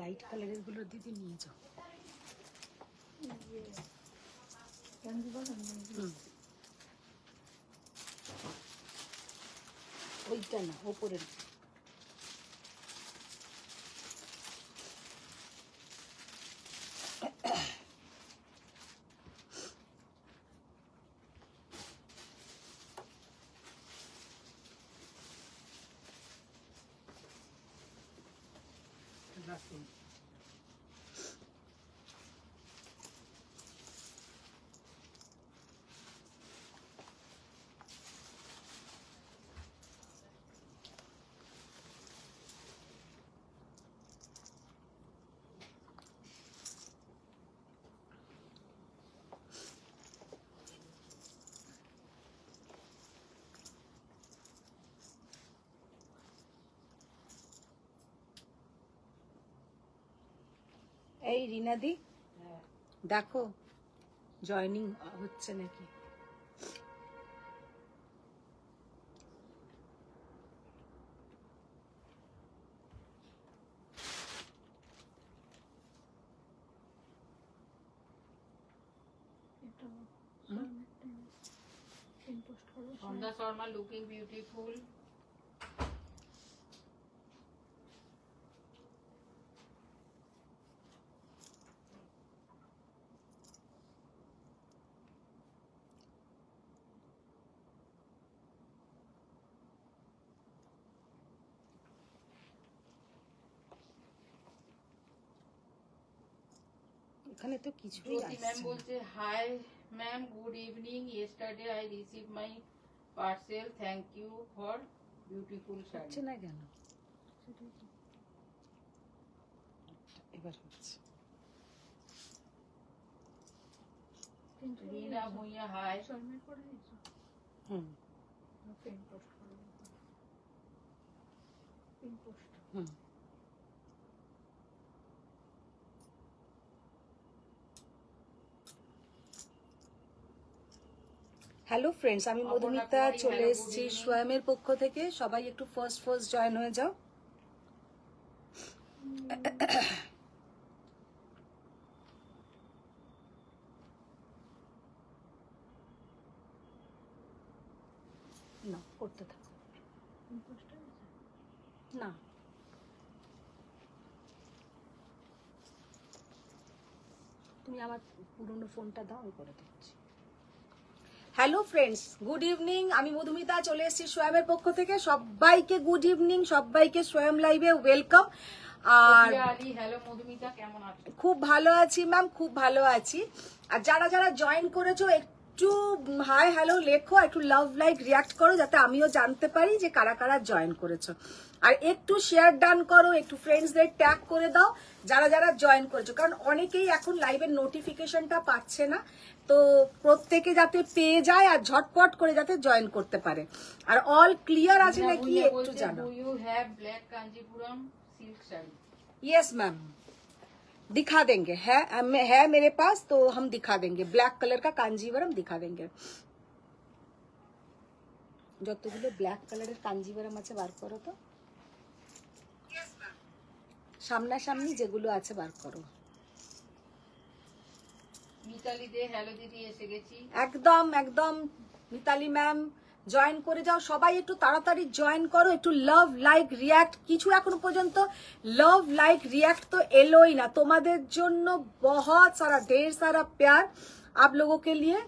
Light কালারের গুলো দিদি নিয়ে যাও। ওইটা না, ওপরের এই রিনাদি দেখো জয়েনিং হচ্ছে নাকি। Sandhya Sharma looking beautiful. এখানে তো কিছুই আসছে না। ম্যাম বলছে hi ma'am, good evening. Yesterday I receive my parcel, thank you for beautiful sari. হচ্ছে না কেন? এবার হচ্ছে। Rina Bhuiya hi. Hmm hmm hello friends, আমি মধুমিতা চলে এসেছি সোয়ামের পক্ষ থেকে। সবাই একটু ফার্স্ট জয়েন হয়ে যাও। না করতে থাকো না, তুমি আমার পুরনো ফোনটা দাও, আমি করে দিচ্ছি। Hello friends, good evening. আমি মধুমিতা চলে এসেছি সোয়ামের পক্ষ থেকে। সবাইকে গুড ইভিনিং, সবাইকে সোয়াম লাইভে ওয়েলকাম। আর হ্যালো মধুমিতা, কেমন আছো? খুব ভালো আছি ম্যাম, খুব ভালো আছি। আর যারা যারা জয়েন করেছো একটু হাই হ্যালো লেখো, একটু লাভ লাইক রিয়াক্ট করো, যাতে আমিও জানতে পারি যে কারা কারা জয়েন করেছো। আর একটু শেয়ার ডান করো, একটু ফ্রেন্ডসদের ট্যাগ করে দাও যারা যারা জয়েন করেছো, কারণ অনেকেই এখন লাইভের নোটিফিকেশনটা পাচ্ছে না। তো প্রত্যেকে যাতে পেয়ে যায় আর ঝটপট করে যাতে জয়েন করতে পারে। আর অল ক্লিয়ার আছে নাকি একটু জানাও। Do you have black Kanjipuram silk sari? Yes ma'am, दिखा देंगे। है मेरे पास, तो हम दिखा देंगे। ब्लैक कलर का कांजीवरम दिखा देंगे। যতগুলো ব্ল্যাক কালারের কাঞ্জিভরম আছে বার করো তো। সামনাসামনি যেগুলো আছে বার করো। মিতালি দে হ্যালো দিদি, এসে গেছি। একদম একদম মিতালি ম্যাম জয়েন করে যাও। সবাই একটু তাড়াতাড়ি জয়েন করো। একটু লাভ লাইক রিয়াক্ট, কিছু এখনো পর্যন্ত লাভ লাইক রিয়াক্ট তো এলোই না। তোমাদের জন্য বহুত সারা ঢের সারা প্যার आप लोगों के लिए।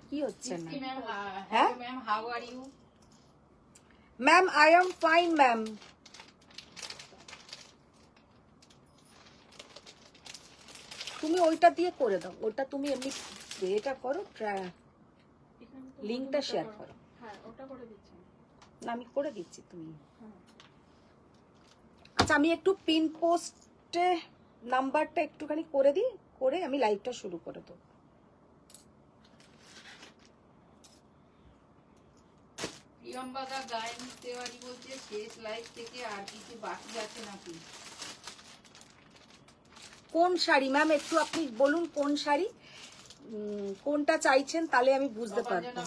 কি হচ্ছে না? হ্যাঁ ma'am, how are you? Ma'am I am fine ma'am. তুমি ওইটা দিয়ে করে দাও, ওটা তুমি এমনি এটা করো, লিংকটা শেয়ার করো। হ্যাঁ ওটা করে দিচ্ছি না, আমি করে দিচ্ছি, তুমি। আচ্ছা, আমি একটু পিন পোস্টে নাম্বারটা একটুখানি করে দিই, করে আমি লাইভটা শুরু করে দেবো। প্রিয়ম্বদা গায়েন তেওয়ারি বলছে শেষ লাইভ থেকে আর কিছু বাকি আছে নাকি? কোন শাড়ি ম্যাম একটু আপনি বলুন, কোন শাড়ি কোনটা চাইছেন, তাহলে আমি বুঝতে পারবো।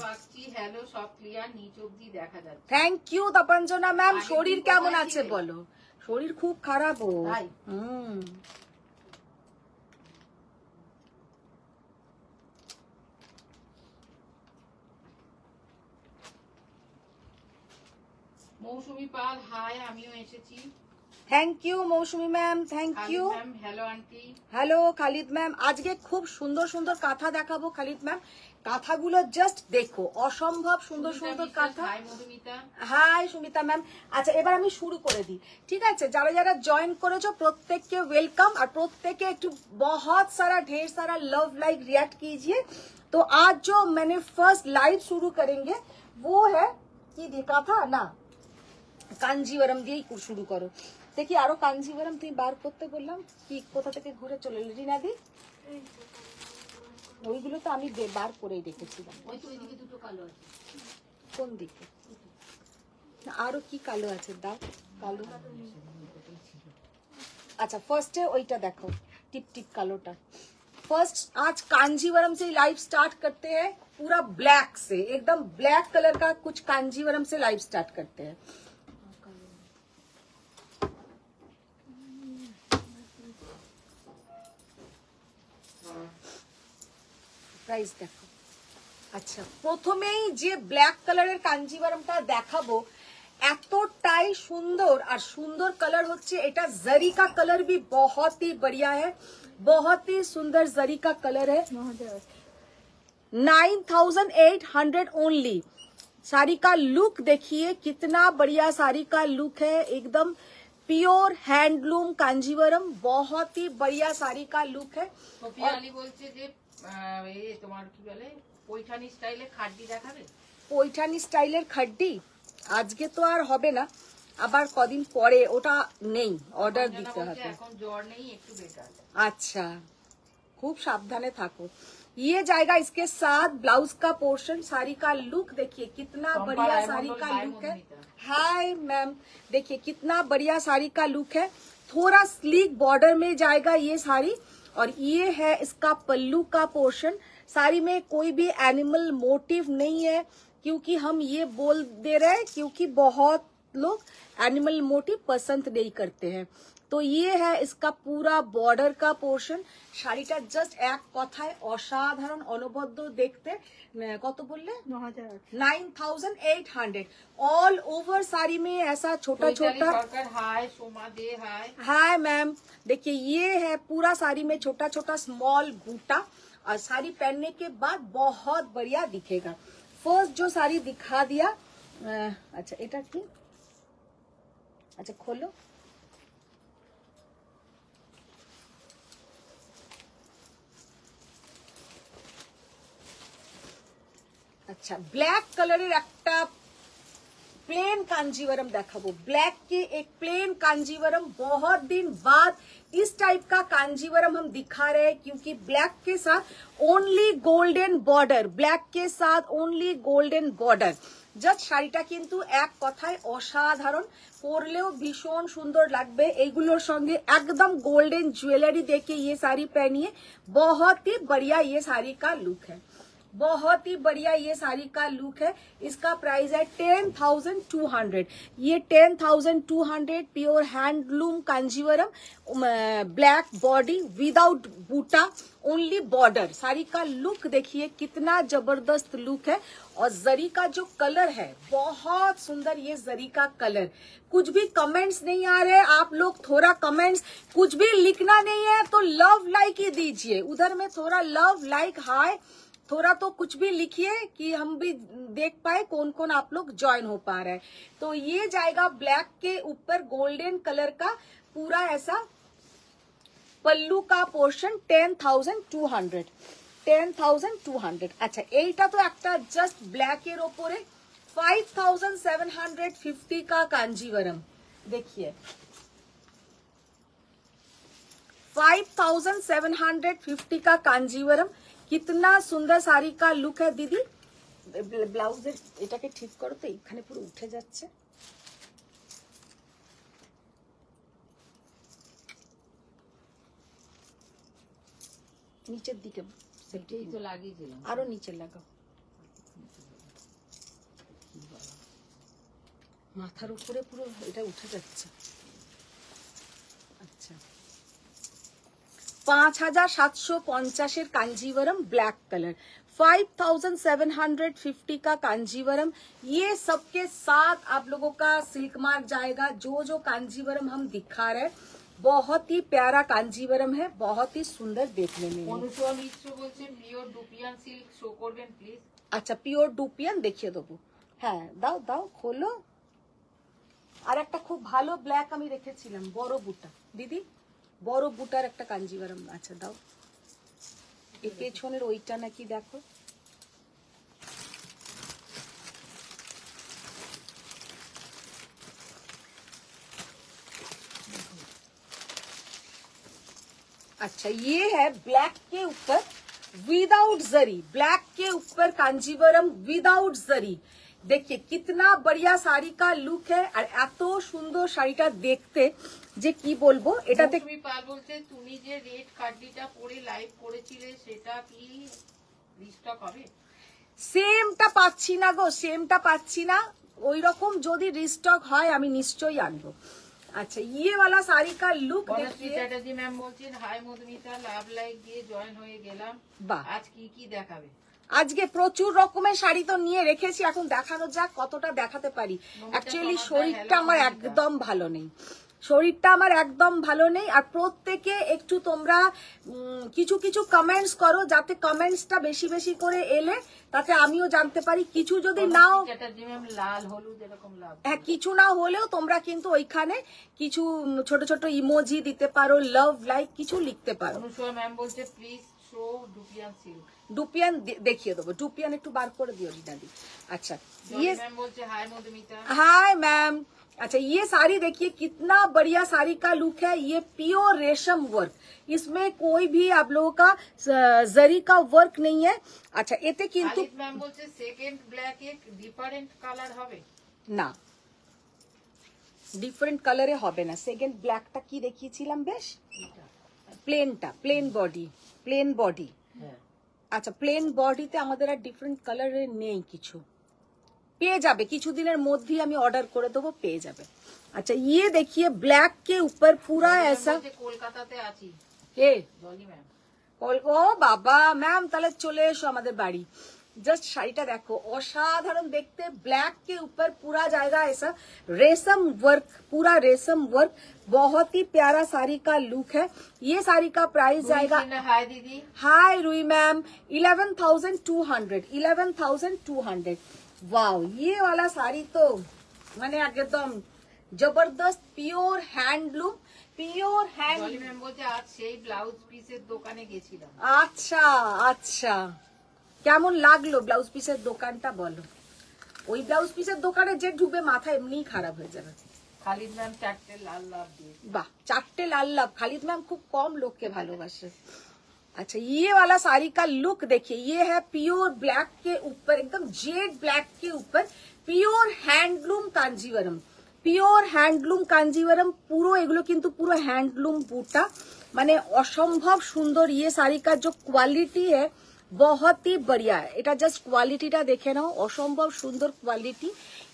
হ্যালো, সব ক্লিয়ার, নিচ অবধি দেখা যাচ্ছে। থ্যাংক ইউ তপঞ্জনা ম্যাম। শরীর কেমন আছে বলো? শরীর খুব খারাপ ও। তাই? মৌসুমী পাল হাই, আমিও এসেছি। Thank you Mousumi ma'am, thank you. Ma'am hello aunty. Hello Khalid ma'am, আজকে খুব সুন্দর সুন্দর কাঁথা দেখাবো খালিদ ম্যাম। কাঁথাগুলো জাস্ট দেখো, অসম্ভব সুন্দর সুন্দর kantha. Hi Madhumita. Hi Sumita ma'am. আচ্ছা এবার আমি শুরু করে দিই, ঠিক আছে? যারা যারা জয়েন করেছো প্রত্যেককে ওয়েলকাম, আর প্রত্যেকে একটু बहुत सारा ढेर सारा लव लाइक रिएक्ट कीजिए। तो आज जो मैंने फर्स्ट लाइव शुरू करेंगे वो है কি দিয়ে কাঁথা না কাঞ্জিवरम দিয়েই শুরু করো। দেখি আরো কাঞ্জিवरम তুমি বার করতে বললাম, কি কোথা থেকে ঘুরে চলে এলি রিনাদি? ওইগুলো তো আমি বার করেই রেখেছিলাম। ওই তো ওইদিকে দুটো কালো আছে। কোন দিকে? আরো কি কালো আছে? দাও কালো। अच्छा फर्स्ट है ওইটা দেখো, टिप टिप কালোটা। फर्स्ट आज कांजीवरम से लाइव स्टार्ट करते हैं, पूरा ब्लैक से, एकदम ब्लैक कलर का कुछ कांजीवरम से लाइव स्टार्ट करते हैं। প্রাইস দেখো। আচ্ছা প্রথমেই যে ব্ল্যাক কালারের কাঞ্জিভারমটা দেখাবো, এতটাই সুন্দর, আর সুন্দর কালার হচ্ছে এটা। जरी का कलर भी बहुत ही बढ़िया है, बहुत ही सुंदर जरी का कलर है। 9800 ओनली। साड़ी का लुक देखिए, कितना बढ़िया साड़ी का लुक है, एकदम प्योर हैंडलूम कांजीवरम, बहुत ही बढ़िया साड़ी का लुक है। সোফিয়া আলী বলছে যে এই তোমার কি বলে পৈঠানি স্টাইলে খাড্ডি দেখাবে। পৈঠানি স্টাইলের খাড্ডি আজকে তো আর হবে না, আবার কদিন পরে, ওটা নেই, অর্ডার দিতে হবে। এখন জ্বর নেই, একটু বেটার। अच्छा खूब सावधाने थाको। ये जाएगा इसके साथ ब्लाउज का पोर्शन। साड़ी का लुक देखिए कितना बढ़िया साड़ी का लुक है। हाय मैम, देखिए कितना बढ़िया साड़ी का लुक है। थोड़ा स्लीक बॉर्डर में जाएगा ये साड़ी, और ये है इसका पल्लू का पोर्शन। साड़ी में कोई भी एनिमल मोटिव नहीं है, क्योंकि हम ये बोल दे रहे हैं क्योंकि बहुत लोग एनिमल मोटिव पसंद नहीं करते हैं। तो ये है इसका पूरा बॉर्डर का पोर्शन। শাড়িটা জাস্ট এক কথায় অসাধারণ, অনবদ্য দেখতে। কত বললে? 9800। ऑल ओवर साड़ी में ऐसा छोटा छोटा। हाय सोमा दे हाय। हाय मैम, देखिए ये है पूरा साड़ी में छोटा छोटा स्मॉल बूटा, और साड़ी पहनने के बाद बहुत बढ़िया दिखेगा। फर्स्ट जो साड़ी दिखा दिया, अच्छा এটা কি? अच्छा खोलो। अच्छा ब्लैक कलर একটা प्लेन कांजीवरम देखाबो। ब्लैक के एक प्लेन कांजीवरम, बहुत दिन बाद इस टाइप का कांजीवरम हम दिखा रहे हैं, क्योंकि ब्लैक के साथ ओनली गोल्डन बॉर्डर, ब्लैक के साथ ओनली गोल्डन बॉर्डर। জাস্ট শাড়িটা কিন্তু এক কথায় অসাধারণ, পরলেও ভীষণ সুন্দর লাগবে। এইগুলোর সঙ্গে একদম গোল্ডেন ज्वेलरी देके ये साड़ी पहनिए, बहुत ही बढ़िया ये साड़ी का लुक है, बहुत ही बढ़िया ये साड़ी का लुक है। इसका प्राइस है 10,200। ये 10,200 pure handloom Kanjeevaram, black body without buta, only border. Sari का लुक देखिए कितना जबरदस्त लुक है, और जरी का जो कलर है बहुत सुंदर। ये जरी का कलर, कुछ भी कमेंट्स नहीं आ रहे आप लोग, थोड़ा कमेंट्स, कुछ भी लिखना नहीं है तो लव लाइक ही दीजिए। उधर में थोड़ा लव लाइक हाय, थोड़ा तो कुछ भी लिखिए कि हम भी देख पाए कौन कौन आप लोग ज्वाइन हो पा रहे हैं। तो ये जाएगा ब्लैक के ऊपर गोल्डन कलर का पूरा ऐसा पल्लू का पोर्शन। 10,200। 10,200। अच्छा এইটা তো একটা জাস্ট ব্ল্যাক এর উপরে 5,750 का कांजीवरम। देखिए 5,750 का कांजीवरम, कितना सुंदर साड़ी का लुक है। दीदी ব্লাউজের এটাকে ঠিক করো তো, এখানে পুরো উঠে যাচ্ছে। নিচের দিকে সেটাই তো লাগিয়েছিলাম, আরো নিচে লাগাও। মাথার উপরে পুরো এটা উঠে যাচ্ছে। আচ্ছা 5750 कांजीवरम ब्लैक कलर, 5750 का कांजीवरम। ये सबके साथ आप लोगों का सिल्क मार्क जाएगा। जो कांजीवरम हम दिखा रहे हैं बहुत ही प्यारा कांजीवरम है, बहुत ही सुंदर देखने में। अच्छा পিওর ডুপিয়ান দেখিয়ে দেবো। হ্যাঁ দাও দাও খোলো। আর একটা খুব ভালো ব্ল্যাক আমি রেখেছিলাম, বড় বুটা দিদি, বড় বুটার একটা কাঞ্জিভারম। আচ্ছা দাও, এই পেছনের ওইটা নাকি দেখো। अच्छा ये है ब्लैक के ऊपर विदाउट जरी, ब्लैक के ऊपर कांजीवरम विदाउट जरी। देखिए कितना बढ़िया শাড়ি का লুক है আর এত সুন্দর শাড়িটা দেখতে যে কি বলবো। এটাতে তুমি পাল বলছে তুমি যে রেড কার্ডিটা পরে লাইভ করেছিলে সেটা কি রিস্টক হবে? সেমটা পাচ্ছি না গো, সেমটা পাচ্ছি না। ওই রকম যদি রিস্টক হয় আমি নিশ্চয়ই আনবো। আচ্ছা ये वाला साड़ी का लुक देखिए। চ্যাটার্জি ম্যাম বলছেন হাই মধুমিতা, লাভ লাইক দিয়ে জয়েন হয়ে গেলাম। বাহ, আজ কি কি দেখাবে? আজকে প্রচুর রকমের শাড়ি তো নিয়ে রেখেছি, এখন দেখানো যাক কতটা দেখাতে পারি। অ্যাকচুয়ালি শরীরটা আমার একদম ভালো নেই, শরীরটা আমার একদম ভালো নেই। আর প্রত্যেকে একটু তোমরা কিছু কিছু কমেন্টস করো, যাতে কমেন্টসটা বেশি বেশি করে এলে তাতে আমিও জানতে পারি। কিছু যদি নাও লাল হলুদ এরকম লাভ, হ্যাঁ কিছু না হলেও তোমরা কিন্তু ওইখানে কিছু ছোট ছোট ইমোজি দিতে পারো, লাভ লাইক কিছু লিখতে পারো। অনুসয়া ম্যাম বলছে please show dupion silk. Dupion দেখিয়ে দেবো, ডুপিয়ান একটু বার করে দিও রিনাদি। अच्छा ये मैम बोलते हाय मधुमिता। Hi ma'am. अच्छा ये साड़ी देखिए कितना बढ़िया साड़ी का लुक है। ये प्योर रेशम वर्क, इसमें कोई भी आप लोगों का जरी का वर्क नहीं है। अच्छा এতে কিন্তু मैम बोलते सेकंड ब्लैक एक डिफरेंट কালার হবে না, ডিফারেন্ট কালারে হবে না। সেকেন্ড ব্ল্যাকটা কি দেখিয়েছিলাম বেশ, প্লেনটা, প্লেন বডি, প্লেন বডি। আচ্ছা প্লেন বডিতে আমাদের আর ডিফারেন্ট কালারের নেই কিছু, পেয়ে যাবে কিছুদিনের মধ্যেই আমি অর্ডার করে দেবো, পেয়ে যাবে। अच्छा ये देखिए ब्लैक के ऊपर पूरा ऐसा কলকাতাতে আছি কে জলি ম্যাম। ও বাবা ম্যাম তাহলে চলে এসো আমাদের বাড়ি। जस्ट শাড়িটা দেখো অসাধারণ দেখতে, ब्लैक के ऊपर पूरा जाएगा ऐसा रेशम वर्क, पूरा रेशम वर्क, बहुत ही प्यारा साड़ी का लुक है। ये साड़ी का प्राइस जाएगा, हाय दीदी, हाय रुई मैम, 11,200, 11,200। वाओ ये वाला साड़ी तो মানে একদম জবরদস্ত, pure handloom, pure hand. Jolly ma'am বলছে আজ সেই ব্লাউজ পিসের দোকানে গেছিলাম। আচ্ছা আচ্ছা কেমন লাগলো ব্লাউজ পিসের দোকানটা বলো? ওই ব্লাউজ পিসের দোকানে যে ঢুকবে মাথা এমনিই খারাপ হয়ে যাবে। খালিদ ম্যাম চারটে লাল লাভ দিয়ে, বাহ চারটে লাল লাভ। খালিদ ম্যাম খুব কম লোককে ভালোবাসে। अच्छा ये वाला साड़ी का लुक देखिए, ये है प्योर ब्लैक के ऊपर, एकदम जेड ब्लैक के ऊपर pure handloom Kanjivaram, pure handloom Kanjivaram. পুরো এগুলো কিন্তু পুরো হ্যান্ডলুম বুটা, মানে অসম্ভব সুন্দর। ये साड़ी का जो क्वालिटी है बहुत ही बढ़िया है। এটা জাস্ট কোয়ালিটিটা দেখে নাও, অসম্ভব সুন্দর কোয়ালিটি।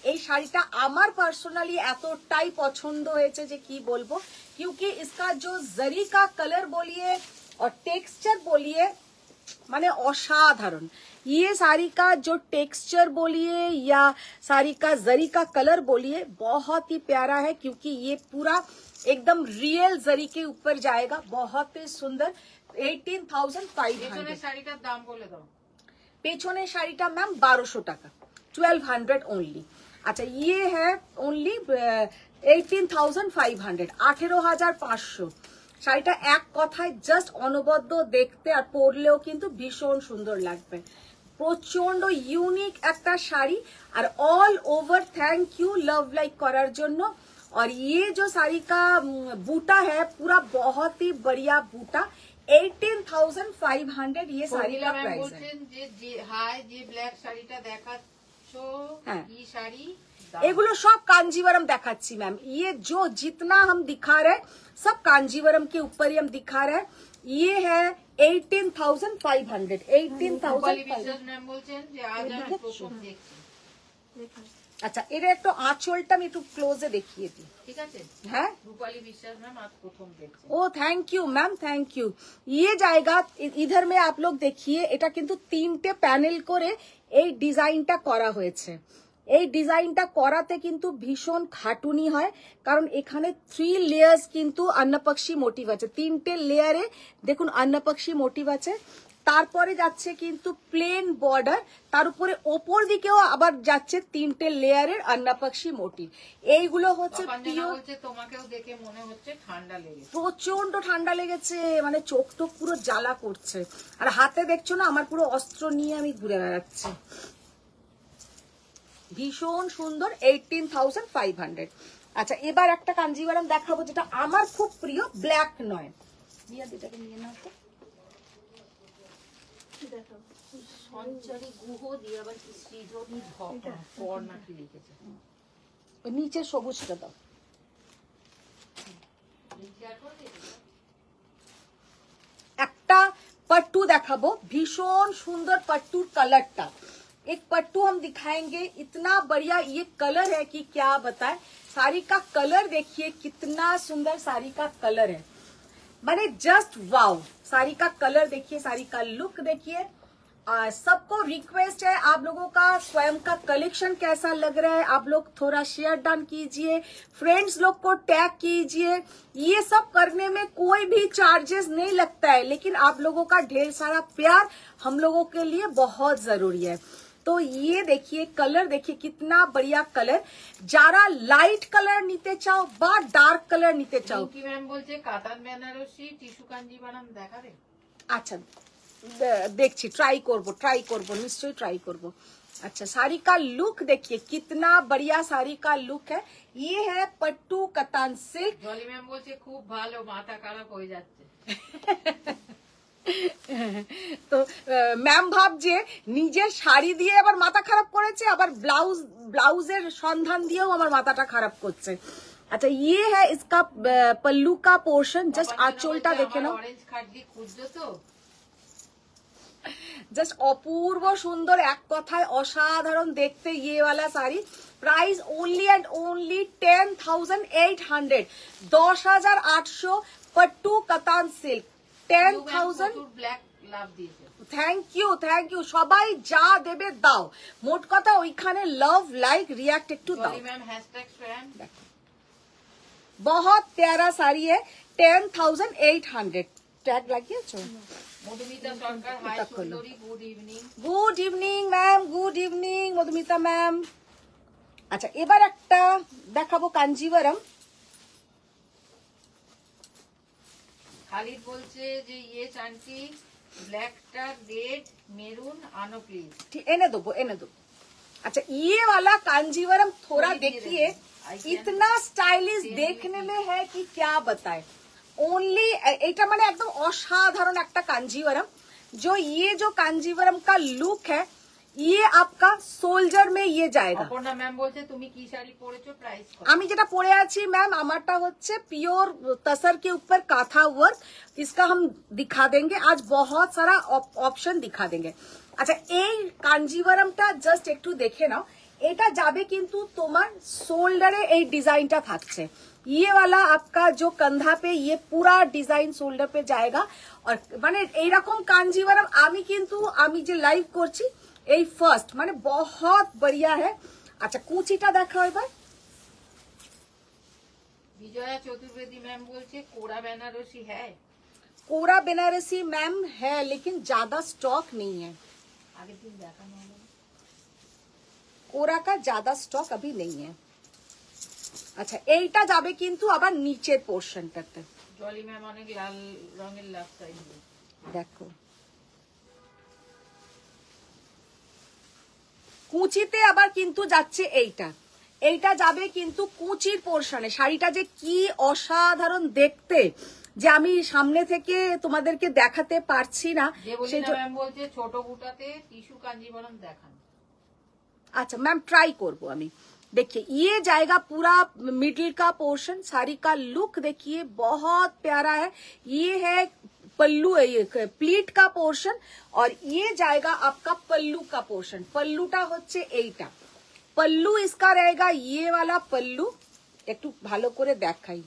এই শাড়িটা আমার পার্সোনালি এতটাই পছন্দ হয়েছে যে কি বলবো, क्योंकि इसका जो जरी का कलर बोलिए और टेक्सचर बोलिए माने असाधारण। ये साड़ी का जो टेक्सचर बोलिए या साड़ी का जरी का कलर बोलिए बहुत ही प्यारा है, क्योंकि ये पूरा एकदम रियल जरी के ऊपर जाएगा, बहुत ही सुंदर। 18,500 শাড়িটার দাম বলে দাও। পেছনের শাড়িটা ম্যাম 1200 টাকা, 1200 ओनली। अच्छा ये है ओनली 18,500, 18,500। শাড়িটা এক কথায় জাস্ট অনবদ্য দেখতে, আর পরলেও কিন্তু ভীষণ সুন্দর লাগবে। প্রচন্ড ইউনিক একটা শাড়ি, আর all over thank you love like করার জন্য। और ये जो साड़ी का बूटा है पूरा बहुत ही बढ़िया बूटा, 18,500 ये साड़ी का प्राइस है। যে হাই যে ব্ল্যাক শাড়িটা দেখাচ্ছো কি শাড়ি? এগুলো সব কাঞ্জিवरम দেখাচ্ছি ম্যাম। ये जो जितना हम दिखा रहे सब कांजीवरम के ऊपर ही हम दिखा रहे हैं। ये है 18,500, 18,500। ম্যাম বলছেন যে আজ আমি প্রথম দেখছি। আচ্ছা এটা একটু আঁচলটা আমি একটু ক্লোজে দেখিয়ে দিই, ঠিক আছে? হ্যাঁ রূপালী বিশ্বাস ম্যাম আজ প্রথম দেখছি। ओ thank you ma'am, thank you. ये जाएगा इधर में आप लोग देखिए, এটা কিন্তু 3টে প্যানেল করে এই ডিজাইনটা করা হয়েছে। এই ডিজাইনটা করাতে কিন্তু ভীষণ খাটুনি হয়, কারণ এখানে 3 লেয়ার্স কিন্তু অন্নপক্ষী মোটিভ আছে। 3টে লেয়ারে দেখুন অন্নপক্ষী মোটিভ আছে, তারপরে যাচ্ছে কিন্তু প্লেন বর্ডার, তার উপরে ওপর দিকেও আবার যাচ্ছে 3টে লেয়ারের অন্নপক্ষী মোটিভ। এইগুলো হচ্ছে পিওর। তোমাকেও দেখে মনে হচ্ছে ঠান্ডা লেগেছে, প্রচন্ড ঠান্ডা লেগেছে, মানে চোখ টোক পুরো জ্বালা করছে। আর হাতে দেখছো না আমার পুরো অস্ত্র নিয়ে আমি ঘুরে বেড়াচ্ছি। ভীষণ সুন্দর, 18,500। আচ্ছা এবার একটা কাঞ্জিভারাম দেখাবো যেটা আমার খুব প্রিয়, ব্ল্যাক নয়। এটাকে নিয়ে নাও তো। সঞ্চারী গুহ দিয়ে আবার কি সৃজনী ধর নাকি লিখেছে, ওই নিচে সবুজটা দাও। একটা पट्टू দেখাবো, ভীষণ সুন্দর पट्टू कलरটা। एक पट्टू हम दिखाएंगे, इतना बढ़िया ये कलर है कि क्या बताएं। साड़ी का कलर देखिए कितना सुंदर साड़ी का कलर है, माने जस्ट वाओ। साड़ी का कलर देखिए, साड़ी का लुक देखिए। सबको रिक्वेस्ट है, आप लोगों का स्वयं का कलेक्शन कैसा लग रहा है आप लोग थोड़ा शेयर डाउन कीजिए, फ्रेंड्स लोग को टैग कीजिए। ये सब करने में कोई भी चार्जेस नहीं लगता है, लेकिन आप लोगों का ढेर सारा प्यार हम लोगों के लिए बहुत जरूरी है। तो ये देखिए कलर देखिए कितना बढ़िया कलर। যারা লাইট কালার নিতে চাও বা ডার্ক কালার নিতে চাও, কি ম্যাম বলছে কাতান বেনারসি টিস্যু কাঞ্জিভারাম দেখাবে। আচ্ছা দেখছি, ট্রাই করব নিশ্চয়ই ট্রাই করব। अच्छा साड़ी का लुक देखिए कितना बढ़िया साड़ी का लुक है। ये है पट्टू कतान सिल्क। জলি ম্যাম বলছে খুব ভালো, মাথা খারাপ হয়ে যাচ্ছে। তো ম্যাম ভাবছে নিজের শাড়ি দিয়ে আবার মাথা খারাপ করেছে, আবার ব্লাউজের সন্ধান দিয়েও আমার মাথাটা খারাপ করছে। अच्छा ये है इसका पल्लू का पोर्शन, जस्ट आंचलটা দেখে নাও। অরেঞ্জ খাড্ডি খুঁজছো তো? জাস্ট অপূর্ব সুন্দর, এক কথায় অসাধারণ দেখতে। ये वाला sari price only and only 10,800, 10,800 pattu katan silk 10,000। Black love দিয়েছে, থ্যাংক ইউ। সবাই যা দেবে দাও, মোট কথা ওইখানে লাভ লাইক রিয়াক্ট একটু দাও। Jolly ma'am hashtag fan. बहुत प्यारा साड़ी है, 10,800। टैग লাগিয়েছো? মধুমিতা সরকার হাই সুন্দরী, good evening. Good evening ma'am, good evening Madhumita ma'am. আচ্ছা এবার একটা দেখাবো কাঞ্জিভারাম। খালিদ বলছে যে ইয়ে আন্টি ব্ল্যাকটা রেড মেরুন আনো প্লিজ। ঠিক এনে দেবো। अच्छा ये वाला कांजीवरम थोड़ा देखिए, इतना स्टाइलिश देखने में है कि क्या बताए। ओनली এটা মানে একদম অসাধারণ একটা কাঞ্জিভারাম। जो ये जो कांजीवरम का लुक है, ये आपका सोल्जर में ये जाएगा। অপর্ণা ম্যাম বলছে তুমি কি শাড়ি পরেছো, প্রাইস কত? আমি যেটা পরে আছি ম্যাম, আমারটা হচ্ছে পিওর तसर के ऊपर काथा वर्क। इसका हम दिखा देंगे आज, बहुत सारा ऑप्शन दिखा देंगे। अच्छा এই কাঞ্জিভারামটা জাস্ট একটু দেখে নাও, এটা যাবে কিন্তু তোমার শোল্ডারে এই ডিজাইনটা থাকছে। ये वाला आपका जो कंधा पे ये पूरा डिजाइन शोल्डर पे जाएगा। और মানে এইরকম কাঞ্জিভারাম আমি কিন্তু আমি যে লাইভ করছি এই ফার্স্ট, মানে बहुत बढ़िया है। अच्छा কুচিটা দেখাও এবার। বিজয়া চতুর্বেদী ম্যাম বলছে কোরা বেনারসি হ্যাঁ। कोरा बनारसी मैम है, लेकिन ज्यादा स्टॉक नहीं है। আগের দিন দেখানো হলো। कोरा का ज्यादा स्टॉक अभी नहीं है। अच्छा এইটা যাবে কিন্তু আবার নিচের পোরশনটাতে। জলি ম্যাম অনেক লাল রঙের লাভ সাইজ দেখো, কুচিতে আবার কিন্তু যাচ্ছে এইটা যাবে কিন্তু কুচির পোরশনে। শাড়িটা যে কি অসাধারণ দেখতে, যে আমি সামনে থেকে তোমাদেরকে দেখাতে পারছি না। ম্যাম বলছে ছোট বুটাতে টিস্যু কাঞ্জিভারাম দেখান। अच्छा मैम ट्राई করব আমি। देखिए ये जाएगा पूरा मिडिल का पोर्शन। साड़ी का लुक देखिए बहुत प्यारा है। ये है पल्लू, ये प्लीट का पोर्शन, और ये जाएगा आपका पल्लू का पोर्शन। पल्लूटा হচ্ছে এইটা, पल्लू इसका रहेगा ये वाला पल्लू, একটু ভালো করে দেখাই।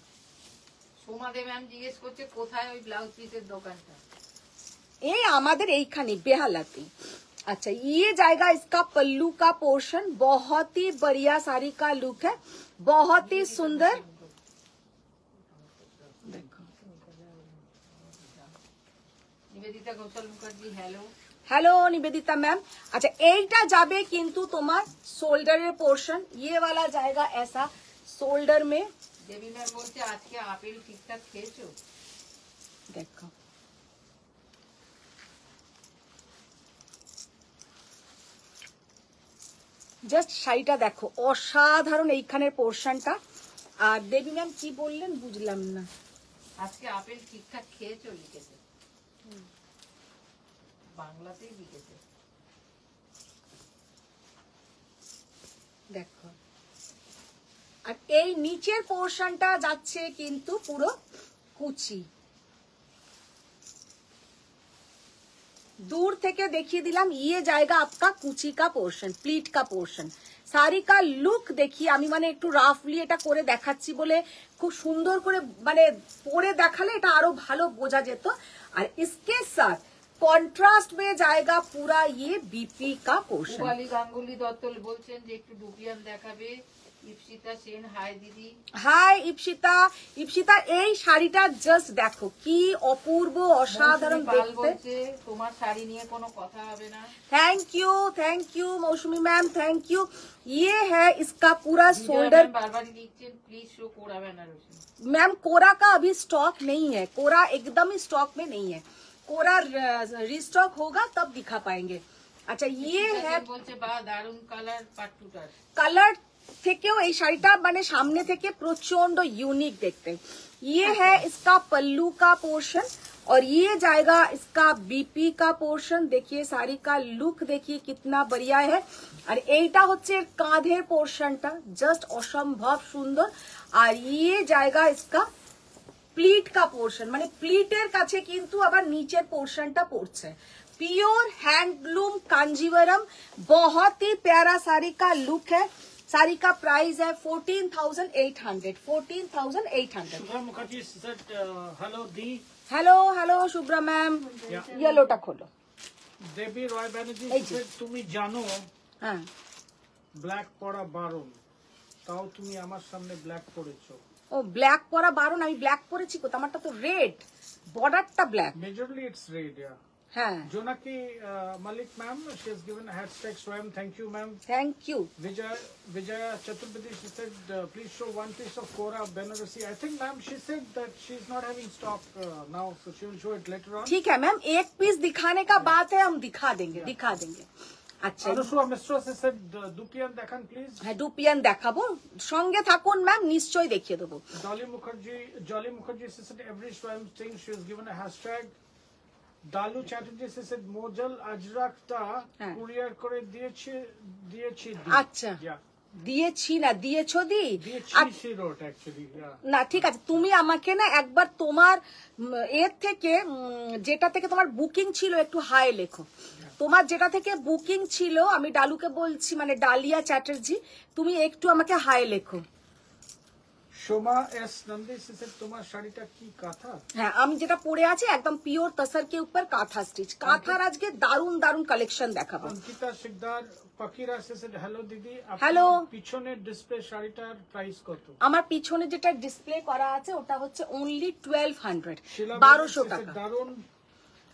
সোমাদে ম্যাম জিজ্ঞেস করছে কোথায় ওই ব্লাউজ পিসের দোকানটা। এই আমাদের এইখানে বেহালাতে। अच्छा ये जाएगा इसका पल्लू का पोर्शन, बहुत ही बढ़िया साड़ी का लुक है, बहुत ही सुंदर। देखो Nivedita Ghoshal Mukherjee hello. Hello Nivedita ma'am. अच्छा এইটা যাবে কিন্তু তোমার শোল্ডারের পোর্শন, ये वाला जाएगा ऐसा शोल्डर में। দেবী ম্যাম বলছে আজকে আপেল ঠিকঠাক খেয়েছো? देखो জাস্ট শাড়িটা দেখো, অসাধারণ এইখানের পোর্শনটা। আর দেবী ম্যাম কি বললেন বুঝলাম না। আজকে আপেল ঠিকঠাক খেয়েছো লিখেছে, বাংলাতেই লিখেছে। দেখো আর এই নিচের পোর্শনটা যাচ্ছে কিন্তু পুরো কুচি। दूर থেকে দেখিয়ে দিলাম, ये जाएगा आपका কুচি का पोर्शन, प्लीट का पोर्शन। শাড়ি का লুক দেখিয়ে আমি মানে একটু রাফলি এটা করে দেখাচ্ছি বলে খুব সুন্দর করে মানে পরে দেখালে এটা আরো ভালো বোঝা যেত। আর इसके साथ কন্ট্রাস্ট में जाएगा पूरा ये बीपी का पोर्शन। পুবালি গাঙ্গুলি দত্ত বলছেন যে একটু ডুপিয়ান দেখাবে। ইপসিতা সেন হাই দিদি। হাই ইপসিতা। ইপসিতা এই শাড়িটা জাস্ট দেখো কি অপূর্ব অসাধারণ দেখতে। তোমার শাড়ি নিয়ে কোনো কথা হবে না। Thank you Mousumi ma'am, thank you. ये है इसका पूरा शोल्डर। बार-बार लिखছেন please show Kora Banarasi. Ma'am Kora का अभी स्टॉक नहीं है, कोरा एकदम ही स्टॉक में नहीं है, कोरा रिस्टॉक होगा तब दिखा पाएंगे। अच्छा ये है বলছে বা দারুন কালার পাট্টুটার কালার থেকেও এই শাড়িটা মানে সামনে থেকে প্রচন্ড ইউনিক দেখতে। ये है इसका पल्लू का पोर्शन और ये जाएगा इसका बीपी का पोर्शन। देखिए साड़ी का लुक देखिए कितना बढ़िया है। और এইটা হচ্ছে কাঁধের পোর্শনটা, জাস্ট অসম্ভব সুন্দর। আর ये जाएगा इसका প্লিট का पोर्शन, মানে প্লিটের কাছে কিন্তু আবার নিচের পোর্শনটা পড়ছে। प्योर हैंडलूम कांजीवरम, बहुत ही प्यारा साड़ी का लुक है। साड़ी का प्राइस है 14,800। 14,800। शुभ्रा मुखर्जी said hello दी। Hello Shubhra ma'am. येलोटा खोलो। দেবী রয় ব্যানার্জি said তুমি জানো হ্যাঁ ব্ল্যাক পরা বারণ, তাও তুমি আমার সামনে ব্ল্যাক পরেছো। ও ব্ল্যাক পরা বারণ, আমি ব্ল্যাক পরেছি কোথা, আমারটা তো রেড, বর্ডারটা ব্ল্যাক। Majorly it's red. হ্যাঁ Jonaki Malik ma'am she has given hashtag swam, thank you ma'am। Thank you. Vijaya Chaturvedi she said please show one piece of Kora Banarasi। I think ma'am she said that she's not having stock now, so she will show it later on। ठीक है ma'am, एक piece दिखाने का बात है, हम दिखा देंगे। আচ্ছা Anusha Mishra she said dupion দেখান প্লিজ। হ্যাঁ ডুপিয়ান দেখাবো, সঙ্গে থাকুন ম্যাম, নিশ্চয়ই দেখিয়ে দেবো। Jolly Mukherjee she said every swam thing she has given a hashtag। Dalu Chatterjee she said Mojal Ajrakta courier করে দিয়েছি। আচ্ছা দিয়েছি না দিয়েছো দি she wrote actually না ঠিক আছে, তুমি আমাকে না একবার তোমার এর থেকে যেটা থেকে তোমার বুকিং ছিল একটু হাই লেখো। তোমার যেটা থেকে বুকিং ছিল আমি ডালুকে বলছি, মানে ডালিয়া চ্যাটার্জি, তুমি একটু আমাকে হাই লেখো। Soma S Nandi she said তোমার শাড়িটা কি কাঁথা? হ্যাঁ আমি যেটা পরে আছি একদম পিওর তসর के ऊपर কাঁথা স্টিচ। কাঁথার আজকে দারুন দারুন কালেকশন দেখাবো। Ankita Sikdar Pakira she said hello দিদি, হ্যালো। পিছনের ডিসপ্লে শাড়িটার প্রাইস কত? আমার পিছনে যেটা ডিসপ্লে করা আছে ওটা হচ্ছে অনলি 1200, শিলা 1200 টাকা। দারুন।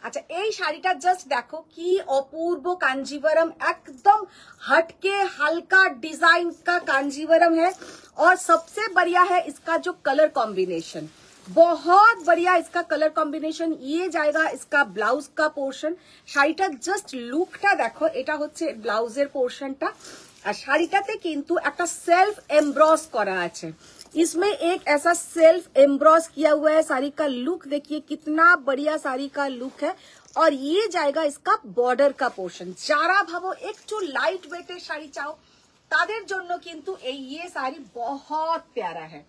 अच्छा এই শাড়িটা জাস্ট দেখো কি অপূর্ব कांजीवरम, एकदम हटके हल्का डिजाइन का कांजीवरम है। और सबसे बढ़िया है इसका जो कलर कॉम्बिनेशन, बहुत बढ़िया इसका कलर कॉम्बिनेशन। ये जाएगा इसका ब्लाउज का पोर्शन। শাড়িটা জাস্ট লুকটা দেখো, এটা হচ্ছে ব্লাউজের পোর্শনটা। আর শাড়িটাতে কিন্তু একটা সেলফ এমব্রস করা আছে, इसमें एक ऐसा सेल्फ एम्ब्रॉस किया हुआ है। साड़ी का लुक देखिए कितना बढ़िया साड़ी का लुक है। और ये जाएगा इसका बॉर्डर का पोर्शन। যারা ভাবো একটু লাইট ওয়েটের শাড়ি চাও তাদের জন্য কিন্তু এই ये साड़ी बहुत प्यारा है।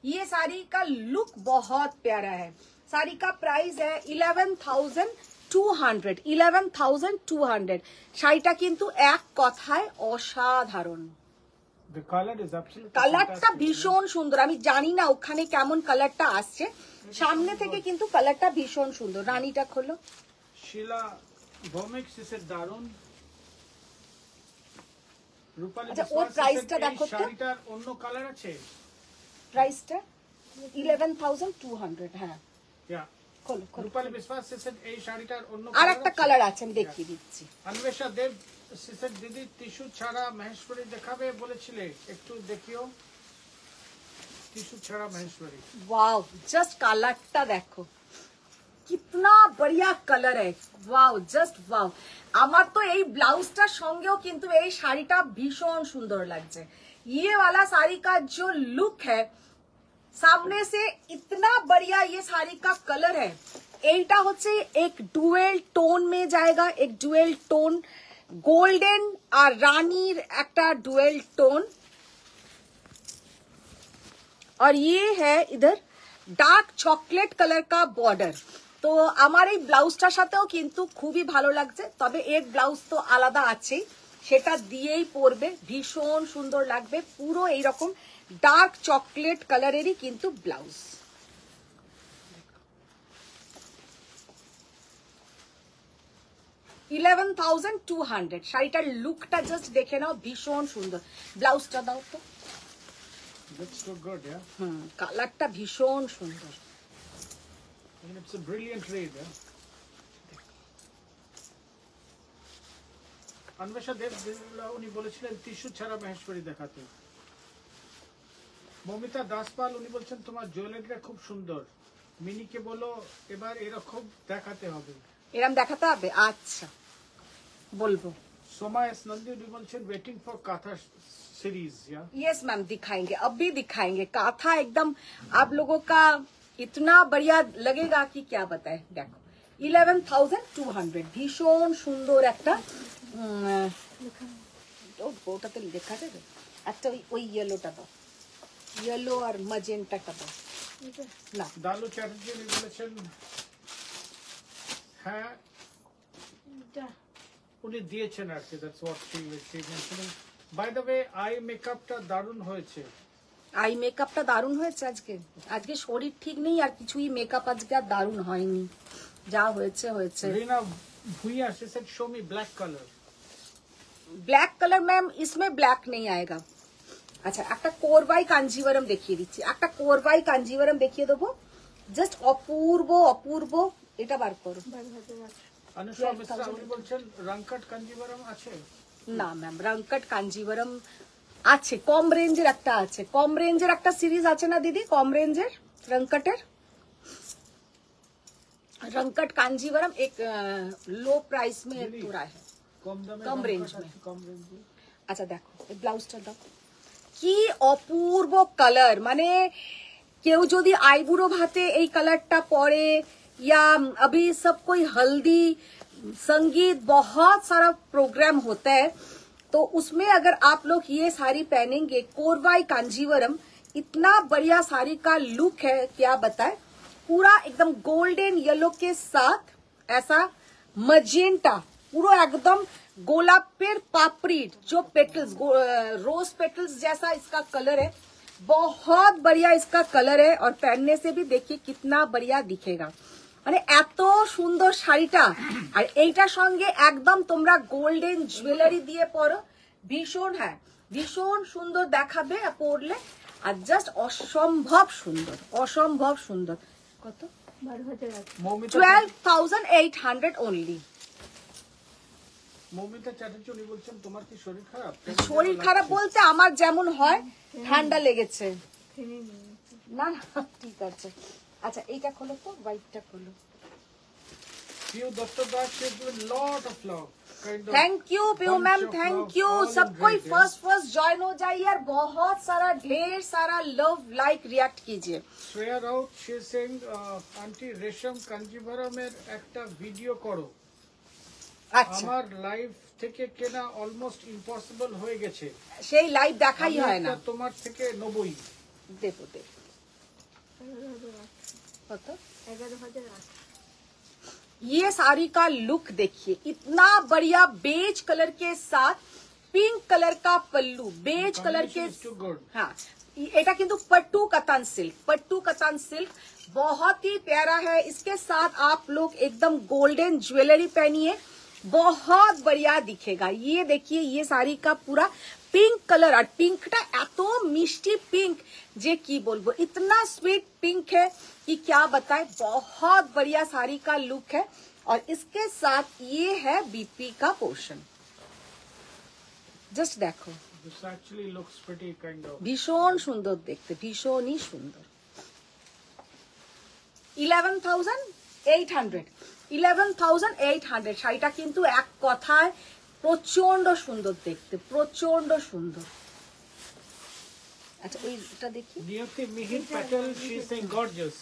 ये साड़ी का लुक बहुत प्यारा है। साड़ी का प्राइस है 11,200। 11,200। শাড়িটা কিন্তু এক কথায় অসাধারণ। The color is absolutely কালারটা fantastic. ভীষণ সুন্দর। আমি জানি না ওখানে কেমন কালারটা আসছে, সামনে থেকে কিন্তু কালারটা ভীষণ সুন্দর। রানীটা খোলো। শিলা ভৌমিক সিসের দারুন। রূপালী আচ্ছা, বিশ্বাস ওর প্রাইসটা সিসের এই দেখো তো। শাড়িটার অন্য কালার আছে? প্রাইসটা 11,200। হ্যাঁ, Yeah. খোলো খোলো। রূপালী বিশ্বাস সিসের এই শাড়িটার অন্য আর কালার একটা আছে? কালার আছে, আমি দেখিয়ে দিচ্ছি। অন্বেষা দেব সিসের দিদি টিস্যু ছাড়া মহেশ্বরী দেখাবে বলেছিলে, একটু দেখিও টিস্যু ছাড়া মহেশ্বরী। वाओ, जस्ट कलरটা দেখো, कितना बढ़िया कलर है। Wow, just wow. আমার তো এই ব্লাউজটার সঙ্গেও কিন্তু এই শাড়িটা ভীষণ সুন্দর লাগছে। ये वाला साड़ी का जो लुक है, सामने से इतना बढ़िया ये साड़ी का कलर है। এইটা হচ্ছে এক ডুয়েল টোন में जाएगा, एक डुएल टोन गोल्डन আর রানীর একটা ডুয়েল টোন। और ये है इधर डार्क चॉकलेट कलर का बॉर्डर। তো আমার এই ব্লাউজটার সাথেও কিন্তু খুবই ভালো লাগছে, তবে এর ব্লাউজ তো আলাদা আছেই, সেটা দিয়েই পরবে, ভীষণ সুন্দর লাগবে। পুরো এইরকম ডার্ক চকলেট কালারেরই কিন্তু ব্লাউজ। $11,200। শাড়িটার লুকটা জাস্ট দেখে নাও, ভীষণ সুন্দর। ব্লাউজটা দাও তো। Looks so good, yeah. কালারটা ভীষণ সুন্দর। And it's a brilliant red, yeah. Anwesha দেব উনি বলেছিলেন টিস্যু ছাড়া মহেশ্বরী দেখাতে। মমিতা দাসপাল উনি বলছেন তোমার জুয়েলারিটা খুব সুন্দর, মিনিকে বলো এবার এরকম দেখাতে হবে। এরম দেখাতে হবে, আচ্ছা বলবো। সোমা এস নন্দী উনি বলছেন ওয়েটিং ফর কাঁথা सीरीज, या यस मैम, दिखाएंगे, अब भी दिखाएंगे। काथा एकदम आप लोगों का इतना बढ़िया लगेगा कि क्या बताए। देखो 11,200, भीषण सुंदर একটা ওটাতে লেখা যাবে একটা, ওই ইয়েলোটা দাও, ইয়েলো আর ম্যাজেন্টাটা দাও না। দালু চ্যাটার্জি উনি বলেছেন হ্যাঁ উনি দিয়েছেন আর কি, that's what she mentioning. By the way I মেকআপটা দারুণ হয়েছে। আই মেকআপটা দারুণ হয়েছে। আজকে আজকে শরীর ঠিক নেই আর কিছুই মেকআপ আজকে আর দারুণ হয়নি, যা হয়েছে হয়েছে। रीना भुइया she said show me black color। Black colour ma'am इसमें ব্ল্যাক नहीं आएगा। আচ্ছা, একটা কোরবাই কাঞ্জিভারম দেখিয়ে দিচ্ছি, একটা কোরবাই কাঞ্জিভারম দেখিয়ে দেবো, জাস্ট অপূর্ব অপূর্ব। এটা বার করো। अनुष्का मिश्रा উনি বলছেন রংকট কাঞ্জিভারম আছে? না ম্যাম, রংকট কাঞ্জিভারম আছে, কম রেঞ্জের একটা আছে, কম রেঞ্জের একটা সিরিজ আছে না দিদি, কম রেঞ্জের রংকটের। रंकट कांजीवरम एक लो प्राइस में पूरा है, कम रेंज में। अच्छा देखो ब्लाउजটা দাও, কি অপূর্ব কালার। মানে কেউ যদি আইবুড়ো ভাতে এই কালারটা পরে, या अभी सब कोई हल्दी संगीत बहुत सारा प्रोग्राम होता है, तो उसमें अगर आप लोग ये साड़ी पहनेंगे कोरवाई कांजीवरम, इतना बढ़िया साड़ी का लुक है, क्या बताए। पूरा एकदम गोल्डन येलो के साथ ऐसा मजेंटा, पूरा एकदम गोलापेर पापड़ी जो पेटल्स, रोज पेटल्स जैसा इसका कलर है, बहुत बढ़िया इसका कलर है। और पहनने से भी देखिए कितना बढ़िया दिखेगा। মানে এত সুন্দর শাড়িটা, আর এইটার সঙ্গে একদম তোমরা গোল্ডেন জুয়েলারি দিয়ে পরো, ভীষণ, হ্যাঁ ভীষণ সুন্দর দেখাবে পরলে, আর জাস্ট অসম্ভব সুন্দর, অসম্ভব সুন্দর। কত? 12,800 অনলি। মৌমিতা চ্যাটার্জি উনি বলছেন তোমার কি শরীর খারাপ? শরীর খারাপ বলতে আমার যেমন হয়, ঠান্ডা লেগেছে। না না ঠিক আছে। আচ্ছা এইটা খোলো তো, হোয়াইটটা খোলো। Piu Dutta Das she has given lot of love, kind of thank you Piu ma'am, thank you. सब कोई फर्स्ट ज्वाइन हो जाइए और बहुत सारा ढेर सारा लव लाइक रिएक्ट कीजिए। Shreya Raut she is saying aunty রেশম কাঞ্জিভারমের একটা ভিডিও করো, আচ্ছা, আমার লাইফ থেকে কেনা অলমোস্ট ইম্পসিবল হয়ে গেছে, সেই লাইভ দেখাই হয় না। তোমার থেকে 90। দেখো দেখো কত, 11,008। ये साड़ी का लुक देखिए, इतना बढ़िया बेज कलर के साथ पिंक कलर का पल्लू, बेज कलर के, Combination is too good. हाँ এটা কিন্তু पट्टू कतान सिल्क, पट्टू कतान सिल्क बहुत ही प्यारा है। इसके साथ आप लोग एकदम गोल्डन ज्वेलरी पहनिए, बहुत बढ़िया दिखेगा। ये देखिए ये साड़ी का पूरा पिंक कलर, और पिंकটা এত মিষ্টি पिंक जे की बोलबो, इतना स्वीट पिंक है कि क्या बताए। बहुत बढ़िया साड़ी का लुक है। और इसके साथ ये है बीपी का पोर्शन, जस्ट देखो This actually looks pretty kind of. ভীষণ সুন্দর দেখতে, ভীষণই সুন্দর। 11,800, 11,800 শাড়িটা কিন্তু এক কথায় প্রচন্ড সুন্দর দেখতে, প্রচন্ড সুন্দর। আচ্ছা ওইটা দেখি, Niyati Mihir Patel, she is saying gorgeous.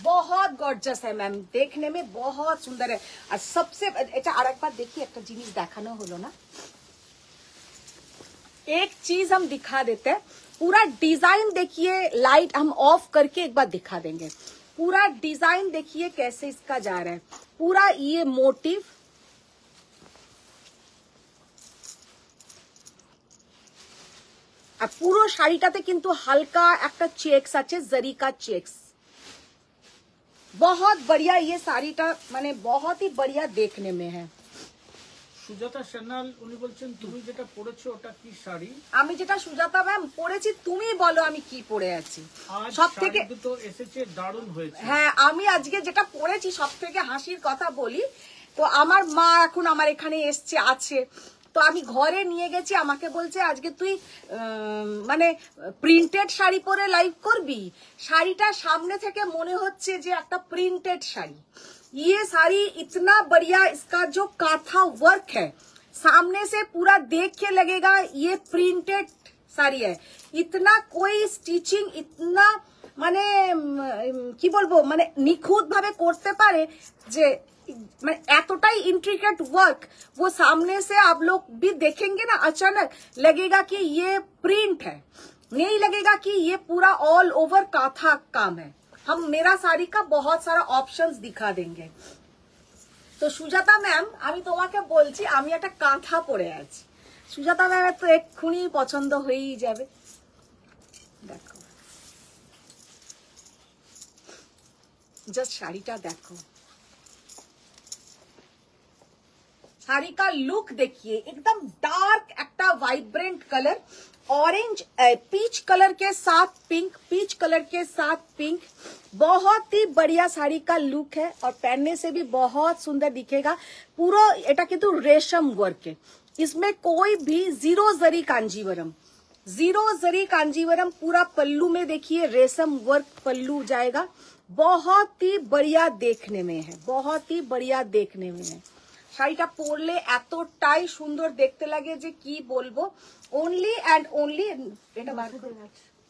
बहुत गॉर्जस है मैम, देखने में बहुत सुंदर है। और सबसे এটা আরেকবার দেখি, একটা জিনিস দেখানো হলো না, एक चीज हम दिखा देते हैं। पूरा डिजाइन देखिए, लाइट हम ऑफ करके एक बार दिखा देंगे। पूरा डिजाइन देखिए कैसे इसका जा रहा है, पूरा ये मोटिव, আর পুরো শাড়িটাতে কিন্তু হালকা একটা চেক্স আছে, জরি का চেক্স। बहुत बढ़िया ये साड़ीটা, মানে बहुत ही बढ़िया देखने में है। সুজাতা সান্যাল উনি বলছেন তুমি যেটা পরেছো ওটা কি শাড়ি? আমি যেটা সুজাতা ম্যাম পরেছি, তুমি বলো আমি কি পরে আছি। আজ সব থেকে শাড়ি দুটো এসেছে, দারুণ হয়েছে। হ্যাঁ, আমি আজকে যেটা পরেছি সব থেকে হাসির কথা বলি তো, আমার মা এখন আমার এখানে এসছে আছে, তো আমি ঘরে নিয়ে গেছি, আমাকে বলছে আজকে তুই মানে প্রিন্টেড শাড়ি পরে লাইভ করবি। শাড়িটা সামনে থেকে মনে হচ্ছে যে একটা প্রিন্টেড শাড়ি। ये साड़ी इतना बढ़िया, इसका जो काथा वर्क है सामने से पूरा देख के लगेगा ये प्रिंटेड साड़ी है। इतना कोई स्टिचिंग इतना মানে কি বলবো, মানে নিখুঁত ভাবে করতে পারে যে মানে এতটাই इंट्रिकेट वर्क, वो सामने से आप लोग भी देखेंगे ना, अचानक लगेगा कि ये प्रिंट है, नहीं लगेगा कि ये पूरा ऑल ओवर काथा काम है। हम मेरा साड़ी का बहुत सारा ऑप्शंस दिखा देंगे। तो সুজাতা ম্যাম আমি তোমাকে বলছি, আমি একটা কাঁথা পরে আছি, সুজাতা ম্যামের তো এক্ষুনি পছন্দ হয়েই যাবে। দেখো জাস্ট শাড়িটা দেখো, শাড়ি का लुक देखिए, एकदम डार्क একটা vibrant colour, orange peach colour के साथ पिंक, पीच कलर के साथ पिंक, बहुत ही बढ़िया साड़ी का लुक है और पहनने से भी बहुत सुंदर दिखेगा। पूरा এটা কিন্তু रेशम वर्क है, इसमें कोई भी जीरो जरी कांजीवरम, जीरो जरी कांजीवरम पूरा पल्लू में देखिए रेशम वर्क पल्लू जाएगा। बहुत ही बढ़िया देखने में है, बहुत ही बढ़िया देखने में है। শাড়িটা পরলে এতটাই সুন্দর দেখতে লাগে যে কি বলবো। ओनली एंड ओनली এটা বার করে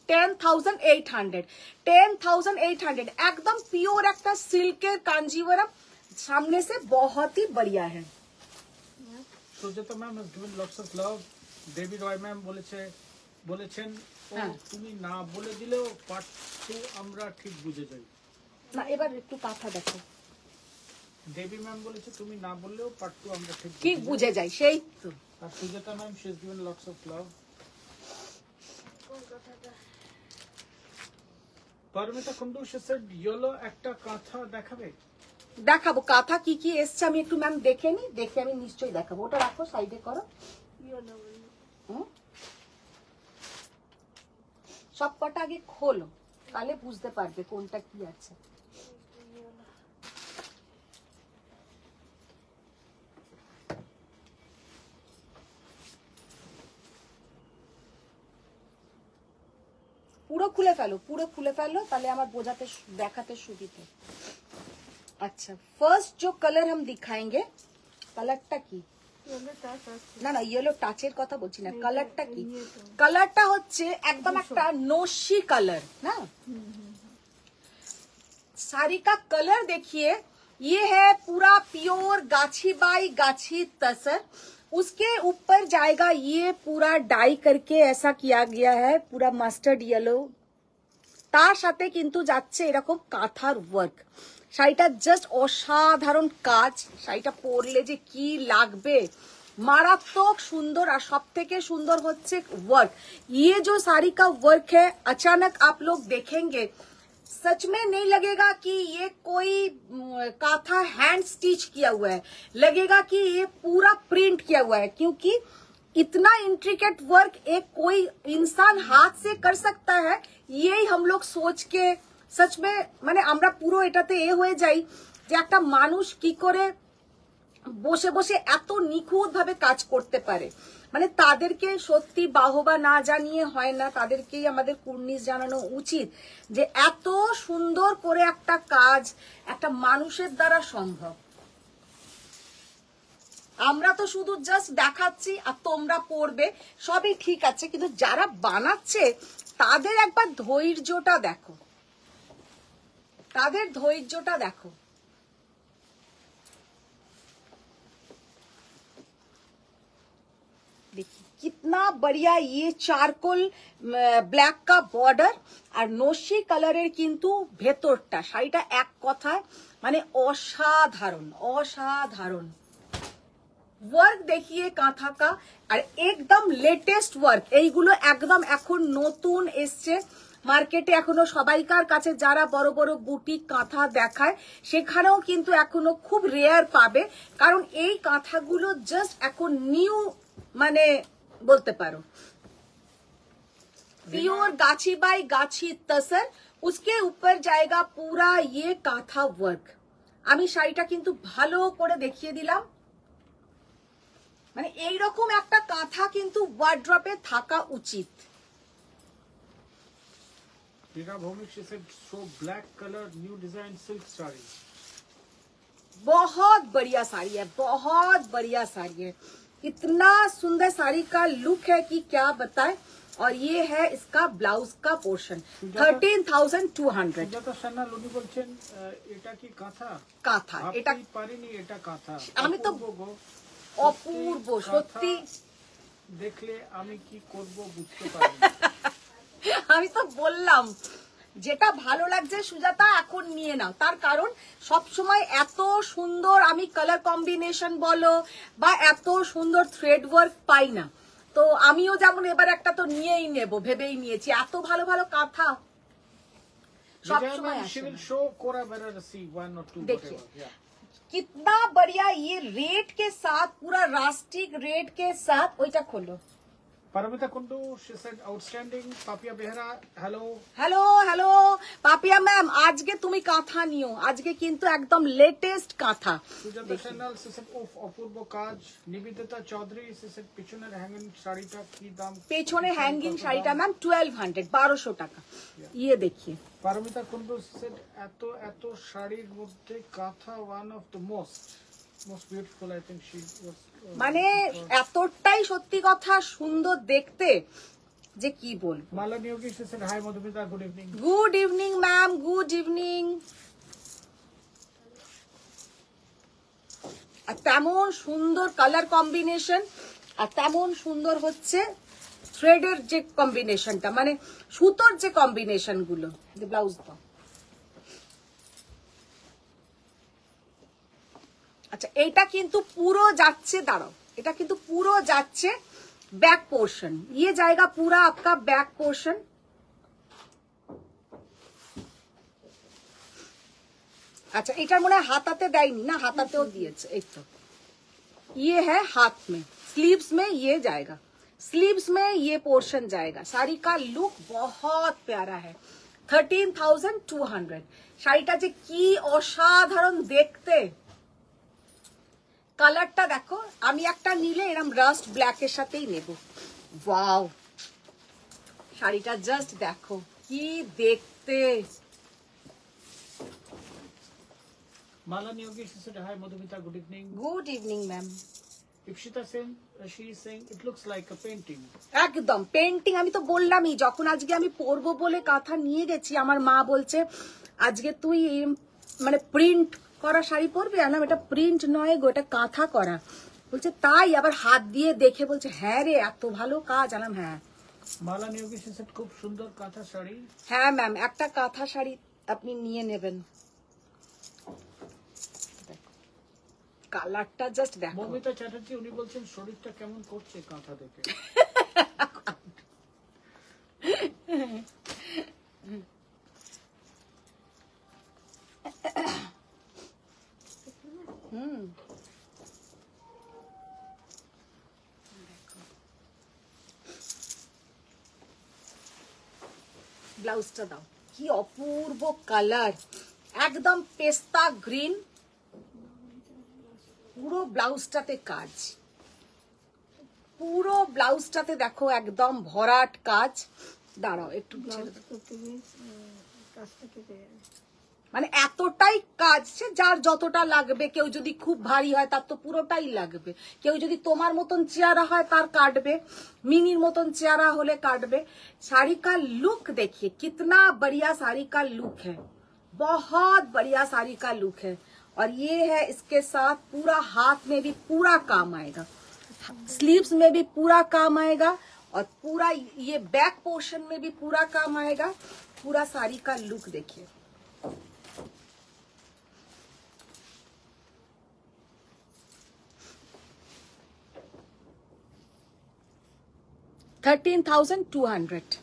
10,800, 10,800 एकदम प्योर একটা সিল্কের কাঞ্জিভরম, सामने से बहुत ही बढ़िया है। Sujata ma'am has given lots of love. Debi Roy ma'am বলেছেন তুমি না বলে দিলেও পার্ট 2 আমরা ঠিক বুঝে যাই। না এবার একটু কথা দেখো, দেবী ম্যাম বলেছে তুমি না বললেও পার্ট 2 আমরা ঠিক বুঝে যাই, সেই তো। আর Sujata ma'am she has given lots of love. Paromita Kundu she said yellow একটা কাঁথা দেখাবে? দেখাবো কাঁথা কি কি এসছে, আমি একটু ম্যাম দেখে নি, দেখে আমি নিশ্চয়ই দেখাবো। ওটা রাখো সাইডে করো, সব কটা আগে খোলো, তাহলে বুঝতে পারবে কোনটা কি আছে। पूरा खुले फैलो, पूरा खुले फैलो, ताले हमारे बोझाते देखाते सुविधे। अच्छा फर्स्ट जो कलर हम दिखाएंगे, कलरটা কি? না না ইয়েলো টাচের কথা বলছি না, কালারটা কি? কালারটা হচ্ছে একদম একটা নশি কালার না। साड़ी का कलर देखिए, ये है पूरा प्योर गाछी बाई गाछी तसर, उसके ऊपर जाएगा ये पूरा डाई करके ऐसा किया गया है, पूरा মাস্টার্ড ইয়েলো, তার সাথে কিন্তু যাচ্ছে এরকম কাঁথার ওয়ার্ক। শাড়িটা জাস্ট অসাধারণ কাজ, শাড়িটা পরলে যে কি লাগবে मारात्मक सुंदर और सब থেকে सुंदर হচ্ছে वर्क। ये जो साड़ी का वर्क है अचानक आप लोग देखेंगे सच में नहीं लगेगा कि ये कोई काथा हैंड स्टिच किया हुआ है, लगेगा कि ये पूरा प्रिंट किया हुआ है, क्योंकि इतना इंट्रिकेट वर्क एक कोई इंसान हाथ से कर सकता है, यही हम लोग सोच के सच में মানে আমরা পুরো এটাতে হয়ে যাই যে একটা মানুষ কি করে বসে বসে এত নিখুঁত ভাবে কাজ করতে পারে। মানে তাদেরকে সত্যি বাহবা না জানিয়ে হয় না, তাদেরকেই আমাদের কুর্নিশ জানানো উচিত যে এত সুন্দর করে একটা কাজ একটা মানুষের দ্বারা সম্ভব। আমরা তো শুধু জাস্ট দেখাচ্ছি আর তোমরা পড়বে, সবই ঠিক আছে, কিন্তু যারা বানাচ্ছে তাদের একবার ধৈর্যটা দেখো, তাদের ধৈর্যটা দেখো। देखिए कितना बढ़िया ये चारकोल ब्लैक का बॉर्डर और नोशी कलर किन्तु भेतरटा शाड़ीटा एक कथाय माने असाधारण असाधारण वर्क देखिए काँथा का और एकदम लेटेस्ट वर्क এইগুলো একদম এখন নতুন এসছে মার্কেটে। এখনো সবাইকার কাছে যারা বড় বড় বুটিক কাঁথা দেখায় সেখানেও কিন্তু এখনো খুব রেয়ার পাবে, কারণ এই কাঁথাগুলো জাস্ট এখন নিউ মানে বলতে পারো प्योर गाछी बाई गाछी तसर, उसके ऊपर जाएगा पूरा ये काथा वर्क। আমি শাড়িটা কিন্তু ভালো করে দেখিয়ে দিলাম, মানে এই রকম একটা কাঁথা কিন্তু ওয়ার্ড্রপে থাকা উচিত। Rina Bhomik, she said, so black color, new design silk saree. बहुत बढ़िया साड़ी है, बहुत बढ़िया साड़ी है, इतना सुंदर साड़ी का लुक है कि क्या बताएं। और ये है इसका ब्लाउज का पोर्शन 13,200। সুজাতা সান্যাল উনি বলছেন এটা কি কাঁথা? কাঁথা এটা পারিনি, এটা কাঁথা। আমি তো অপূর্ব সত্যি দেখলে আমি কি করব বুঝতে পারি। আমি তো বললাম যেটা ভালো লাগছে সুজাতা এখন নিয়ে নাও, তার কারণ সব সময় এত সুন্দর আমি কালার কম্বিনেশন বলো বা এত সুন্দর থ্রেড ওয়ার্ক পাই না। তো আমিও যেমন এবার একটা তো নিয়েই নেব ভেবেই নিয়েছি, এত ভালো ভালো কাঁথা সব সময় আসে না। देखिए कितना बढ़िया ये रेट के साथ पूरा रास्टिक रेट के साथ। ওইটা খোলো। Paramita Kundu, she said outstanding. Papia Behra, hello. Hello hello Papia ma'am, আজকে তুমি কাঁথা নিও, আজকে কিন্তু একদম লেটেস্ট কাঁথা। Sujata Shanal, she said of Apurbo Kaj. Nivedita Chaudhary, she said পিছনের hanging শাড়িটা কি দাম? পেছনে হ্যাঙ্গিং শাড়িটা ম্যাম 1200 1200 টাকা। ইয়ে দেখিয়ে Paramita Kundu, she said এত শাড়ির মধ্যে কাঁথা one of the most beautiful. I think she was মানে এতটাই সত্যি কথা সুন্দর দেখতে যে কি বলবো। Malani Yogi, she said hi Madhumita, good evening. Good evening ma'am, good evening. আর তেমন সুন্দর কালার কম্বিনেশন আর তেমন সুন্দর হচ্ছে থ্রেডের যে কম্বিনেশনটা, মানে সুতোর যে কম্বিনেশন গুলো। ব্লাউজ দাও। আচ্ছা এইটা কিন্তু পুরো যাচ্ছে, দাঁড়াও, এটা কিন্তু পুরো যাচ্ছে बैक पोर्शन, ये जाएगा पूरा आपका बैक पोर्शन। अच्छा एटार मने हाथाते देयনি ना, हाथातेও दिएছে এই তো। ये है हाथ में, स्लीव्स में ये जाएगा, स्लीव्स में ये पोर्शन जाएगा। साड़ी का लुक बहुत प्यारा है। 13,200 শাড়িটা যে কি অসাধারণ দেখতে। কালারটা দেখো, আমি একটা নিলে এরকম রাস্ট ব্ল্যাকের সাথেই নেব। ওয়াও শাড়িটা জাস্ট দেখো কি দেখতে। Malani Yogi, she said hi Madhumita, good evening. Good evening ma'am. Ipshita saying, she is saying it looks like a painting. একদম পেন্টিং। আমি তো বললামই যখন আজকে আমি পরবো বলে কাঁথা নিয়ে গেছি, আমার মা বলছে আজকে তুই মানে প্রিন্ট করা শাড়ি পরবি? আনাম এটা প্রিন্ট নয় গো, এটা কাঁথা করা। বলছে তাই? আবার হাত দিয়ে দেখে বলছে হ্যাঁ রে এত ভালো কাজ। আনাম হ্যাঁ। Malani Yogi, she said খুব সুন্দর কাঁথা শাড়ি। হ্যাঁ ম্যাম, একটা কাঁথা শাড়ি আপনি নিয়ে নেবেন। কালারটা জাস্ট দেখো। মমিতা চ্যাটার্জি উনি বলছেন শরীরটা কেমন করছে কাঁথা দেখে। ব্লাউজটা দাও, কি অপূর্ব কালার, একদম পেস্তা গ্রিন, পুরো ব্লাউজটাতে কাজ, পুরো ব্লাউজটাতে দেখো একদম ভরাট কাজ। দাঁড়াও একটু মানে এতটাই কাজ, সে যার যতটা লাগবে, কেউ যদি খুব ভারী হয় তার তো পুরোটাই লাগবে, কেউ যদি তোমার মতন চেহারা হয় তার কাটবে, মিনির মতন চেহারা হলে কাটবে। साड़ी का लुक देखिए, कितना बढ़िया साड़ी का लुक है, बहुत बढ़िया साड़ी का लुक है। और ये है इसके साथ पूरा हाथ में भी पूरा काम आएगा, स्लीव्स में भी पूरा काम आएगा, और पूरा ये बैक पोर्शन में भी पूरा काम आएगा। पूरा साड़ी का लुक देखिए। $13,200।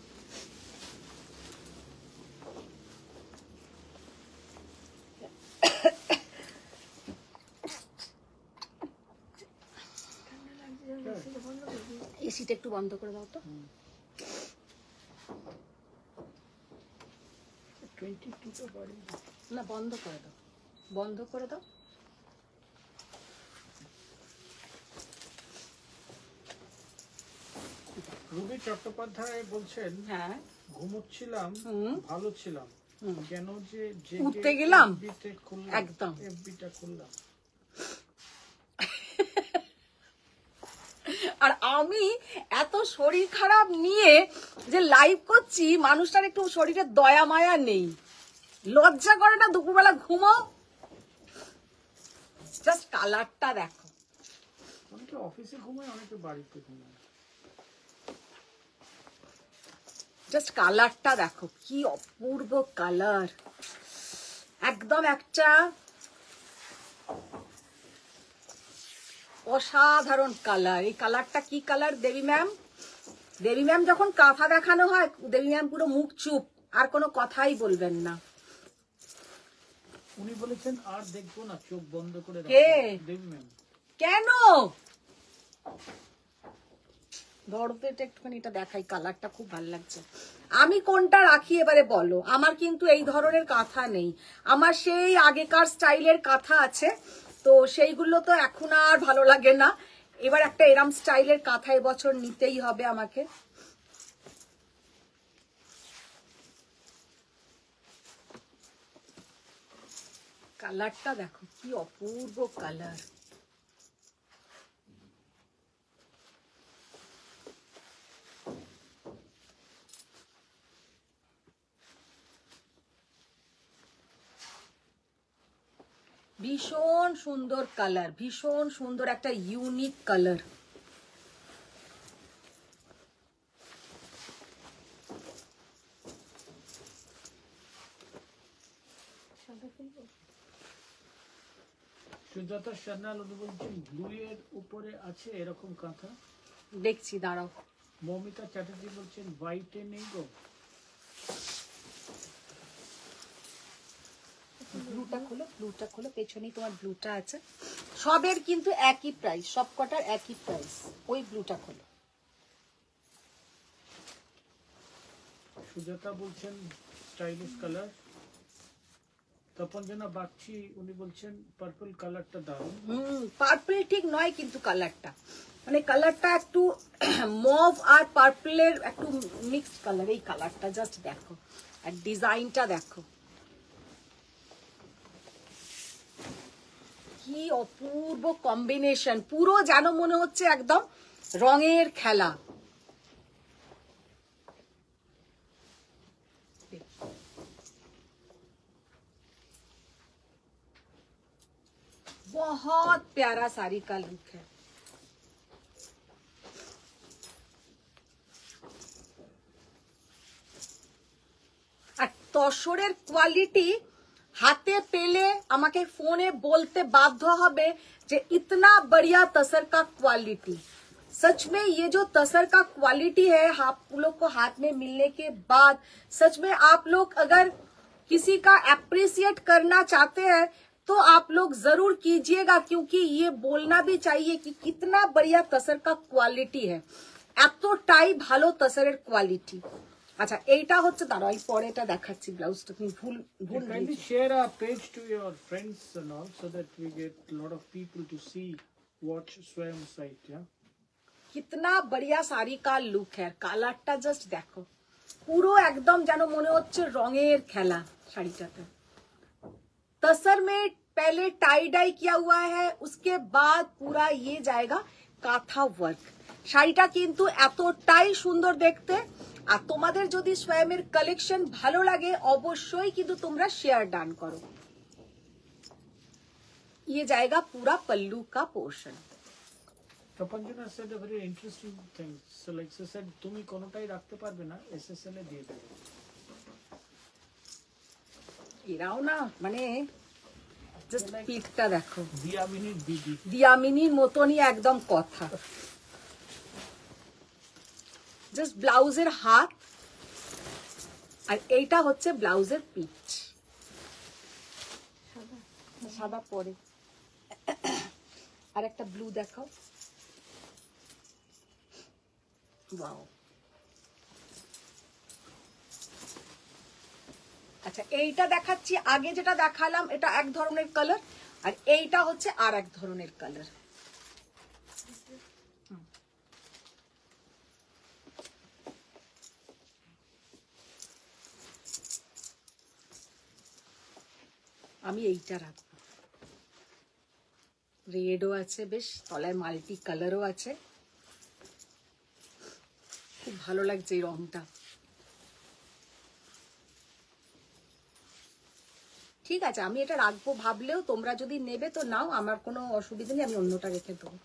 এসিটা একটু বন্ধ করে দাও তো। 22 বাড়ি না, বন্ধ করে দাও, বন্ধ করে দাও। রবি চট্টোপাধ্যায় বলছেন, হ্যাঁ ঘুমোচ্ছিলাম, ভালো ছিলাম, কেন যে উঠতে গেলাম একদম এফবিটা খুললাম। আর আমি এত শরীর খারাপ নিয়ে যে লাইভ করছি, মানুষটার একটু শরীরে দয়া মায়া নেই, লজ্জা করে না দুপুরবেলা ঘুমাও। জাস্ট কালারটা দেখো, অনেকে অফিসে ঘুমায়, অনেকে বাড়িতে ঘুমায়। জাস্ট কালারটা দেখো, কি অপূর্ব কালার, একদম একটা অসাধারণ কালার। এই কালারটা কি কালার দেবী ম্যাম? দেবী ম্যাম যখন কাঁথা দেখানো হয়, দেবী ম্যাম পুরো মুখ চুপ, আর কোনো কথাই বলবেন না। উনি বলেছেন আর দেখবো না, চোখ বন্ধ করে কে? দেবী ম্যাম। কেন? ধরো তো এটা একটুখানি, এটা দেখাই, কালারটা খুব ভালো লাগছে। আমি কোনটা রাখি এবারে বলো? আমার কিন্তু এই ধরনের কাঁথা নেই, আমার সেই আগেকার স্টাইলের কাঁথা আছে, তো সেইগুলো তো এখন আর ভালো লাগে না। এবার একটা এরম স্টাইলের কাঁথা এবছর নিতেই হবে আমাকে। কালারটা দেখো, কি অপূর্ব কালার। ভীষণ সুন্দর কালার, ভীষণ সুন্দর একটা ইউনিক কালার। সুজাতা সান্যাল উনি বলছেন ব্লু এর উপরে আছে এরকম কাঁথা, দেখছি, দাঁড়াও। মমিতা চ্যাটার্জি বলছেন হোয়াইটে নেই গো। ব্লুটা খোলো, ব্লুটা খোলো, পেছনেই তোমার ব্লুটা আছে। সবের কিন্তু একই প্রাইস, সব কটার একই প্রাইস। ওই ব্লুটা খোলো। সুজাতা বলছেন স্টাইলিশ কালার। তপঞ্জনা বাগচি উনি বলছেন পার্পল কালারটা দারুণ। পার্পল ঠিক নয় কিন্তু কালারটা, মানে কালারটা একটু মভ আর পার্পলের একটু মিক্সড কালার। এই কালারটা জাস্ট দেখো, আর ডিজাইনটা দেখো, কি অপূর্ব কম্বিনেশন, পুরো যেন মনে হচ্ছে একদম রঙের খেলা। बहुत प्यारा साड़ी का लुक है। আর তসরের কোয়ালিটি হাতে পেলে আমাকে ফোনে বলতে বাধ্য হবে যে इतना बढ़िया तसर का क्वालिटी। सच में ये जो तसर का क्वालिटी है आप लोग को हाथ में मिलने के बाद सच में आप लोग अगर किसी का अप्रिशिएट करना चाहते हैं तो आप लोग जरूर कीजिएगा, क्योंकि ये बोलना भी चाहिए कि कितना बढ़िया तसर का क्वालिटी है। এতটাই ভালো তসরের কোয়ালিটি। আচ্ছা এইটা হচ্ছে দাঁড়াও এই পরেটা দেখাচ্ছি ব্লাউজটা তুমি ভুল Kindly share our page to your friends and all so that we get a lot of people to see, watch Swayam site, yeah? कितना बढ़िया শাড়ি का লুক है, কালারটা জাস্ট দেখো পুরো একদম যেন মনে হচ্ছে রঙের খেলা শাড়িটাতে। तसर में पहले टाई डाई किया हुआ है, उसके बाद पूरा ये जाएगा কাঁথা ওয়ার্ক। শাড়িটা কিন্তু এতটাই সুন্দর দেখতে। আর তোমাদের যদি সোয়ামের কালেকশন ভালো লাগে অবশ্যই কিন্তু তোমরা শেয়ার ডান করো। ये जाएगा पूरा पल्लू का portion. Tapanjana said a very interesting thing. So like she said, তুমি কোনটাই রাখতে পারবে না, SSL এ দিয়ে দেবে। এরাও না মানে জাস্ট পিকটা দেখো দিয়ামিনীর দিদি। দিয়ামিনীর মতনই একদম কথা। জাস্ট ব্লাউজের হাত আর এইটা হচ্ছে ব্লাউজের পিচ। সাদা পরে আর একটা ব্লু দেখাও। ওয়াও। আচ্ছা এইটা দেখাচ্ছি, আগে যেটা দেখালাম এটা এক ধরনের কালার আর এইটা হচ্ছে আর এক ধরনের কালার। আমি এইটা রাখবো, রেডও আছে বেশ, তলায় মাল্টি কালারও আছে, খুব ভালো লাগছে এই রংটা। ঠিক আছে আমি এটা রাখবো ভাবলেও তোমরা যদি নেবে তো নাও, আমার কোনো অসুবিধা নেই, আমি অন্যটা রেখে দেবো।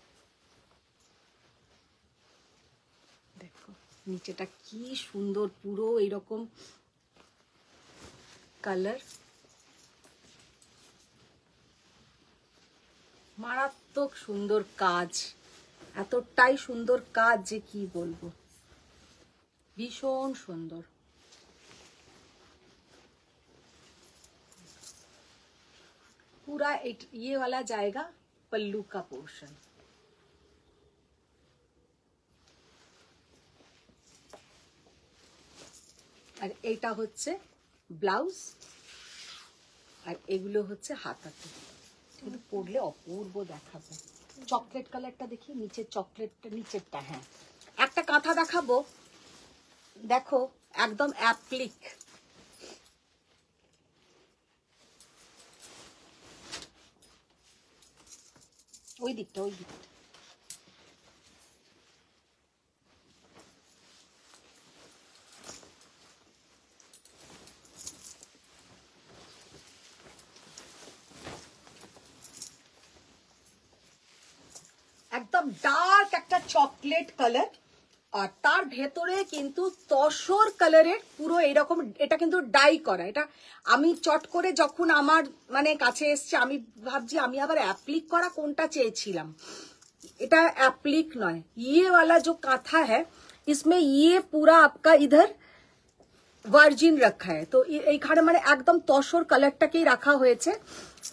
দেখো নিচেটা কি সুন্দর, পুরো এইরকম কালার, মারাত্মক সুন্দর কাজ, এতটাই সুন্দর কাজ যে কি বলবো, ভীষণ সুন্দর। पूरा ये वाला जाएगा पल्लू का पोर्शन। আর এটা হচ্ছে ব্লাউজ আর এগুলো হচ্ছে হাতাতে, কিন্তু পরলে অপূর্ব দেখাবে। চকলেট কালারটা দেখি, নিচে চকলেটটা, নিচেরটা। হ্যাঁ একটা কাঁথা দেখাবো, দেখো একদম অ্যাপ্লিক, ওই দিকটা ওই দিকটা। একদম ডার্ক একটা চকলেট কালার আর তার ভেতরে কিন্তু তসর কালারের পুরো এরকম, এটা কিন্তু ডাই করা। এটা আমি চট করে যখন আমার মানে কাছে এসছে আমি ভাবছি আমি আবার অ্যাপ্লিক করা কোনটা চেয়েছিলাম, এটা অ্যাপ্লিক নয়। ये वाला जो काथा है इसमें ये पूरा आपका इधर ভার্জিন রাখা है, তো এইখানে মানে একদম তসর কালারটাকেই রাখা হয়েছে।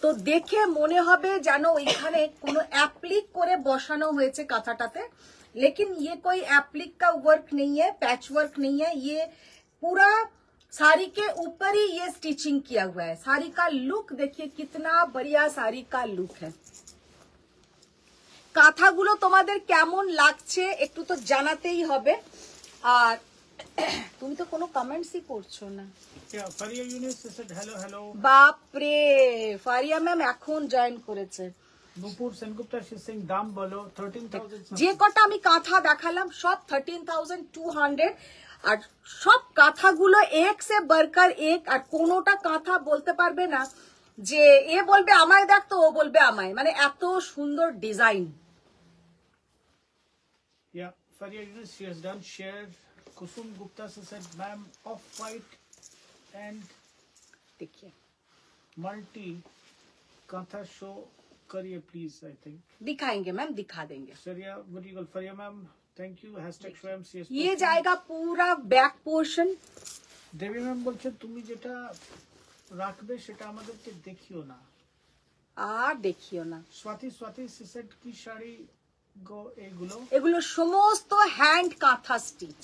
তো দেখে মনে হবে যেন ওইখানে কোনো অ্যাপ্লিক করে বসানো হয়েছে কাঁথাটাতে, लेकिन ये कोई एप्लिक का वर्क नहीं है, पैच वर्क नहीं है, ये पूरा साड़ी के ऊपर ही ये स्टिचिंग किया हुआ है। साड़ी का लुक देखिए कितना बढ़िया साड़ी का लुक है। কাঁথাগুলো তোমাদের কেমন লাগছে একটু তো জানাতেই হবে। আর তুমি তো কোনো কমেন্টসই করছো না। Faria Yunus said hello hello। বাপ রে, ফারিয়া ম্যাম এখন জয়েন করেছে। নুপুর সেনগুপ্তা she is saying দাম বলো 13,000। যে কটা আমি কাঁথা দেখালাম সব 13,200 আর সব কাঁথাগুলো এক সে বরকার এক, আর কোনোটা কাঁথা বলতে পারবে না যে এ বলবে আমায় দেখ তো ও বলবে আমায়, মানে এত সুন্দর design. Yeah, Faria Yunus, she has done share। Kusum Gupta said ma'am off white and देखिए मल्टी कांथा शो करिए प्लीज. आई थिंक दिखाएंगे मैम, दिखा देंगे. सरिया गुडीगल फरिया मैम थैंक यू. #स्वयं CS. ये जाएगा पूरा बैक पोर्शन. দেবী ম্যাম বলছে তুমি যেটা রাখবে সেটা আমাদেরকে দেখিও না. আর দেখিও না. স্বাতি সেট কি শাড়ি গো এগুলো? এগুলো সমস্ত হ্যান্ড কাঁথা স্টিচ,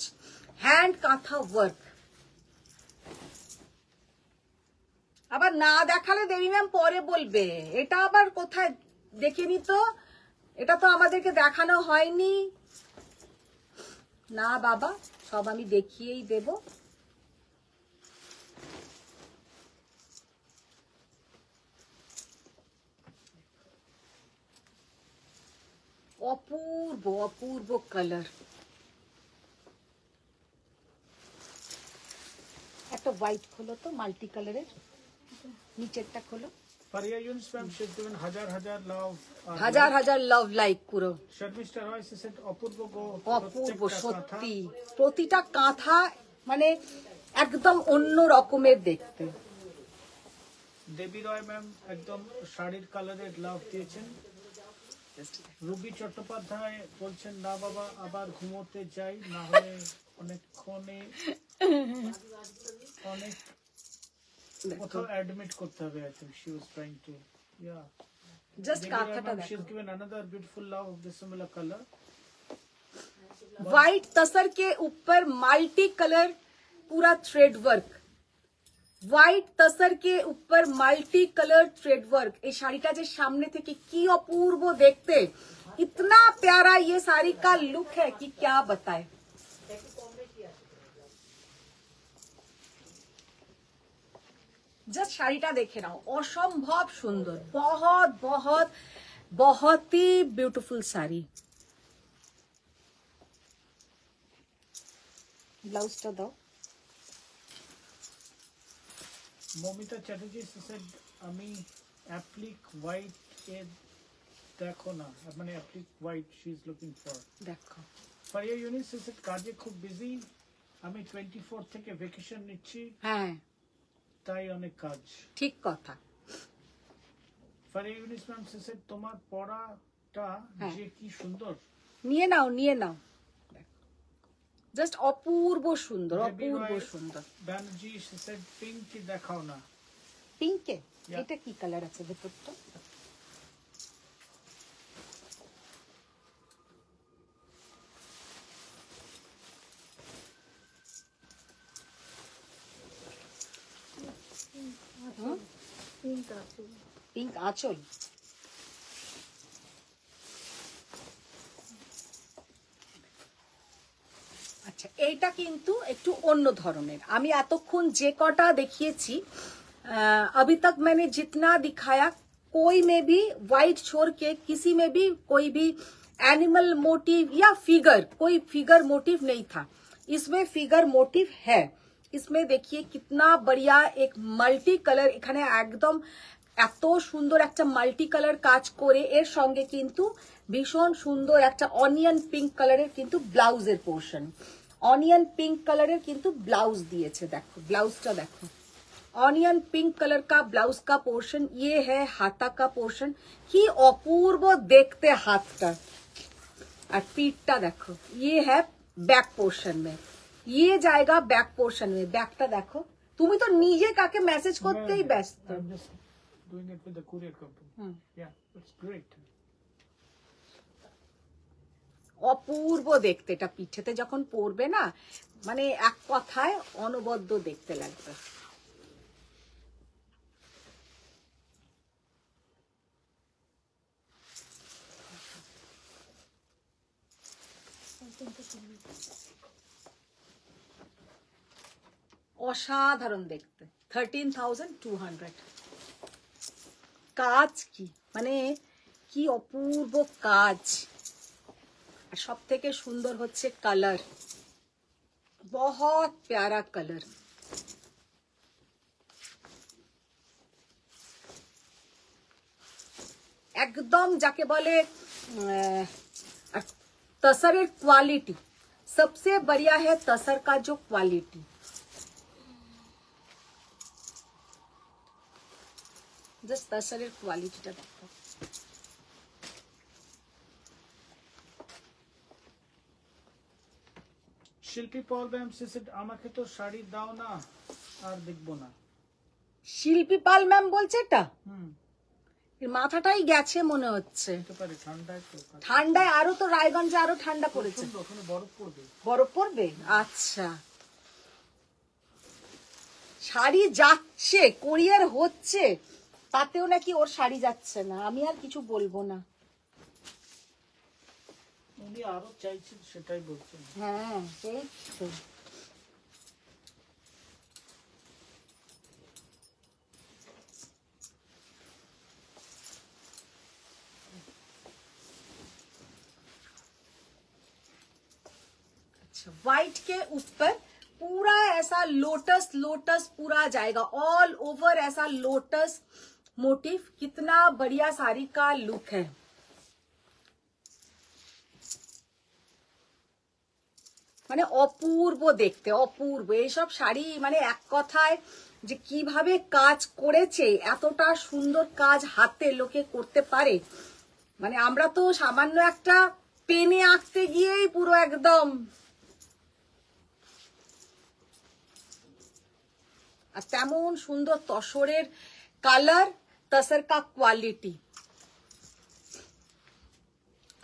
হ্যান্ড কাঁথা ওয়ার্ক. আবার না দেখালে দেবী ম্যাম পরে বলবে এটা আবার কোথায় দেখিনি তো, এটা তো আমাদেরকে দেখানো হয়নি. না বাবা, সব আমি দেখিয়েই দেব. অপূর্ব অপূর্ব কালার. একটা হোয়াইট খোলো তো, মাল্টি কালারের নিচেরটা খোলো. Faria Yunus ma'am she's given হাজার হাজার লাভ. হাজার হাজার লাভ লাইক পুরো. শর্মিষ্ঠা রয় সেট অপূর্ব গো. অপূর্ব সত্যি, প্রতিটা কাঁথা মানে একদম অন্য রকমের দেখতে. দেবী রয় ম্যাম একদম শাড়ির কালারের লাভ দিয়েছেন. রুবি চট্টোপাধ্যায় বলছেন না বাবা আবার ঘুমোতে যাই, না হলে অনেকক্ষণে অনেক কোথাও অ্যাডমিট করতে হবে. I think she was trying to just কাঁথাটা she's দেখো. given another beautiful love of the similar color. White tussar के ऊपर मल्टी कलर पूरा थ्रेड वर्क. হোয়াইট তসর কে উপর মাল্টি কালার থ্রেড ওয়ার্ক. এই শাড়িটা যে সামনে থেকে কি অপূর্ব দেখতে, ইতনা প্যারা ये साड़ी का लुक है कि क्या बताए. জাস্ট শাড়িটা দেখে নাও, অসম্ভব সুন্দর. বহুত বহুত बहुत ही ब्यूटीफुल শাড়ি. ব্লাউজটা দাও. মমিতা চ্যাটার্জি সেড আমি অ্যাপ্লিক হোয়াইট এর দেখো না, মানে applique white she is looking for. দেখো ফারিয়া ইউনুস সেড কাজে খুব বিজি, আমি 24 থেকে ভ্যাকেশন নিচ্ছি. হ্যাঁ তাই অনেক কাজ. ঠিক কথা. ফারিয়া ইউনুস ম্যাম সেড তোমার পড়াটা যে কি সুন্দর. নিয়ে নাও নিয়ে নাও. জাস্ট অপূর্ব সুন্দর, অপূর্ব সুন্দর. ব্যানার্জি সেড পিঙ্ক কি দেখাও না. পিঙ্কে এটা কি কালার আছে ভেতরটা? পিঙ্ক আঁচল. আচ্ছা, এইটা কিন্তু একটু অন্য ধরনের. আমি এতক্ষণ যে কটা দেখিয়েছি, अभी तक मैंने जितना दिखाया, कोई में भी व्हाइट छोड़ के किसी में भी कोई भी एनिमल मोटिव या फिगर, कोई फिगर मोटिव नहीं था. इसमें फिगर मोटिव है. इसमें देखिए कितना बढ़िया एक মাল্টি কালার, এখানে একদম এত সুন্দর একটা মাল্টি কালার কাজ করে এর সঙ্গে কিন্তু ভীষণ সুন্দর একটা অনিয়ন পিঙ্ক কালারের কিন্তু ব্লাউজের পোর্শন. অনিয়ন পিঙ্ক কালারের কিন্তু ব্লাউজ দিয়েছে. দেখো ব্লাউজটা দেখো, অনিয়ন পিঙ্ক কালার का ब्लाउज का पोर्शन. ये है हाथा का पोर्शन. কি অপূর্ব দেখতে হাতটা. আর পিঠটা দেখো, ये है बैक पोर्शन में. ये जाएगा बैक पोर्शन में. बैकটা দেখো. তুমি তো নিজে কাকে মেসেজ করতেই ব্যস্ত. I'm just doing it with the courier company. Yeah, it's great. অপূর্ব দেখতে. এটা পিঠেতে যখন পরবে না, মানে এক কথায় অনবদ্য দেখতে লাগবে. অসাধারণ দেখতে. 13,200. কাজ কি, মানে কি অপূর্ব কাজ. আর সব থেকে সুন্দর হচ্ছে কালার, बहुत प्यारा कलर. একদম যাকে বলে तसर क्वालिटी. सबसे बढ़िया है तसर का जो क्वालिटी. জাস্ট তাসারের কোয়ালিটিটা দেখো। শিল্পী পল ম্যাম সেড আমাকে তো শাড়ি দাও না, আর দেখবো না। শিল্পী পাল ম্যাম বলছে এটা? হুম, এর মাথাটাই গেছে মনে হচ্ছে। হতে পারে, ঠান্ডায় তো। ঠান্ডায় আরো তো রায়গঞ্জে আরো ঠান্ডা পড়েছে। ওখানে বরফ পড়বে। বরফ পড়বে? আচ্ছা, শাড়ি যাচ্ছে, কোরিয়ার হচ্ছে, তাতেও নাকি ওর শাড়ি যাচ্ছে না। আমি আর কিছু বলবো না। উনি আরো চাইছেন, সেটাই বলছেন। হ্যাঁ, সেই তো। व्हाइट के ऊपर पूरा ऐसा लोटस लोटस पूरा जाएगा, ऑल ओवर ऐसा लोटस मोटिव। कितना बढ़िया साड़ी का लुक है। মানে অপূর্ব দেখতে, অপূর্ব। এইসব শাড়ি মানে এক কথায় যে কিভাবে কাজ করেছে, এতটা সুন্দর কাজ হাতে লোকে করতে পারে। মানে আমরা তো সামান্য একটা পেনে আঁকতে গিয়েই পুরো একদম। আর তেমন সুন্দর তসরের কালার, তসর কা কোয়ালিটি।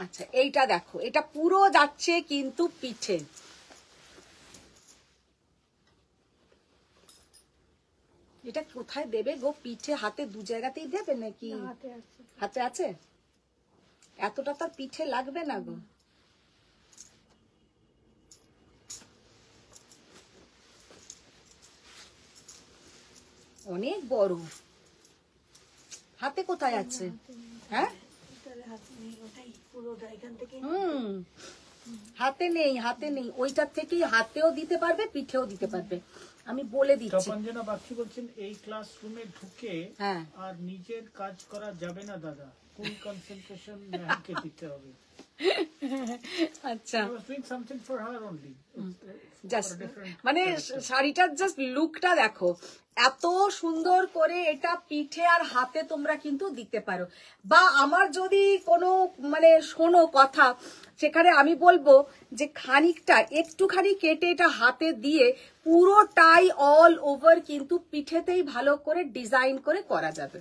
আচ্ছা, এইটা দেখো, এটা পুরো যাচ্ছে কিন্তু পিঠে। এটা কোথায় দেবে গো? পিঠে হাতে দু জায়গাতেই দেবে নাকি? হাতে আছে? এতটা তার পিঠে লাগবে না গো। অনেক বড়। হাতে কোথায় আছে? হ্যাঁ, হাতে নেই, হাতে নেই। ওইটার থেকেই হাতেও দিতে পারবে, পিঠেও দিতে পারবে। আমি বলে দিচ্ছি। তপঞ্জনা বাগচি বলছেন এই ক্লাসরুমে ঢুকে হ্যাঁ, আর নিজের কাজ করা যাবে না দাদা, ফুল কনসেন্ট্রেশন ম্যামকে দিতে হবে। আচ্ছা, I was doing something for her only. Just মানে শাড়িটার জাস্ট লুকটা দেখো, এত সুন্দর করে এটা পিঠে আর হাতে তোমরা কিন্তু দিতে পারো। বা আমার যদি কোনো মানে শোনো কথা, সেখানে আমি বলবো যে খানিকটা একটুখানি কেটে এটা হাতে দিয়ে পুরোটাই অল ওভার কিন্তু পিঠেতেই ভালো করে ডিজাইন করে করা যাবে।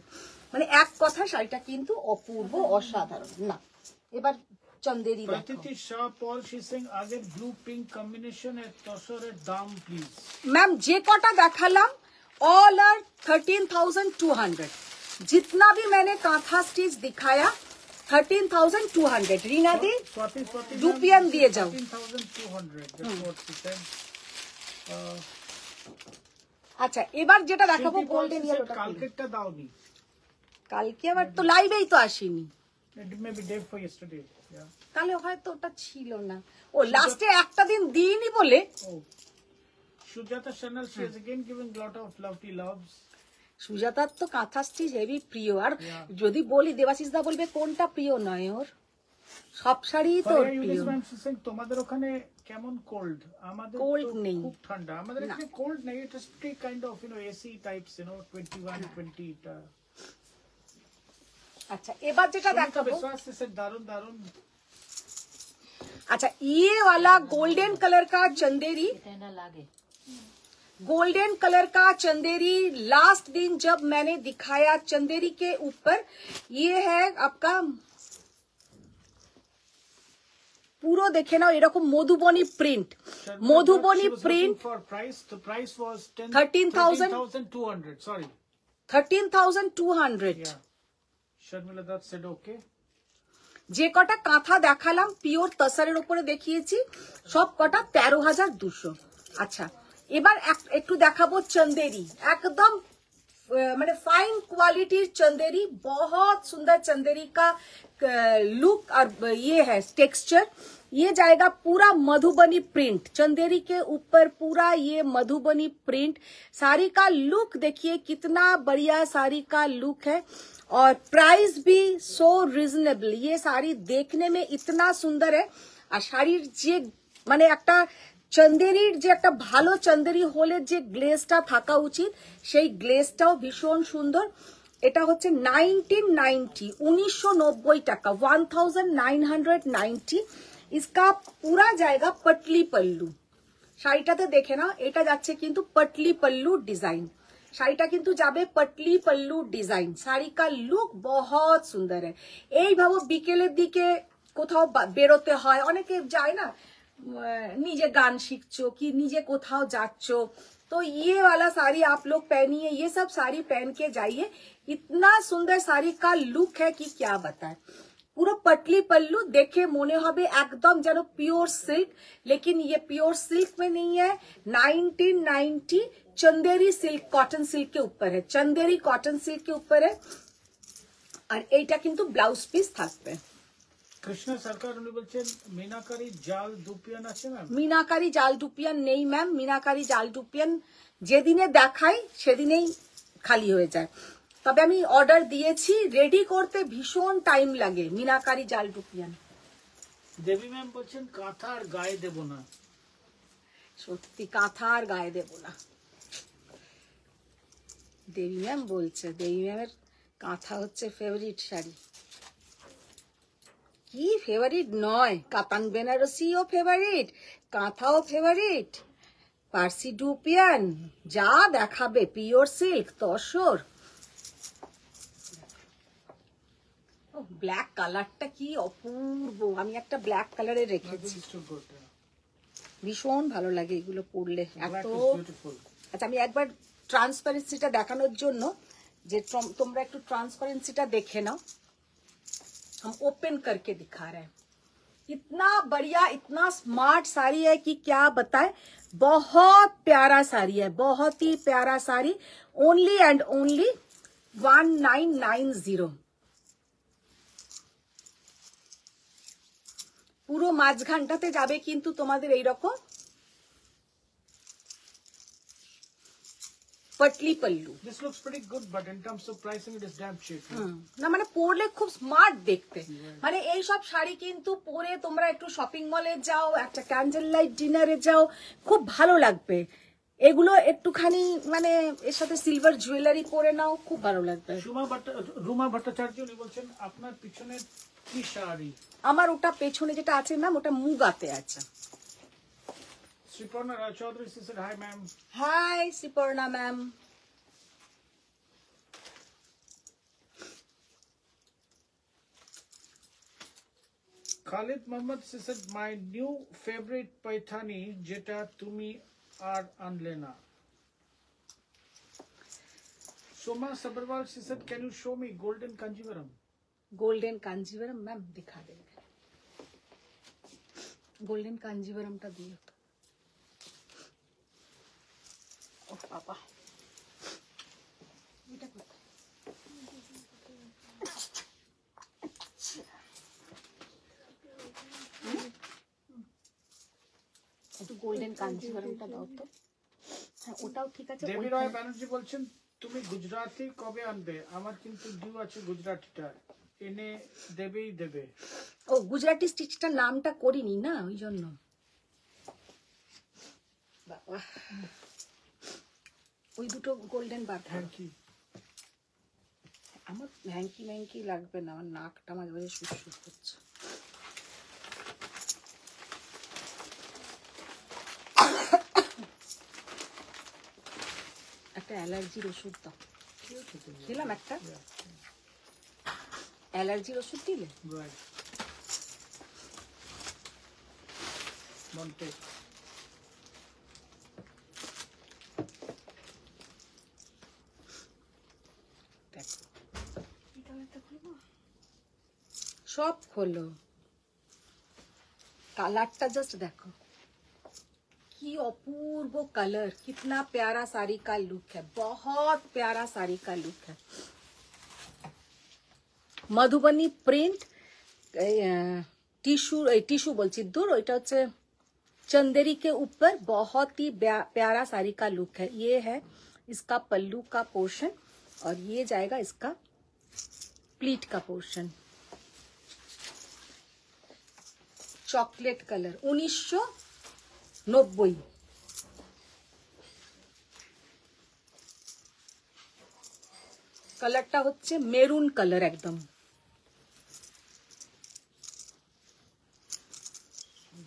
মানে এক কথা শাড়িটা কিন্তু অপূর্ব, অসাধারণ। না, এবার চন্দেরি দেখো। প্রতিটি শাহ পল সিং আগের ব্লু পিঙ্ক কম্বিনেশন এর তসরের দাম প্লিজ। मैम जे कोटा देखालाम ऑल आर 13,200। जितना भी मैंने कांथा स्टिच दिखाया 13,200। रीना दी रुपया दिए जाओ। 13,200 that's what she said. আচ্ছা, এবার যেটা দেখাবো গোল্ডেন ইয়েলোটা। কালকেরটা দাওনি? কালকে আবার তো লাইভেই তো আসেনি। It may be day for yesterday. Yeah. তাহলে হয়তো ওটা ছিল না। ও লাস্টে একটা দিন দিইনি বলে। Oh. Sujata Chanel, she is again giving lot of lovely loves. সুজাতার তো কাঁথা স্টিচ হেভি প্রিয়। আর যদি বলি দেবাশিস দা বলবে কোনটা প্রিয় নয় ওর, সব শাড়ি তো ওর প্রিয়। তোমাদের ওখানে কেমন কোল্ড? আমাদের কোল্ড নেই, খুব ঠান্ডা। আমাদের এখানে কোল্ড নেই, এটা strict kind of AC types 21 20 টা। আচ্ছা, এবার যেটা দেখাবো, দারুন দারুন। अच्छा ये वाला गोल्डन कलर का चंदेरी, गोल्डन कलर का चंदेरी लास्ट दिन जब मैंने दिखाया चंदेरी के ऊपर, ये है आपका पूरा देखे ना এরকম Madhubani print, Madhubani print. 13,200 sorry 13,200। Sharmila Dutta said okay। যে কটা কাঁথা দেখালাম পিওর তসরের উপরে দেখিয়েছি, সব কটা 13,200। আচ্ছা, এবার একটু দেখাবো চন্দেরি, একদম মানে फाइन क्वालिटी चंदेरी, बहुत सुंदर चंदेरी का लुक और ये है टेक्सचर। ये जाएगा पूरा मधुबनी प्रिंट, चंदेरी के ऊपर पूरा ये मधुबनी प्रिंट। साड़ी का लुक देखिए कितना बढ़िया साड़ी का लुक है, और प्राइस भी सो रिजनेबल। ये साड़ी देखने में इतना सुंदर है, और শাড়ির যে মানে একটা চন্দেরির যে একটা ভালো চন্দেরি হলে যে গ্লেজটা থাকা উচিত, সেই গ্লেজটাও ভীষণ সুন্দর। এটা হচ্ছে 1990 1990 টাকা 1990 इसका पूरा जाएगा पटली पल्लू শাড়িটাতে দেখে নাও এটা যাচ্ছে কিন্তু पटली पल्लू डिजाइन শাড়িটা কিন্তু যাবে पटली पल्लू डिजाइन শাড়ি का লুক बहुत सुंदर है এই ভাবো বিকেলের দিকে কোথাও বেরোতে হয় অনেকে যায় না নিজে গান শিখছো কি নিজে কোথাও যাচ্ছো तो ये वाला साड़ी आप लोग पहनिए ये सब साड़ी पहन के जाइए इतना सुंदर साड़ी का लुक है कि क्या बताएं पूरा पटली पल्लू देखे मोने होबे एकदम जानो प्योर सिल्क लेकिन ये प्योर सिल्क में नहीं है 1990 चंदेरी सिल्क कॉटन सिल्क के ऊपर है चंदेरी कॉटन सिल्क के ऊपर है और এইটা কিন্তু ব্লাউজ পিস থাকবে কৃষ্ণ সরকার উনি বলছেন মিনাকারি জাল দুপিয়ান আছে ম্যাম মিনাকারি জাল ডুপিয়ান নেই ম্যাম মিনাকারি জাল ডুপিয়ান যেদিনে দেখাই সেদিনেই খালি হয়ে যায় তবে আমি অর্ডার দিয়েছি রেডি করতে ভীষণ টাইম লাগে মিনাকারি জাল ডুপিয়ান দেবী ম্যাম বলছেন কাঁথা আর গায়ে দেব না সত্যি কাঁথা আর গায়ে দেব না দেবী ম্যাম বলছে দেবী ম্যামের কাঁথা হচ্ছে ফেভারিট শাড়ি কি ফেভারিট নয় কাতান বেনারসিও ফেভারিট কাঁথাও ফেভারিট পার্সি ডুপিয়ান যা দেখাবে পিওর সিল্ক তসর ব্ল্যাক কালারটা কি অপূর্ব আমি একটা ব্ল্যাক কালারে রেখেছি ভীষণ ভালো লাগে এগুলো পরলে এত আচ্ছা আমি একবার ট্রান্সপারেন্সিটা দেখানোর জন্য যে তোমরা একটু ট্রান্সপারেন্সিটা দেখে নাও हम ओपन करके दिखा रहे हैं इतना बढ़िया इतना स्मार्ट साड़ी है कि क्या बताएं बहुत प्यारा साड़ी है बहुत ही प्यारा साड़ी ओनली एंड ओनली 1990 পুরো মাঝখানটাতে যাবে কিন্তু তোমাদের এইরকম पटली पल्लू This looks pretty good, but in terms of pricing, it is damn cheap. না মানে পরলে খুব স্মার্ট দেখতে মানে এই সব শাড়ি কিন্তু পরে তোমরা একটু শপিং মলে যাও একটা ক্যান্ডেল লাইট ডিনারে যাও খুব ভালো লাগবে এগুলো একটুখানি মানে এর সাথে সিলভার জুয়েলারি পরে নাও খুব ভালো লাগবে রুমা ভট্টাচার্য উনি বলছেন আপনার পিছনে কি শাড়ি আমার ওটা পেছনে যেটা আছে ম্যাম ওটা মুগাতে আছে Sriparna Rajchaudhary said hi ma'am. Hi Sriparna ma'am. Khalid Mohammad said my new favorite paithani jeta tumi ar anle na. Soma Sabharwal said can you show me golden kanjivaram? Golden kanjivaram ma'am दिखा देंगे golden kanjivaram टा दियो पापा golden কাঞ্জিভারমটা দাও তো হ্যাঁ ওটাও ঠিক আছে দেবী রয় ব্যানার্জি বলছেন তুমি গুজরাটি কবে আনবে আমার কিন্তু ডিউ আছে গুজরাটিটা এনে দেবেই দেবে ও গুজরাটি স্টিচটার নামটা করিনি না ওই জন্য বাবা ওই দুটো গোল্ডেন বার হ্যাঙ্কি আমার হ্যাঙ্কি ম্যাঙ্কি লাগবে না আমার নাকটা মাঝে মাঝে সুরসুর করছে একটা অ্যালার্জির ওষুধ দাও খেলাম একটা অ্যালার্জির ওষুধ দিলে মন্টে সব খোলো কালারটা জাস্ট দেখো কি অপূর্ব कलर कितना प्यारा साड़ी का लुक है बहुत प्यारा साड़ी का लुक है मधुबनी प्रिंट टिश्यू बोलছি दूर ওইটা হচ্ছে चंदेरी के ऊपर बहुत ही प्यारा साड़ी का लुक है ये है इसका पल्लू का पोर्शन और ये जाएगा इसका प्लीट का पोर्शन चॉकलेट कलर 1990 কালারটা হচ্ছে মেরুন কালার, একদম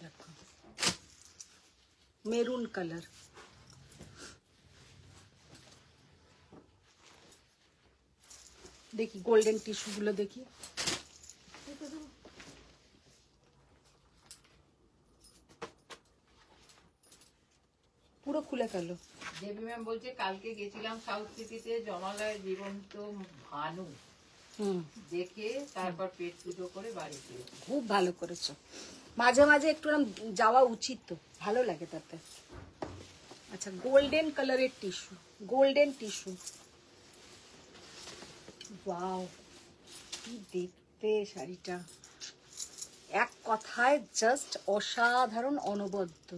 দেখো মেরুন কালার। দেখি গোল্ডেন টিস্যু গুলো দেখি। পুরো খুলে ফেলো। দেবী ম্যাম বলছে কালকে গেছিলাম সাউথ সিটিতে জমালয়ের জীবন্ত ভানু দেখে তারপর পেট পুজো করে বাড়ি ফিরেছি। খুব ভালো করেছো, মাঝে মাঝে একটু যাওয়া উচিত, তো ভালো লাগে তাতে। আচ্ছা গোল্ডেন কালারের টিস্যু, গোল্ডেন টিস্যু, ওয়াও কি দেখতে শাড়িটা, এক কথায় জাস্ট অসাধারণ, অনবদ্য,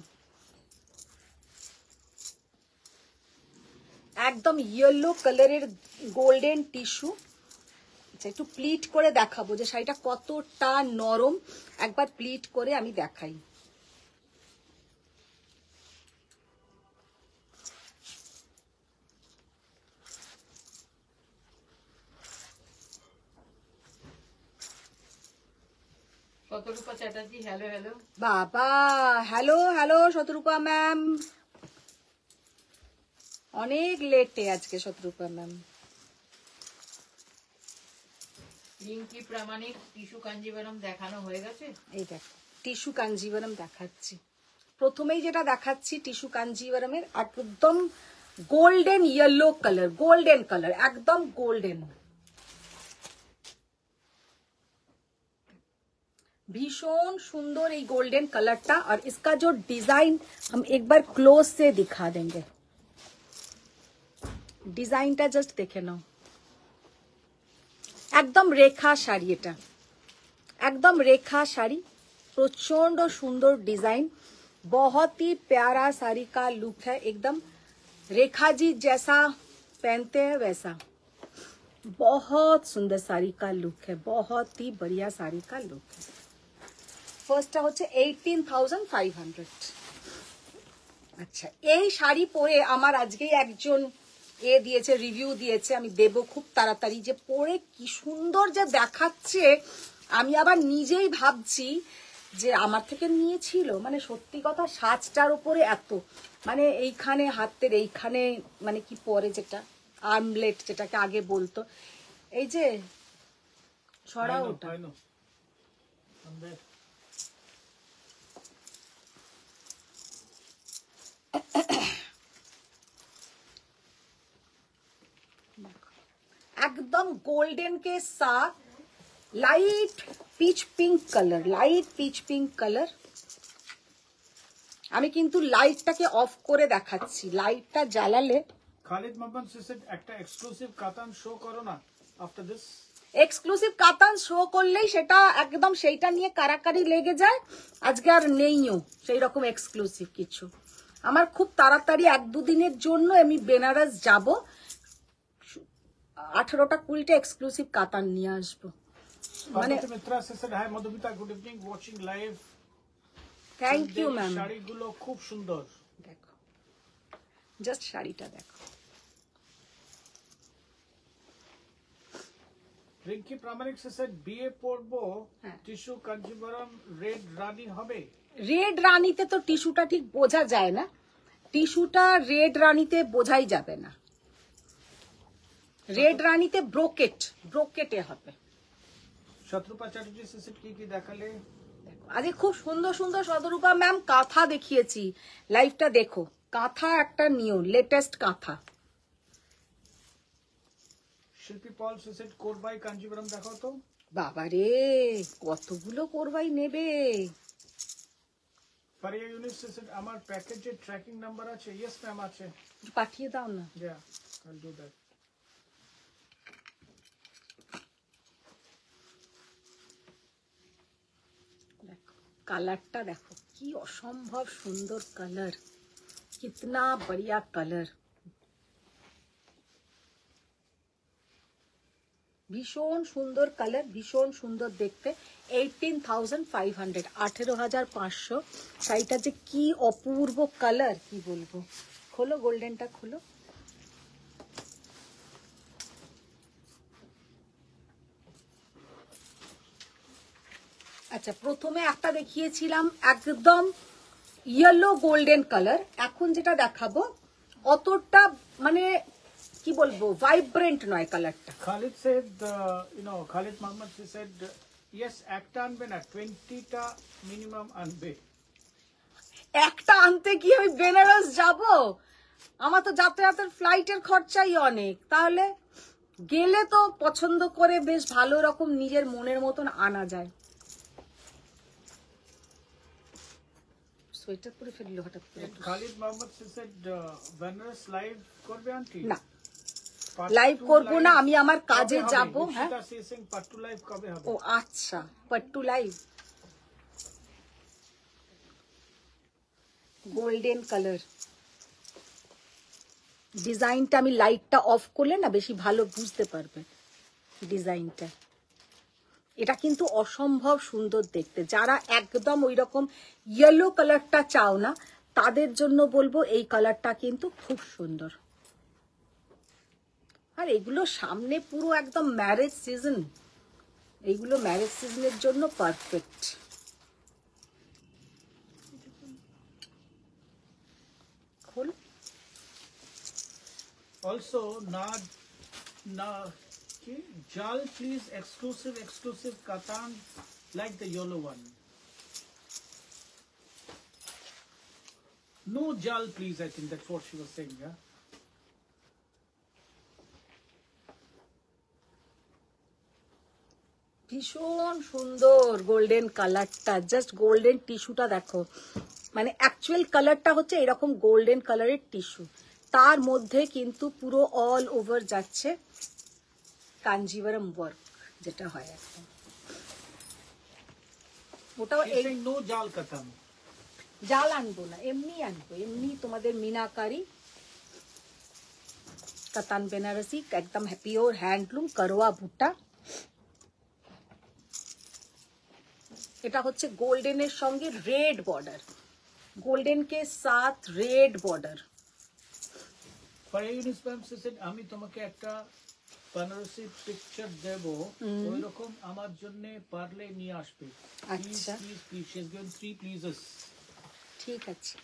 একদম ইয়েলো কালারের গোল্ডেন টিস্যু। আচ্ছা একটু প্লিট করে দেখাবো যে শাড়িটা কতটা নরম, একবার প্লিট করে আমি দেখাই। শতরূপা চ্যাটার্জি, হ্যালো হ্যালো। বাবা হ্যালো হ্যালো শতরূপা ম্যাম, অনেক লেটে আজকে শতরূপা ম্যাম। রিঙ্কি প্রামাণিক টিস্যু কাঞ্জিভারম দেখানো হয়ে গেছে। এই দেখো টিস্যু কাঞ্জিভারম দেখাচ্ছি, প্রথমেই যেটা দেখাচ্ছি টিস্যু কাঞ্জিভারমের একদম golden yellow colour, golden colour, একদম গোল্ডেন, भीषण सुंदर ये गोल्डन कलरটা। और इसका जो डिजाइन हम एक बार क्लोज से दिखा देंगे, ডিজাইনটা জাস্ট দেখে নাও, একদম রেখা শাড়ি, এটা একদম রেখা শাড়ি, প্রচন্ড সুন্দর ডিজাइन, बहुत ही प्यारा साड़ी का लुक है, एकदम रेखा जी जैसा पहनते हैं वैसा, बहुत सुंदर साड़ी का लुक है, बहुत ही बढ़िया साड़ी का लुक है। ফার্স্টটা হচ্ছে 18,500। আচ্ছা এই শাড়ি পরে আমার আজকে একজন দিয়েছে, রিভিউ দিয়েছে, আমি দেব খুব তাড়াতাড়ি, যে পরে কি সুন্দর যে দেখাচ্ছে। আমি আবার নিজেই ভাবছি যে আমার থেকে নিয়েছিল, মানে সত্যি কথা সাজটার উপরে এত, মানে এইখানে হাতের এইখানে মানে কি পরে যেটা আর্মলেট যেটাকে আগে বলতো, এই যে ছড়াও ওটা, एकदम गोल्डन के साथ light peach pink colour, light peach pink colour. আমি কিন্তু লাইটটাকে অফ করে দেখাচ্ছি, লাইটটা জ্বালালে। খালিদ মোহাম্মদ সেড একটা এক্সক্লুসিভ কাতান শো করো না after this. Exclusive katan show করলেই সেটা একদম সেইটা নিয়ে কারাকারি লেগে যায়, আজকে আর নেইও সেই রকম এক্সক্লুসিভ কিছু। আমার খুব তাড়াতাড়ি 1-2 দিনের জন্য আমি বেনারস যাব, 18টা 20টা এক্সক্লুসিভ কাতান নিয়ে আসবো। মানে Mitra said hi Madhumita, good evening, watching live. Thank you ma'am. শাড়িগুলো খুব সুন্দর, দেখো জাস্ট শাড়িটা দেখো। রিঙ্কি প্রামাণিক সেড বিয়ে পরবো, টিস্যু কাঞ্জিভারম রেড রানী হবে। রেড রানীতে তো টিস্যুটা ঠিক বোঝা যায় না, টিস্যুটা রেড রানীতে বোঝাই যাবে না, রেড রানীতে ব্রোকেটে হবে। শতরূপা চ্যাটার্জি সেট কি দেখালে? আজকে খুব সুন্দর সুন্দর শতরূপা ম্যাম কাঁথা দেখিয়েছি, লাইভটা দেখো, কাঁথা একটা নিও, লেটেস্ট কাঁথা। শিল্পী পল সেট কোরবাই কাঞ্জিভারম দেখাও তো। বাবারে কতগুলো কোরবাই নেবে। ফারিয়া ইউনিস সেট আমার প্যাকেজে ট্র্যাকিং নাম্বার আছে। ইয়েস ম্যাম আছে, পাঠিয়ে দাও না। Yeah I will do that. কালারটা দেখো কি অসম্ভব সুন্দর কালার, কিতনা बढ़िया কালার, ভীষণ সুন্দর কালার, ভীষণ সুন্দর দেখতে। 18,500, 18,500। শাড়িটা যে কি অপূর্ব কালার, কি বলবো। খোলো গোল্ডেনটা খোলো, আচ্ছা, প্রথমে একটা দেখিয়েছিলাম একদম ইয়েলো গোল্ডেন কালার, এখন যেটা দেখাবো অতটা মানে কি বলবো ভাইব্রেন্ট নয় কালারটা। Khalid said, Khalid Mohammed, he said, yes, একটা আনবে না, 20টা মিনিমাম আনবে। একটা আনতে কি আমি বেনারস যাব? আমার তো যাতায়াতের ফ্লাইটের খরচাই অনেক, তাহলে গেলে তো পছন্দ করে বেশ ভালো রকম নিজের মনের মতন আনা যায়। সোয়েটার পরে ফেললো হঠাৎ করে। Khalid Mohammed, he said, Benaras live করবে আন্টি? না, লাইভ করব না, আমি আমার কাজে যাব। হ্যাঁ, পাট্টু লাইভ কবে হবে? ও আচ্ছা, পাট্টু লাইভ। গোল্ডেন কালার ডিজাইনটা, আমি লাইটটা অফ করলে না বেশি ভালো বুঝতে পারবে ডিজাইনটা। এটা কিন্তু অসম্ভব সুন্দর দেখতে। যারা একদম ওই রকম ইয়েলো কালারটা চাও না তাদের জন্য বলবো এই কালারটা কিন্তু খুব সুন্দর। আর এগুলো সামনে পুরো একদম ম্যারেজ সিজন, এইগুলো ম্যারেজ সিজনের জন্য পারফেক্ট। খোল। Also, Jal, please, exclusive katan, like the yellow one. No Jal, please, I think that's what she was saying, yeah? ভীষণ সুন্দর গোল্ডেন কালারটা, জাস্ট গোল্ডেন টিস্যুটা দেখো, মানে অ্যাকচুয়াল কালারটা হচ্ছে এরকম গোল্ডেন কালারের টিস্যু, তার মধ্যে কিন্তু পুরো অল ওভার যাচ্ছে কাঞ্জিভারম ওয়ার্ক যেটা হয় একদম। ওটাও She's saying no Jal katan. জাল আনবো না, এমনি আনবো, এমনি তোমাদের মিনাকারি কাতান বেনারসি একদম পিওর হ্যান্ডলুম করোয়া ভুট্টা। এটা হচ্ছে গোল্ডেনের সঙ্গে রেড বর্ডার, গোল্ডেন কে সাথ red border. Farayunis ma'am, she said, আমি তোমাকে একটা বেনারসি পিকচার দেব, ওইরকম আমার জন্য পারলে নিয়ে আসবে। আচ্ছা, Please, she has given 3 pleases. ঠিক আছে।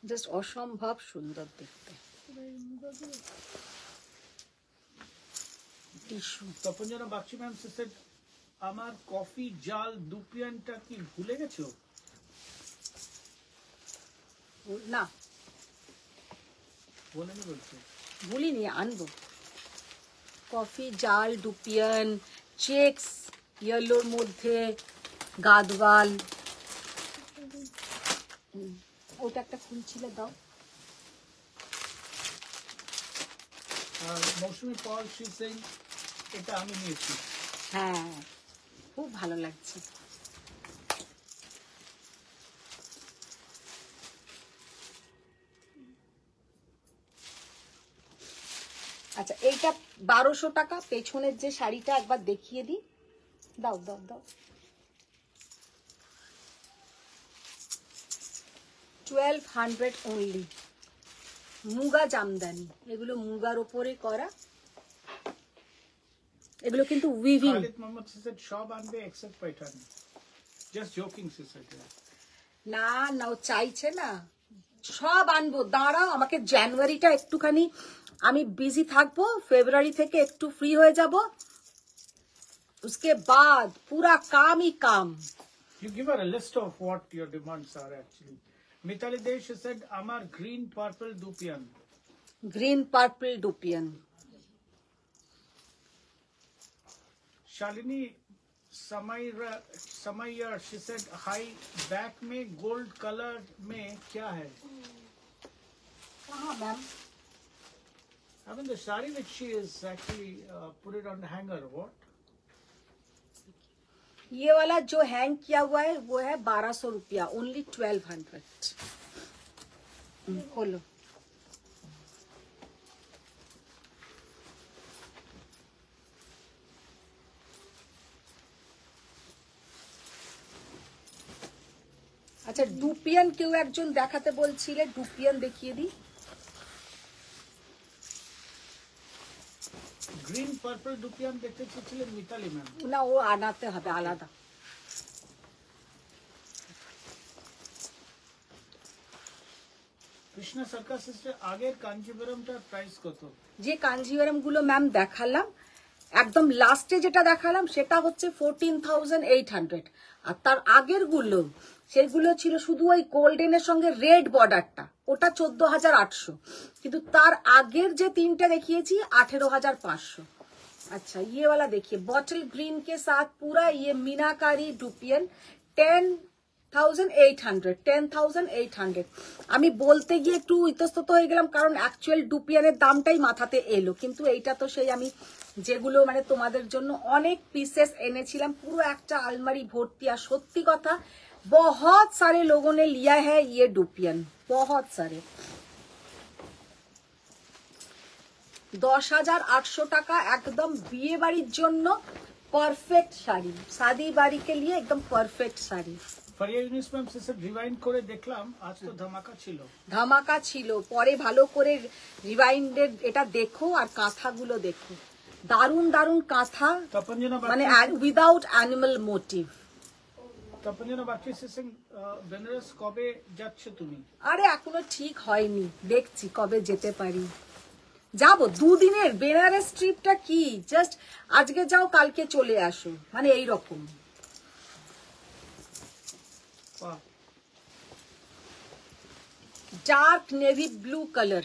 জাস্ট অসম্ভব সুন্দর দেখতে tissue. Tapanjana Bagchi ma'am, she said, আমার কফি জাল দুপিয়ানটা কি ভুলে গেছো? না বলেনি বলছে। ভুলিনি, আনবো। কফি জাল ডুপিয়ান চেক্স ইয়েলোর মধ্যে গাদওয়াল, ওটা একটা খুলছিলে দাও। আর মৌসুমী পল, she is saying, এটা আমি নিয়েছি। হ্যাঁ, খুব ভালো লাগছে। আচ্ছা, এইটা 1200 টাকা। পেছনের যে শাড়িটা একবার দেখিয়ে দিই, দাও দাও দাও। 1200 অনলি। মুগা জামদানি, এগুলো মুগার ওপরে করা, এগুলো কিন্তু weaving. Khalid Mohammad, she said, সব আনবে except Paithani. Just joking, she said. না না, ও চাইছে না, সব আনবো। দাঁড়াও, আমাকে জানুয়ারিটা একটুখানি আমি বিজি থাকবো, ফেব্রুয়ারি থেকে একটু ফ্রি হয়ে যাব, उसके बाद पूरा काम ही काम। You give her a list of what your demands are actually. Mitali Desh, she said, আমার green purple dupion. Green purple dupion. Shalini Samaiya, she said, hi back में गोल्ड कलर में क्या है? कहाँ ma'am? I mean the sari which she is actually put it on the hanger. What? ये वाला जो hang किया हुआ है वो है 1200 रुपया, ओनली 1200। खोलो। আচ্ছা, ডুপিয়ান কেউ একজন দেখাতে বলছিলে, ডুপিয়ান দেখিয়ে দিই। গ্রিন পার্পল ডুপিয়ান দেখতে চেয়েছিলেন মিতালি ম্যাম। না, ও আনাতে হবে আলাদা। কৃষ্ণা সার্কাসের আগের কাঞ্জিভরমটার প্রাইস কত? যে কাঞ্জিভরম গুলো ম্যাম দেখালাম, একদম লাস্টে যেটা দেখালাম সেটা হচ্ছে 14,800, আর তার আগের গুলো সেগুলো ছিল শুধু ওই গোল্ডেনের সঙ্গে রেড বর্ডারটা, ওটা 14,800, কিন্তু তার আগের যে তিনটা দেখিয়েছি 18,500। अच्छा, ये वाला देखिए बॉटल ग्रीन के साथ पूरा ये मीनाकारी डुपियन 10,800। আমি বলতে গিয়ে একটু ইতস্তত হয়ে গেলাম, কারণ অ্যাকচুয়াল ডুপিয়ানের দামটাই মাথাতে এলো, কিন্তু এইটা তো সেই আমি যেগুলো মানে তোমাদের জন্য অনেক পিসেস এনেছিলাম, পুরো একটা আলমারি ভর্তি। আর সত্যি কথা, बहुत सारे लोगों ने लिया है ये डुपियन, बहुत सारे। 10,800 টাকা একদম বিয়ে বাড়ির জন্য পারফেক্ট শাড়ি, শাদি বাড়ি के लिए एकदम perfect sari. Faria Younis ma'am সেসে rewind করে দেখলাম, আজ তো ধামাকা ছিল। ধামাকা ছিল, পরে ভালো করে রিভাইন্ডেড এটা দেখো আর কাঁথাগুলো দেখো, দারুন দারুন কাঁথা, তপঞ্জনা মানে উইদাউট অ্যানিমাল মোটিভ। তপঞ্জনা বাকি সেসে বেনারস কবে যাচ্ছ তুমি? আরে এখনো ঠিক হয়নি, দেখছি কবে যেতে পারি। যাবো দুদিনের বেনারস ট্রিপটা, কি জাস্ট আজকে যাও কালকে চলে আসো, মানে এইরকম। Dark navy blue colour,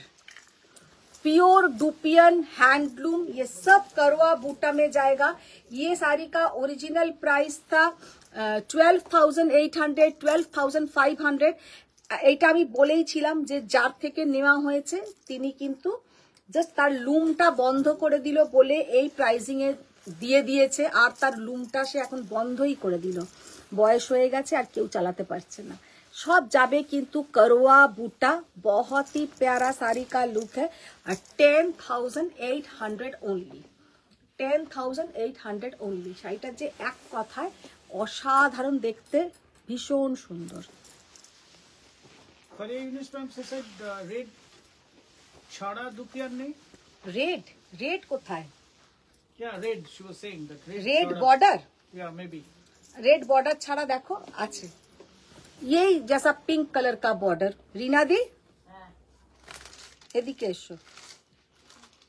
pure dupion handloom, ये सब करवा बूटा में जाएगा। ये साड़ी का ओरिजिनल प्राइस था 12,800, 12,500। এইটা আমি বলেই ছিলাম যে যার থেকে নেওয়া হয়েছে তিনি কিন্তু জাস্ট তার লুমটা বন্ধ করে দিল বলে এই প্রাইজিং এ দিয়ে দিয়েছে, আর তার লুমটা সে এখন বন্ধই করে দিল, বয়স হয়ে গেছে আর কেউ চালাতে পারছে না। सब जाबे किंतु करवा बूटा, बहुत ही प्यारा साड़ी का लुक है, और 10,800 ओनली, 10,800 ओनली। শাড়িটা যে এক কথায় অসাধারণ দেখতে, ভীষণ সুন্দর। ফারিয়া ইউনিস ম্যাম সেসে রেড ছাড়া ডুপিয়ান নেই? রেড রেড কোথায়? Yeah, red. She was saying that red border, Yeah, maybe. Red border ছাড়া দেখো আছে, यही जैसा पिंक कलर का बॉर्डर। रीना दी এদিকে এসো।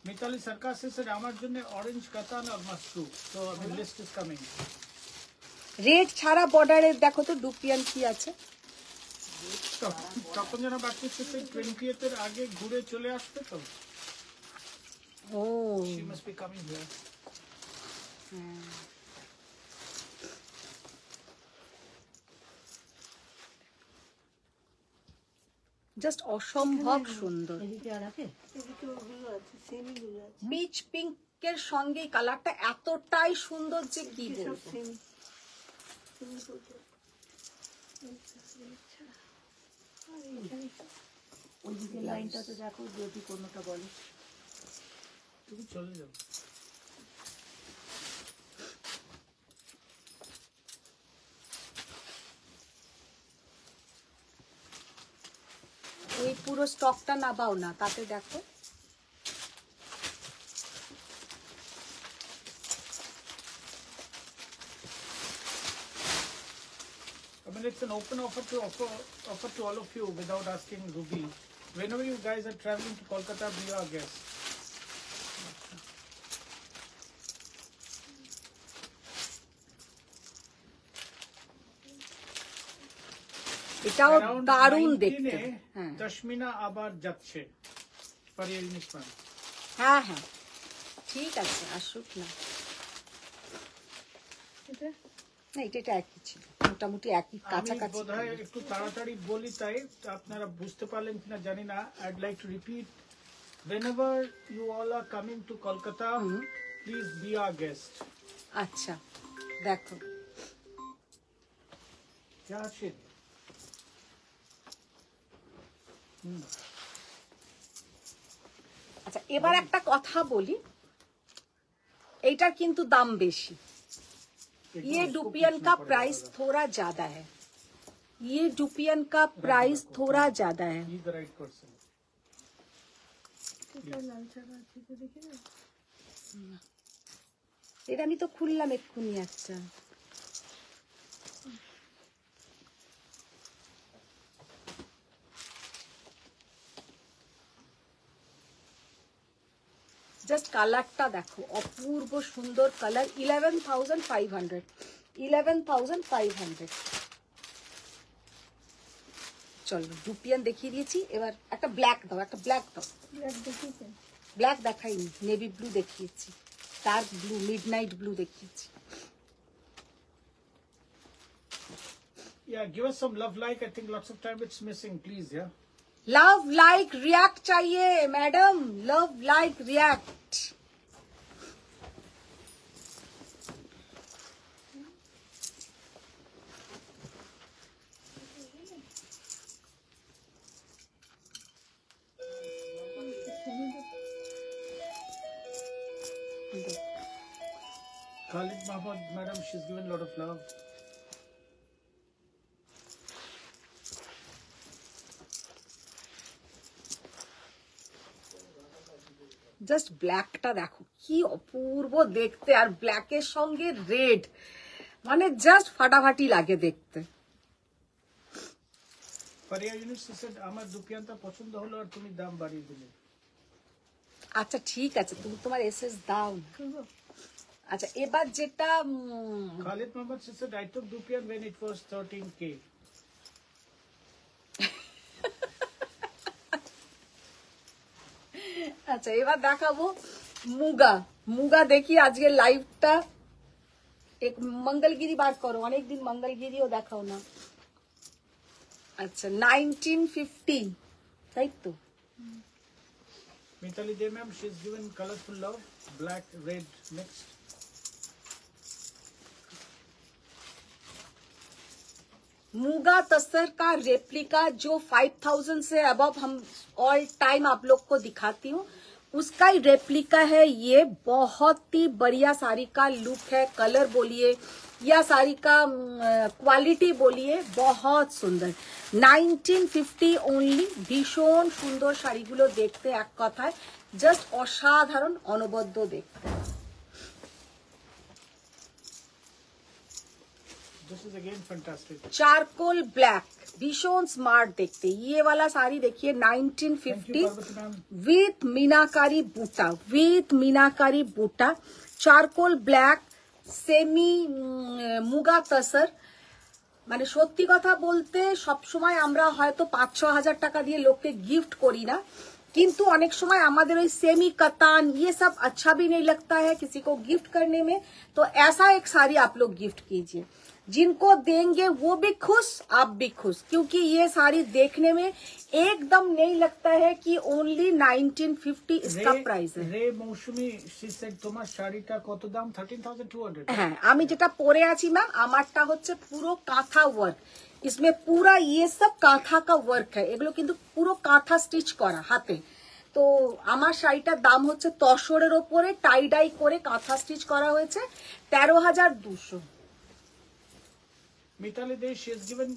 মিতালি সার্কাসের আমার জন্য অরেঞ্জ কাতান আর মাশরু, তো the list is coming. Red ছাড়া বর্ডারে দেখো তো ডুপিয়ান কি আছে। তখন যেন বাকি শেষে 20th এর আগে ঘুরে চলে আসবে তো। ও She must be coming here. Just অসম্ভব সুন্দর। বিচ পিঙ্কের সঙ্গে কালারটা এতটাই সুন্দর যে কি বলবো। ওইদিকে লাইনটা তো দেখো, যদি কোনোটা বলে। তুমি চলে যাও। এই পুরো স্টকটা নাবাও না, তাতে দেখো I mean, it's an open offer to all of you without asking Ruby. Whenever you guys are traveling to Kolkata, be our guest. এটাও দারুণ দেখতে। হ্যাঁ দশমিনা আবার যাচ্ছে ফারিয়া ইউনিস ম্যাম। হ্যাঁ হ্যাঁ ঠিক আছে, আসুক না। না এটা একই ছিল, মোটামুটি একই কাছাকাছি। বোধহয় একটু তাড়াতাড়ি বলি তাই আপনারা বুঝতে পারলেন কিনা জানি না। I'd like to repeat, whenever you all are coming to Kolkata, please be our guest. আচ্ছা দেখো क्या আছে? আচ্ছা এবার একটা কথা বলি, এইটার কিন্তু দাম বেশি। ये डुपियन का प्राइस थोड़ा ज्यादा है, ये डुपियन का प्राइस थोड़ा ज्यादा है। He's the right person. এটা আমি তো খুললাম এক্ষুনি একটা। জাস্ট কালারটা দেখো, অপূর্ব সুন্দর কালার। 11,500, 11,500। চলো রুপিয়ান দেখিয়ে দিয়েছি, এবার একটা ব্ল্যাক দাও, একটা ব্ল্যাক দাও। ব্ল্যাক দেখাইনি, নেভি ব্লু দেখিয়েছি, ডার্ক ব্লু, মিডনাইট ব্লু দেখিয়েছি। Yeah, give us some love like. I think lots of time it's missing, please. Yeah. Love like react चाहिए madam, love like react. Khalid Mahmood, madam, she's given a lot of love. Just ব্ল্যাকটা দেখো কি অপূর্ব দেখতে, আর ব্ল্যাকের সঙ্গে red, মানে just ফাটাফাটি লাগে দেখতে। Faria Yunus said, আমার দুপিয়ানটা পছন্দ হলো আর তুমি দাম বাড়িয়ে দিলে। আচ্ছা ঠিক আছে, তুমি তোমার এসএস দাও না। আচ্ছা এবার যেটা Khalid Mahmood said, I took Dupian when it was 13K. আচ্ছা এবার দেখাবো মুগা। মুগা দেখি আজকে লাইভটা, এক মঙ্গলগিরি বার করো, অনেকদিন মঙ্গলগিরিও দেখাও না। আচ্ছা 1950, তাই তো? Mitali De ma'am, she's given colorful love, black, red mixed. Muga तसर का रेप्लिका जो 5,000 से अबव हम ऑल टाइम आप लोग को दिखाती हूँ, उसका ही रेप्लिका है ये। बहुत ही बढ़िया साड़ी का लुक है, कलर बोलिए या साड़ी का क्वालिटी बोलिए, बहुत सुंदर। 1950 ओनली। भीषण सुंदर শাড়িগুলো দেখতে, এক কথায় জাস্ট অসাধারণ, অনবদ্য দেখতে। This is again fantastic. Charcoal black, भीषण स्मार्ट देखते। ये वाला साड़ी देखिए Thank 1950 you, Parvati ma'am. With meenakari buta, with meenakari buta, charcoal black, semi muga tussar. মানে সত্যি কথা বলতে সবসময় আমরা হয়তো 5-6 হাজার টাকা দিয়ে লোককে গিফট করি না, किंतु अनेक समय আমাদের ওই सेमी कतान ये सब अच्छा भी नहीं लगता है किसी को गिफ्ट करने में, तो ऐसा एक साड़ी आप लोग गिफ्ट कीजिए। जिनको देंगे वो भी खुश, आप भी खुश, क्योंकि ये साड़ी देखने में एकदम नहीं लगता है कि ओनली 1950 इसका प्राइस है। रे मौसमी she said তোমার শাড়িটা কত দাম? 13,200। হ্যাঁ, আমি যেটা পরে আছি ম্যাম, আমারটা হচ্ছে পুরো কাঁথা ওয়ার্ক, इसमें पूरा ये सब काथा का वर्क है, এগুলো কিন্তু পুরো কাঁথা স্টিচ করা হাতে। তো আমার শাড়িটার দাম হচ্ছে তসরের উপরে টাই ডাই করে কাঁথা স্টিচ করা হয়েছে, 13,200। Mitali De, she has given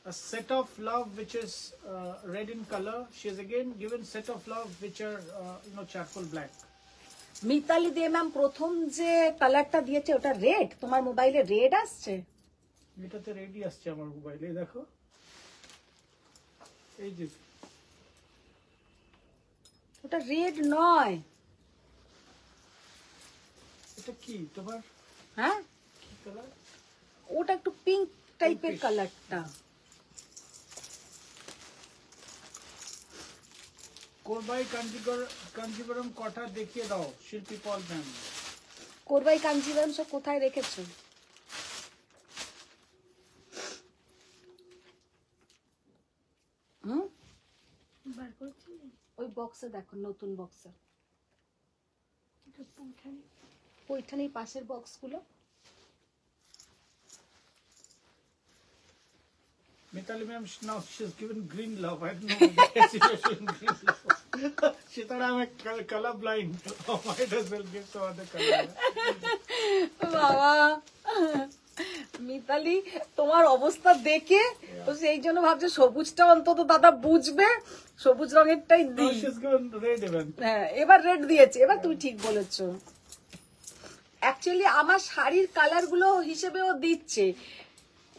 a set of love which is red in color. She has again given set of love which are charcoal black. Mitali De ma'am প্রথম যে কালারটা দিয়েছে ওটা রেড, তোমার মোবাইলে রেড আসছে? এটাতে রেডি আসছে আমার মোবাইলে, দেখো এই যে ওটা রেড নয়। এটা কি তোমার? হ্যাঁ কি কালার? ওটা একটু পিঙ্ক টাইপের কালারটা। কোরবাই কাঞ্জিবরম কটা দেখিয়ে দাও শিল্পী পল ম্যাম। কোরবাই কাঞ্জিভারম সব কোথায় রেখেছো? ওই বক্সে দেখো, নতুন বক্সে, ওইখানে পাশের বক্সগুলো। Mitali ma'am, now she's given green love. I don't know why she's showing green love. She thought I'm a color blind. Oh, might as well give some other color. বাবা মিতালি, তোমার অবস্থা দেখে তো সেই জন্য ভাবছে সবুজটা অন্তত দাদা বুঝবে, সবুজ রঙেরটাই Now দিই। she's given red even. হ্যাঁ এবার রেড দিয়েছে, এবার তুমি ঠিক বলেছো। অ্যাকচুয়ালি আমার শাড়ির কালার গুলো হিসেবেও দিচ্ছে।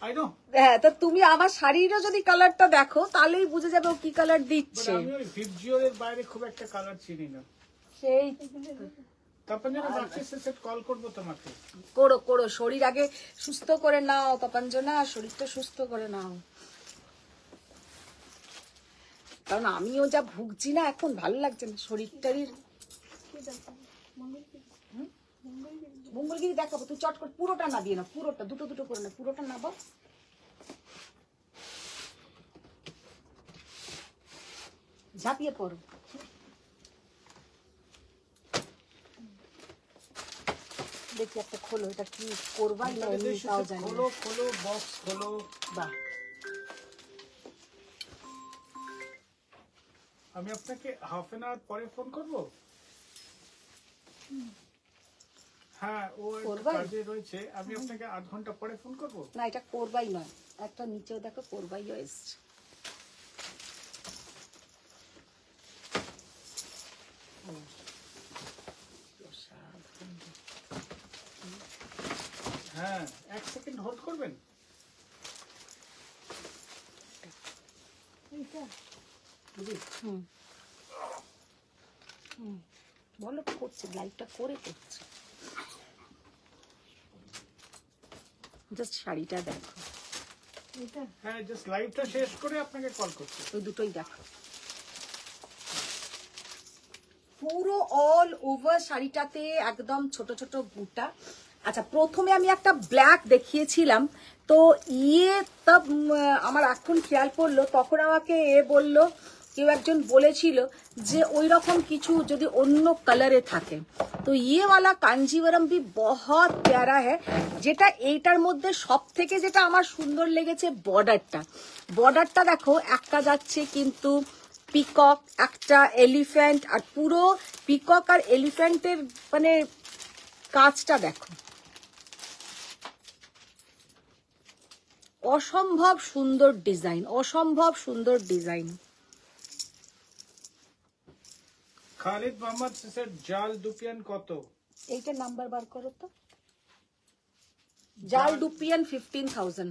I know. হ্যাঁ তা তুমি আমার শাড়িরও যদি কালারটা দেখো তাহলেই বুঝে যাবে ও কি কালার But দিচ্ছে। আমি ওই ভিপজিওর এর বাইরে খুব একটা কালার চিনি না। সেই তপঞ্জনা বাকি সেট কল করব তোমাকে। করো করো, শরীর আগে সুস্থ করে নাও তপঞ্জনা, শরীরটা সুস্থ করে নাও। কারণ আমিও যা ভুগছি না এখন, ভালো লাগছে না শরীরটারির। মঙ্গলগিরি দেখাবো, তুই চট করে পুরোটা না দিয়ে না, পুরোটা দুটো দুটো করে না, পুরোটা নাবো। ঝাঁপিয়ে পড়ো। দেখি একটা খোলো, এটা কি করবা না এমনি তাও জানি না। খোলো খোলো বক্স খোলো। বাহ, আমি আপনাকে হাফ এন আওয়ার পরে ফোন করব। হ্যাঁ ও একটু করবাই? কাজে রয়েছে, আমি আপনাকে আধ ঘন্টা পরে ফোন করব। না এটা করবাই নয়, একটা নিচেও দেখো করবাইও এসছে। হ্যাঁ 1 সেকেন্ড হোল্ড করবেন। হুম হুম, বলো করছে, লাইভটা করে করছে। জাস্ট শাড়িটা দেখো, হ্যাঁ জাস্ট লাইভটা শেষ করে আপনাকে কল করছি। ওই দুটোই দেখো। পুরো অল ওভার শাড়িটাতে একদম ছোট ছোট বুটা। আচ্ছা প্রথমে আমি একটা ব্ল্যাক দেখিয়েছিলাম, তো তব আমার এখন খেয়াল পড়লো, তখন আমাকে বলল, কেউ একজন বলেছিল যে ওই রকম কিছু যদি অন্য কালারে থাকে তো ওয়ালা কাঞ্জিভারম ভি বহুত প্যারা হ্যায়। যেটা এইটার মধ্যে সব থেকে যেটা আমার সুন্দর লেগেছে বর্ডারটা। বর্ডারটা দেখো একটা যাচ্ছে কিন্তু পিকক, একটা এলিফ্যান্ট, আর পুরো পিকক আর এলিফ্যান্টের মানে কাজটা দেখো, অসম্ভব সুন্দর ডিজাইন, অসম্ভব সুন্দর ডিজাইন। খালিদ মোহাম্মদ সেট জাল দুপিয়ান কত? এইটা নাম্বার বার করো তো। জাল ডুপিয়ান 15,000।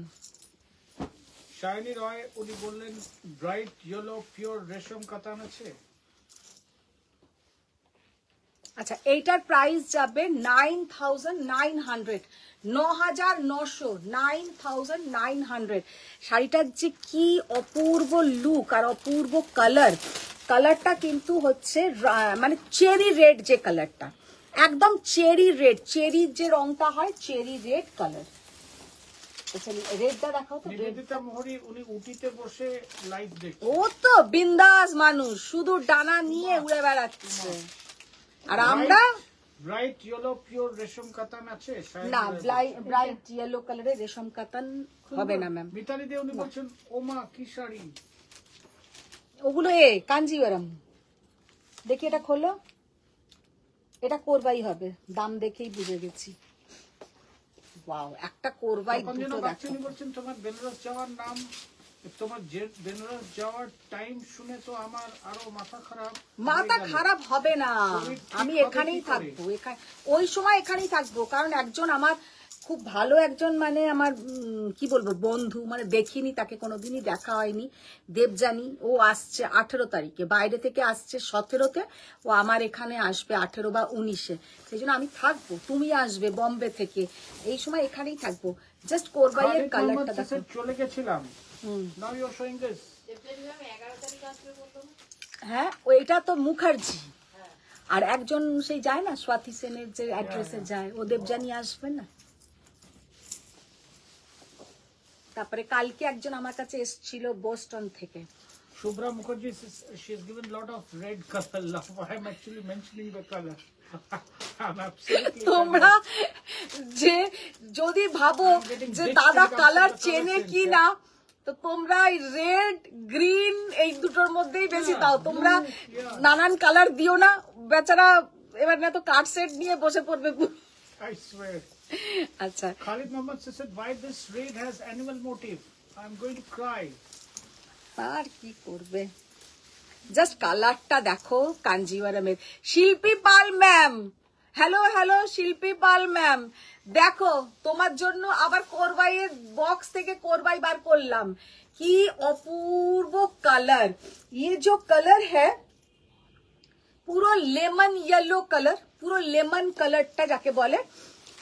শাইনি রয় উনি বললেন ব্রাইট ইয়েলো পিওর রেশম কাতান আছে। আচ্ছা এইটার প্রাইস যাবে 9,900, 9,900, 9,900। শাড়িটার যে কি অপূর্ব লুক আর অপূর্ব কালার, কালারটা কিন্তু হচ্ছে মানে চেরি রেড, যে কালারটা একদম চেরি রেড, চেরির যে রংটা হয় চেরি রেড কালার। রেডটা দেখাও তো। নিবেদিতা মোহরি উনি উটিতে বসে লাইভ দেখছেন। ও তো বিন্দাস মানুষ, শুধু ডানা নিয়ে উড়ে বেড়াচ্ছে। আর আমরা ব্রাইট ইয়েলো পিওর রেশম কাতান আছে। না, ব্রাইট ইয়েলো কালারের রেশম কাতান হবে না ম্যাম। মিতালি দে উনি বলছেন ওমা কি শাড়ি। ওগুলো কাঞ্জিভারম। দেখি এটা খোলো, এটা কোরবাই হবে, দাম দেখেই বুঝে গেছি। ওয়াও, একটা কোরবাই দুটো দেখো। উনি বলছেন তোমার বেনারস যাওয়ার নাম, তোমার যে বেনারস যাওয়ার টাইম শুনে তো আমার আরো মাথা খারাপ। মাথা খারাপ হবে না, আমি এখানেই থাকবো, ওই সময় এখানেই থাকবো। কারণ একজন আমার খুব ভালো একজন মানে আমার কি বলবো বন্ধু, মানে দেখিনি তাকে কোনোদিনই দেখা হয়নি, দেবজানি, ও আসছে 18 তারিখে, বাইরে থেকে আসছে 17-তে, ও আমার এখানে আসবে 18 বা 19-এ। সেই জন্য আমি থাকবো, তুমি আসবে বম্বে থেকে, এই সময় এখানেই থাকবো। জাস্ট কোরবাইয়ের কালারটা দেখো। চলে গেছিলাম। Now you are showing this. হ্যাঁ ওইটা তো মুখার্জি, আর একজন সেই যায় না স্বাতি সেনের যে অ্যাড্রেসে যায়, ও দেবজানি আসবে না। তারপরে কালকে একজন আমার কাছে এসেছিল বোস্টন থেকে, Shubhra Mukherjee, she has given lot of red color love. I am actually mentioning the color. I'm absolutely. তোমরা যে যদি ভাবো যে দাদা কালার চেনে কি না, তো তোমরা রেড গ্রিন এই দুটোর মধ্যেই বেশি দাও। তোমরা নানান কালার দিও না, বেচারা এবার না তো কার্ড সেট নিয়ে বসে পড়বে। I swear. আচ্ছা Khalid Mohammed said, why this raid has animal motive? I am going to cry. আর কি করবে, জাস্ট কালারটা দেখো কাঞ্জিভারামের। শিল্পী পাল ম্যাম, হ্যালো হ্যালো শিল্পী পাল ম্যাম, দেখো তোমার জন্য আবার কোরবাইয়ের বক্স থেকে কোরবাই বার করলাম। কি অপূর্ব কালার, ये जो कलर है পুরো লেমন ইয়েলো কালার, পুরো লেমন কালারটা যাকে বলে।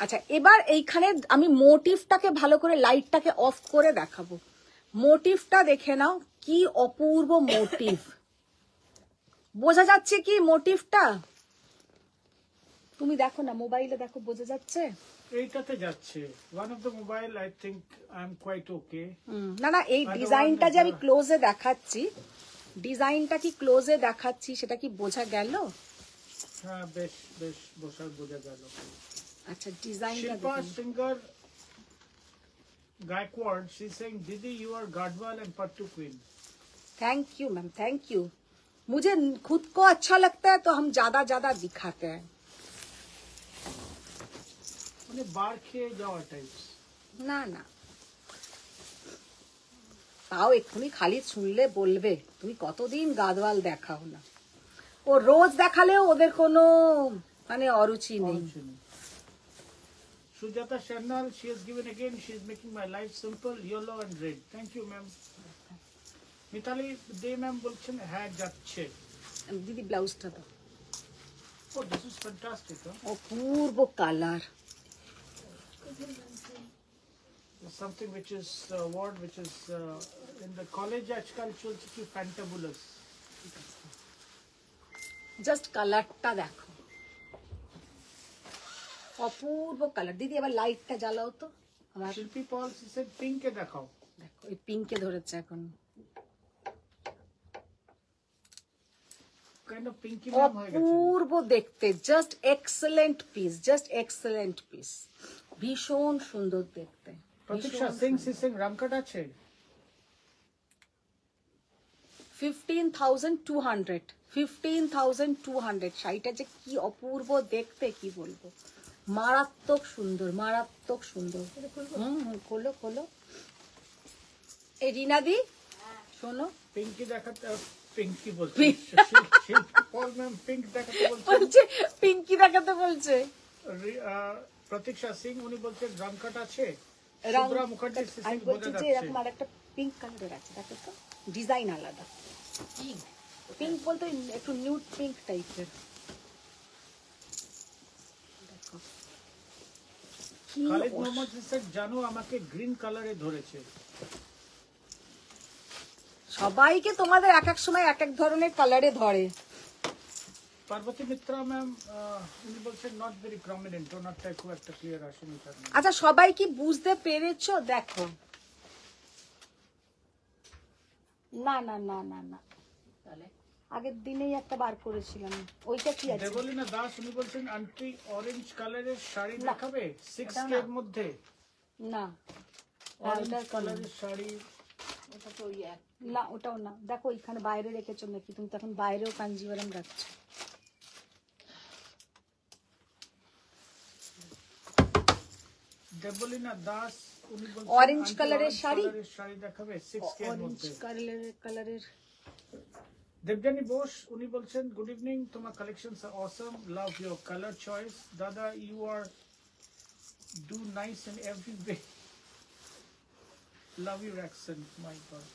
আচ্ছা এবার এইখানে আমি মোটিভটাকে ভালো করে, লাইটটাকে অফ করে দেখাবো। মোটিভটা দেখে নাও, কি অপূর্ব মোটিভ, বোঝা যাচ্ছে কি মোটিভটা? তুমি দেখো না, মোবাইলে দেখো, বোঝা যাচ্ছে? এইটাতে যাচ্ছে one of the mobile, I think I am quite okay. না না, এই ডিজাইনটা যে আমি ক্লোজে দেখাচ্ছি, ডিজাইনটা কি ক্লোজে দেখাচ্ছি সেটা কি বোঝা গেল? হ্যাঁ বেশ বেশ বোঝা গেল। আচ্ছা ডিজাইনটা Shilpa Singer Gaikwad, she is saying दीदी you are Gadwal and Pattu queen। Thank you ma'am, thank you. मुझे खुद को अच्छा लगता है तो हम ज्यादा दिखाते हैं। মানে বার খেয়ে যাওয়া টাইপস। না না, তাও এক্ষুনি খালি শুনলে বলবে তুমি কতদিন গাদওয়াল দেখাও না। ও রোজ দেখালেও ওদের কোনো মানে অরুচি নেই। Sujata Sharnal, she has given again, she is making my life simple, yellow and red। Thank you ma'am। Mitali De ma'am বলছেন হ্যাঁ যাচ্ছে। দিদি ব্লাউজটা দাও। Oh, this is fantastic, huh? Apurba colour. Something which is word which is in the college আজকাল চলছে কি fantabulous। Just কালারটা দেখো, অপূর্ব কালার। দিদি এবার লাইটটা জ্বালাও তো আমার। শিল্পী পল সে পিঙ্কে দেখাও। দেখো এই পিঙ্কে ধরেছে এখন, kind of pinky ma'am হয়ে গেছে। অপূর্ব দেখতে, just excellent piece, just excellent piece, ভীষণ সুন্দর দেখতে। প্রতীক্ষা সিং সিং রামকাট আছে 15,200 15,200। শাড়িটা যে কি অপূর্ব দেখতে, কি বলবো, মারাত্মক সুন্দর, মারাত্মক সুন্দর। খোলো খোলো। এই রিনাদি শোনো, পিঙ্কি দেখাতে, পিঙ্কি বলছে শিল্পী পল ম্যাম পিঙ্ক দেখাতে বলছে, পিঙ্কি দেখাতে বলছে। প্রতীক্ষা সিং উনি বলছেন রামকাট আছে। রং শুভ্রা মুখার্জি আমি সিং বলছি বোঝা যে যাচ্ছে। এরকম আর একটা পিঙ্ক কালারের আছে, দেখো তো ডিজাইন আলাদা। পিঙ্ক বলতে ওই একটু নিউড পিঙ্ক টাইপের। দেখো কি খালিদ মোহাম্মদ শেখ জানো আমাকে গ্রিন কালারে ধরেছে। সবাইকে তোমাদের এক এক সময় এক এক ধরনের কালারে ধরে। পার্বতী মিত্রা ম্যাম উনি বলছেন নট ভেরি প্রমিনেন্ট, ওনারটা খুব একটা ক্লিয়ার আসেনি। আচ্ছা সবাই কি বুঝতে পেরেছো? দেখো না না না না না, তাহলে আগের দিনেই একটা বার করেছিলাম। ওইটা কি আছে? দেবলীনা দাস উনি বলছেন আন্টি অরেঞ্জ কালারের শাড়ি দেখাবে 6K এর মধ্যে। না অরেঞ্জ কালারের শাড়ি ওটা তো ওই এক না, ওটাও না। দেখো এখানে বাইরে রেখেছো নাকি? তুমি তো এখন বাইরেও কাঞ্জিভারাম রাখছো। দেবলীনা দাস উনি বলছেন অরেঞ্জ কালারের শাড়ি, শাড়ি দেখাবে 6K এর অরেঞ্জ মধ্যে। কালারের। দেবজানী বোস উনি বলছেন গুড ইভিনিং, তোমার collections are awesome, love your colour choice দাদা, you are do nice in every way, love your accent, my God.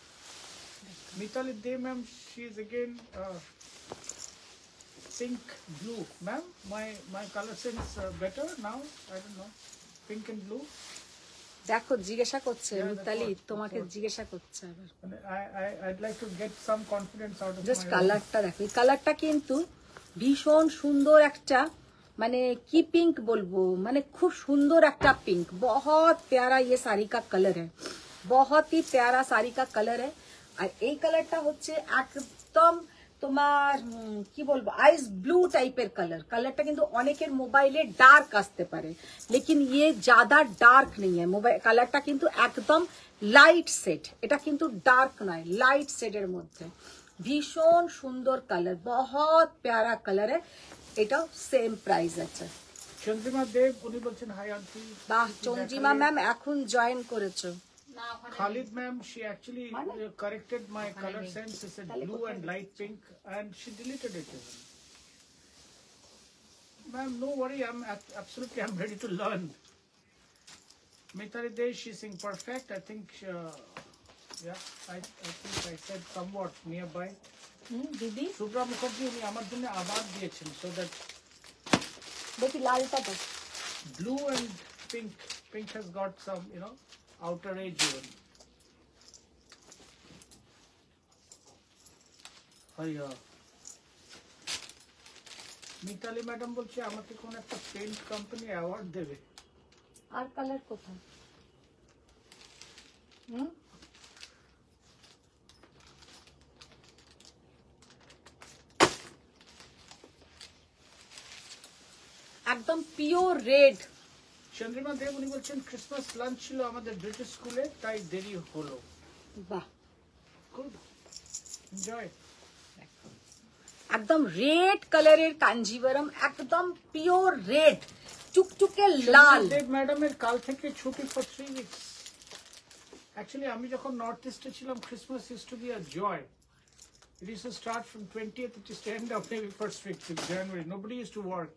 Mitali De ma'am she is again pink blue ma'am, my color sense better now, I don't know, pink and blue। দেখো জিজ্ঞাসা করছে Yeah, Mitali, that's what- তোমাকে জিজ্ঞাসা করছে আবার। I'd like to get some confidence out of just my কালারটা দেখো, এই কালারটা কিন্তু ভীষণ সুন্দর একটা, মানে কি পিঙ্ক বলবো, মানে খুব সুন্দর একটা পিঙ্ক। बहुत प्यारा ये साड़ी का कलर है, बहुत ही प्यारा साड़ी का कलर है। আর এই কালারটা হচ্ছে একদম তোমার কি বলবো, আইস ব্লু টাইপের কালার। কালারটা কিন্তু অনেকের মোবাইলে ডার্ক আসতে পারে, লেকিন ইয়ে ज्यादा ডার্ক নেই है। মোবাইল কালারটা কিন্তু একদম লাইট সেট, এটা কিন্তু ডার্ক নয়, লাইট সেটের মধ্যে ভীষণ সুন্দর কালার, बहुत प्यारा কালার है। এটাও সেম প্রাইস আছে। চন্দ্রিমা দেব উনি বলছেন হাই আন্টি। বাহ চন্দ্রিমা ম্যাম এখন জয়েন করেছো। না ওখানে Khalid ma'am, she actually Mana? corrected my color nahi. sense. She said Tale blue kothay and light dicche? pink, and she deleted it even. Ma'am, no worry. Absolutely, I'm ready to learn. Mitali Dey, she sing perfect. I think, yeah, I think I said somewhat nearby. দিদি Subra Mukherjee, উনি আমার জন্য আবার দিয়েছেন, so that দেখি লালটা তো blue and pink. Pink has got some, outer edge even. Hiya. Mitali madam বলছে আমাকে কোন একটা পেইন্ট কোম্পানি অ্যাওয়ার্ড দেবে। আর কালার কোথায়? হুম একদম পিওর রেড। চন্দ্রিমা দেব উনি বলছেন ক্রিসমাস লাঞ্চ ছিল আমাদের ব্রিটিশ স্কুলে, তাই দেরি হলো। বাহ, গুড, এনজয়। একদম রেড কালারের কাঞ্জিভারম, একদম পিওর রেড, টুকটুকে লাল। দেব ম্যাডামের কাল থেকে ছুটি ফর 3 উইকস। অ্যাকচুয়ালি আমি যখন নর্থ ইস্টে ছিলাম, Christmas used to be a joy. It used to start from 20th, it used to end up maybe first week in January. Nobody used to work.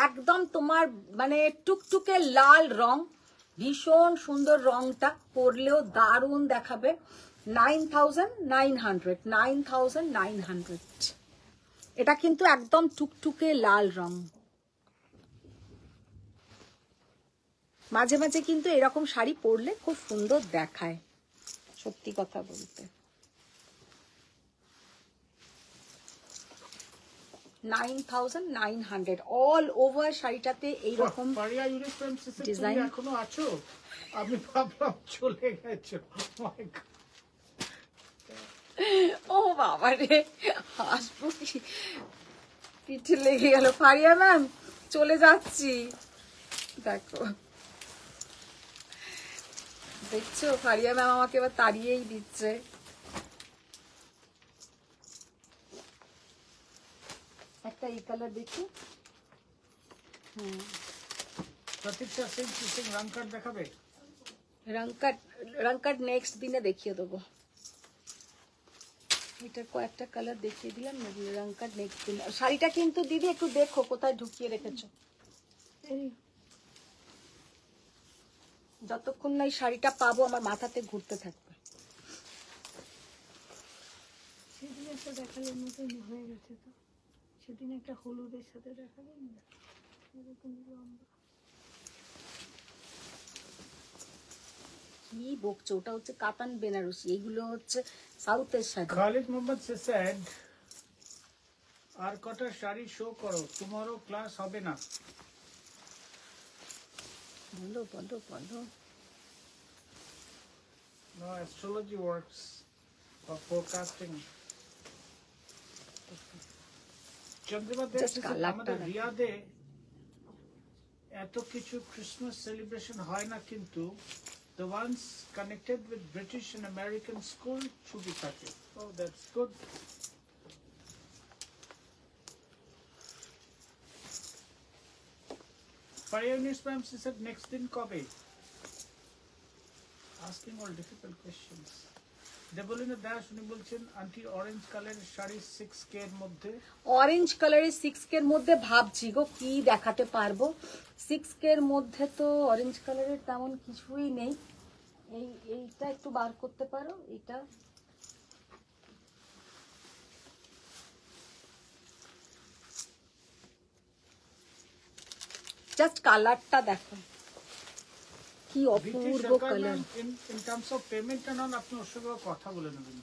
একদম তোমার মানে টুকটুকে লাল রং, ভীষণ সুন্দর রংটা, পরলেও দারুণ দেখাবে। 9,900 9,900 এটা কিন্তু একদম টুকটুকে লাল রং। মাঝে মাঝে কিন্তু এরকম শাড়ি পরলে খুব সুন্দর দেখায়, সত্যি কথা বলতে। 9,900 অল ওভার শাড়িটাতে এইরকম পারিয়া ইউনিফর্ম সিস্টেম ডিজাইন। তুমি এখনো আছো? আমি ভাবলাম চলে গেছো। My God. ও বাবা রে, হাসবো কি, পিঠে লেগে গেল। ফারিয়া ম্যাম চলে যাচ্ছি, দেখো দেখছো ফারিয়া ম্যাম আমাকে এবার তাড়িয়েই দিচ্ছে। একটা এই কালার দেখি। প্রতীক্ষা সিং সিং রং কার্ড দেখাবে? রং কার্ড নেক্সট দিনে দেখিয়ে দেবো। এটা কয়েকটা কালার দেখিয়ে দিলাম না, রং কার্ড নেক্সট দিন। শাড়িটা কিন্তু দিদি একটু দেখো কোথায় ঢুকিয়ে রেখেছো। যতক্ষণ না এই শাড়িটা পাবো আমার মাথাতে ঘুরতে থাকবে। সেদিন একটা দেখালের মতন হয়ে গেছে তো, সেদিন একটা হলুদের সাথে দেখালেন না, এরকম লম্বা। কি বকছো, ওটা হচ্ছে কাতান বেনারসি, এইগুলো হচ্ছে সাউথের শাড়ি। খালিদ মোহাম্মদ সেড আর কটা শাড়ি শো করো, টুমরো ক্লাস হবে না। বলো বলো বলো। No, astrology works for forecasting. Chandrima Dev Just colour টা আমাদের দেখো। রিয়াদে এত কিছু ক্রিসমাস সেলিব্রেশন হয় না, কিন্তু the ones connected with British and American school ছুটি থাকে। Oh, that's good. Fire News ma'am, she said next din কবে? Asking all difficult questions. Deblina Das উনি বলছেন আন্টি অরেঞ্জ কালারের শাড়ি 6K এর মধ্যে। অরেঞ্জ কালারের 6K এর মধ্যে ভাবছি গো কি দেখাতে পারবো। 6K এর মধ্যে তো অরেঞ্জ কালারের তেমন কিছুই নেই। এইটা একটু বার করতে পারো, এটা জাস্ট কালারটা দেখো কি অপূর্ব কালার। In terms of payment and all আপনি ওর সঙ্গে কথা বলে নেবেন।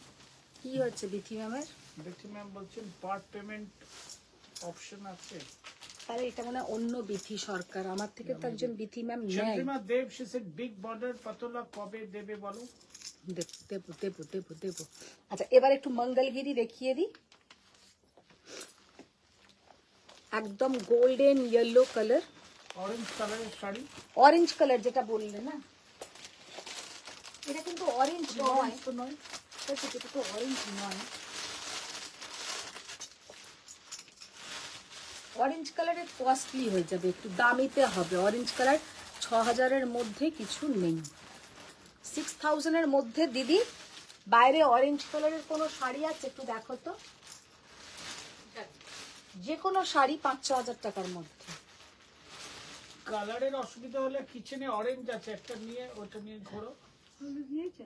কি হচ্ছে বিথি ম্যামের? বিথি ম্যাম বলছেন পার্ট পেমেন্ট অপশন আছে। তাহলে এটা মানে অন্য বিথি সরকার, আমার থেকে তো একজন বিথি ম্যাম নেয়। চন্দ্রিমা দেব she said বিগ বর্ডার পাতলা কবে দেবে বলো? দেবো দেবো দেবো দেবো। আচ্ছা এবার একটু মঙ্গলগিরি দেখিয়ে দিই। একদম গোল্ডেন ইয়েলো কালার, অরেঞ্জ কালারের শাড়ি। অরেঞ্জ কালার যেটা বললে না, এটা কিন্তু অরেঞ্জ নয়, অরেঞ্জ তো নয়, এটা তো অরেঞ্জ নয়। অরেঞ্জ কালারের কস্টলি হয়ে যাবে, একটু দামিতে হবে। অরেঞ্জ কালার 6000-এর মধ্যে কিছু নেই। 6000-এর মধ্যে দিদি বাইরে অরেঞ্জ কালারের কোনো শাড়ি আছে? একটু দেখো তো, যে কোনো শাড়ি 5-6 হাজার টাকার মধ্যে। কালারের অসুবিধা হলে কিচেনে অরেঞ্জ আছে, একটা নিয়ে ওটা নিয়ে ঘোরো। হলুদ নিয়েছে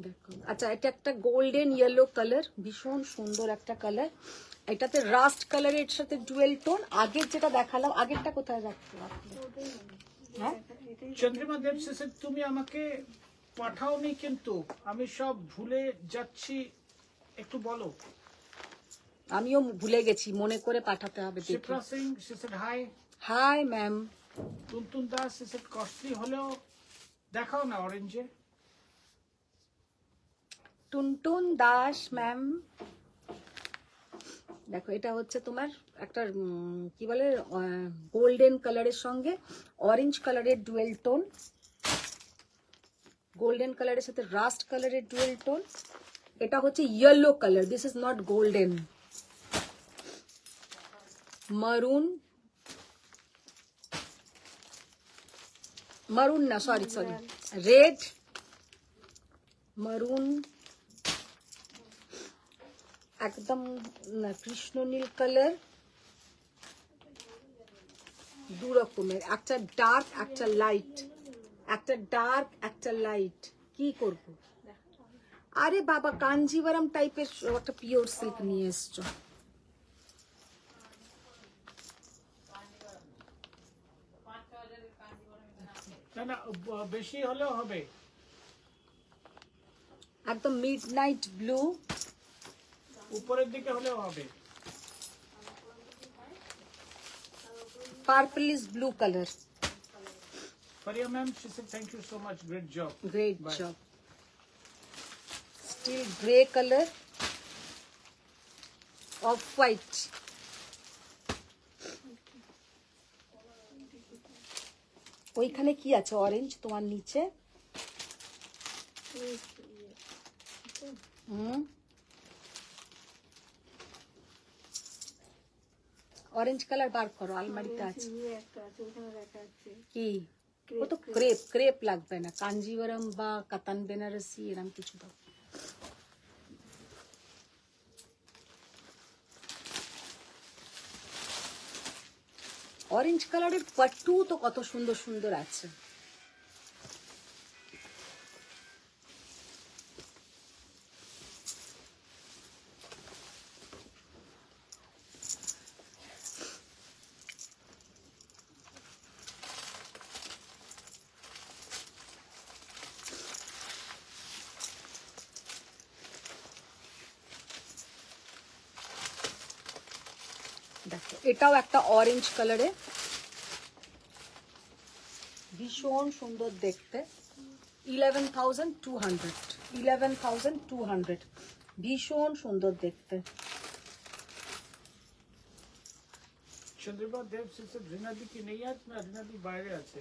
দেখো, আচ্ছা এটা একটা গোল্ডেন ইয়েলো কালার, ভীষণ সুন্দর একটা কালার। এটাতে রাস্ট কালারের সাথে ডুয়েল টোন। আগের যেটা দেখালাম, আগেরটা কোথায় রাখতে? হ্যাঁ, চন্দ্রিমা দেব শেষে তুমি আমাকে পাঠাওনি, কিন্তু আমি সব ভুলে যাচ্ছি, একটু বলো। আমিও ভুলে গেছি, মনে করে পাঠাতে হবে। শিপ্রা সিং শেষে hi. Hi ma'am. Tuntun Das শেষে কস্টলি হলেও দেখাও না অরেঞ্জে। টুনটুন দাস ম্যাম, দেখো এটা হচ্ছে তোমার একটা কি বলে গোল্ডেন কালারের সঙ্গে অরেঞ্জ কালারের ডুয়েল টোন, গোল্ডেন কালারের সাথে রাস্ট কালারের ডুয়েল টোন। এটা হচ্ছে yellow colour, this is not golden. মারুন, মারুন না, সরি সরি, রেড, মারুন, একদম কৃষ্ণ নীল কালার, দু রকমের, একটা ডার্ক একটা লাইট, একটা ডার্ক একটা লাইট। কি করব? আরে বাবা, কাঞ্জিভারাম টাইপের একটা পিওর সিল্ক নিয়ে এসছো। না না, বেশি হলেও হবে। একদম মিড নাইট ব্লু, উপরের দিকে হলেও হবে। Purplish blue colour. Faria ma'am, she said thank you so much, great job. Great Bye. job. Still grey color of white. ওইখানে কি আছে? অরেঞ্জ তোমার নিচে। অরেঞ্জ কালার বার করো, আলমারিতে আছে। একটা আছে ওখানে রাখা আছে। কি? ও তো ক্রেপ, ক্রেপ লাগবে না, কাঞ্জিভারাম বা কাতান বেনারসি এরকম কিছু দাও। অরেঞ্জ কালারের পাট্টু তো কত সুন্দর সুন্দর আছে। দেখো এটাও একটা অরেঞ্জ কালারে, ভীষণ সুন্দর দেখতে। 11,200, 11,200, ভীষণ সুন্দর দেখতে। চন্দ্রিমা দেব she said রিনাদি কি নেই আজ? না, রিনাদি বাইরে আছে।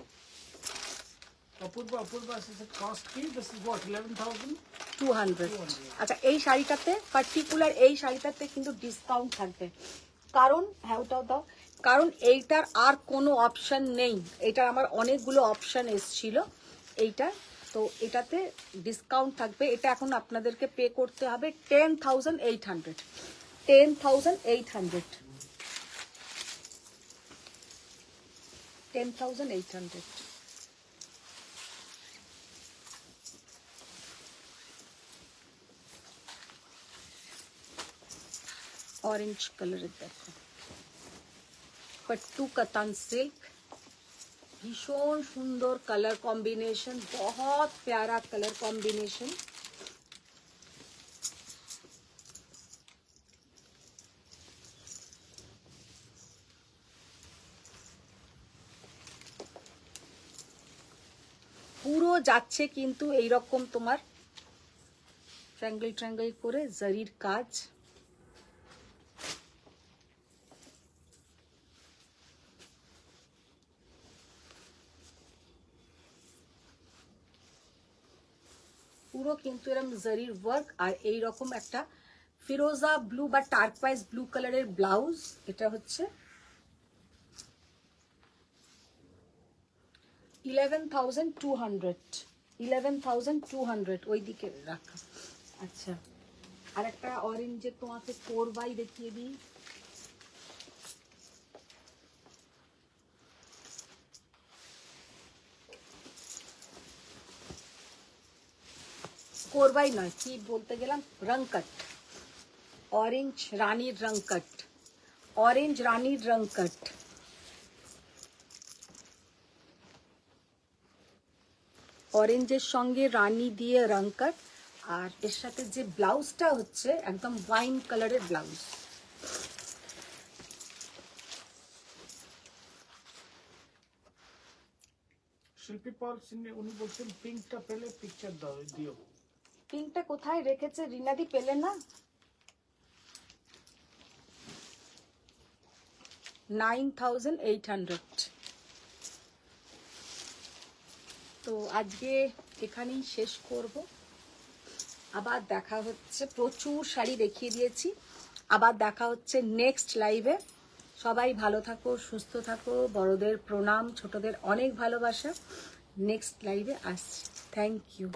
Apurva, Apurva she said cost কি? This is what, 11,200? আচ্ছা, এই শাড়িটাতে পার্টিকুলার, এই শাড়িটাতে কিন্তু ডিসকাউন্ট থাকবে, কারণ হ্যাঁ ওটাও দাও, কারণ এইটার আর কোনো অপশন নেই। এটার আমার অনেকগুলো অপশন এসছিল এইটা, তো এটাতে ডিসকাউন্ট থাকবে। এটা এখন আপনাদেরকে পে করতে হবে 10,800, 10,800, 10,800। ऑरेंज कलर देखो, पट्टू कतान सिल्क, भीषण सुंदर कलर कॉम्बिनेशन, बहुत प्यारा कलर कॉम्बिनेशन। পুরো যাচ্ছে কিন্তু এই রকম তোমার ট্রায়াঙ্গেল ট্রায়াঙ্গেল করে জরির কাজ। পুরো কিন্তু এরকম জরির ওয়ার্ক, আর এই রকম একটা ফিরোজা ব্লু বা টার্কোয়াইজ ব্লু কালারের ব্লাউজ। এটা হচ্ছে 11,200 11,200 ওই দিকে রাখা। আচ্ছা, আর একটা অরেঞ্জের তোমাকে 4x দেখিয়ে দিই। কোরবাই নয়, কি বলতে গেলাম, রংকট, অরেঞ্জ রানীর রংকট, অরেঞ্জ রানীর রংকট। অরেঞ্জের সঙ্গে রানী দিয়ে রংকট, আর এর সাথে যে ব্লাউজটা হচ্ছে একদম ওয়াইন কালারের ব্লাউজ। শিল্পী পল সিনে উনি বলছেন পিঙ্কটা পেলে পিকচার দিও। পিঙ্কটা কোথায় রেখেছে রিনাদি, পেলে না? 9,800। তো আজকে এখানেই শেষ করব, আবার দেখা হচ্ছে। প্রচুর শাড়ি দেখিয়ে দিয়েছি, আবার দেখা হচ্ছে নেক্সট লাইভে। সবাই ভালো থাকো, সুস্থ থাকো, বড়দের প্রণাম, ছোটদের অনেক ভালোবাসা। নেক্সট লাইভে আসছি। Thank you.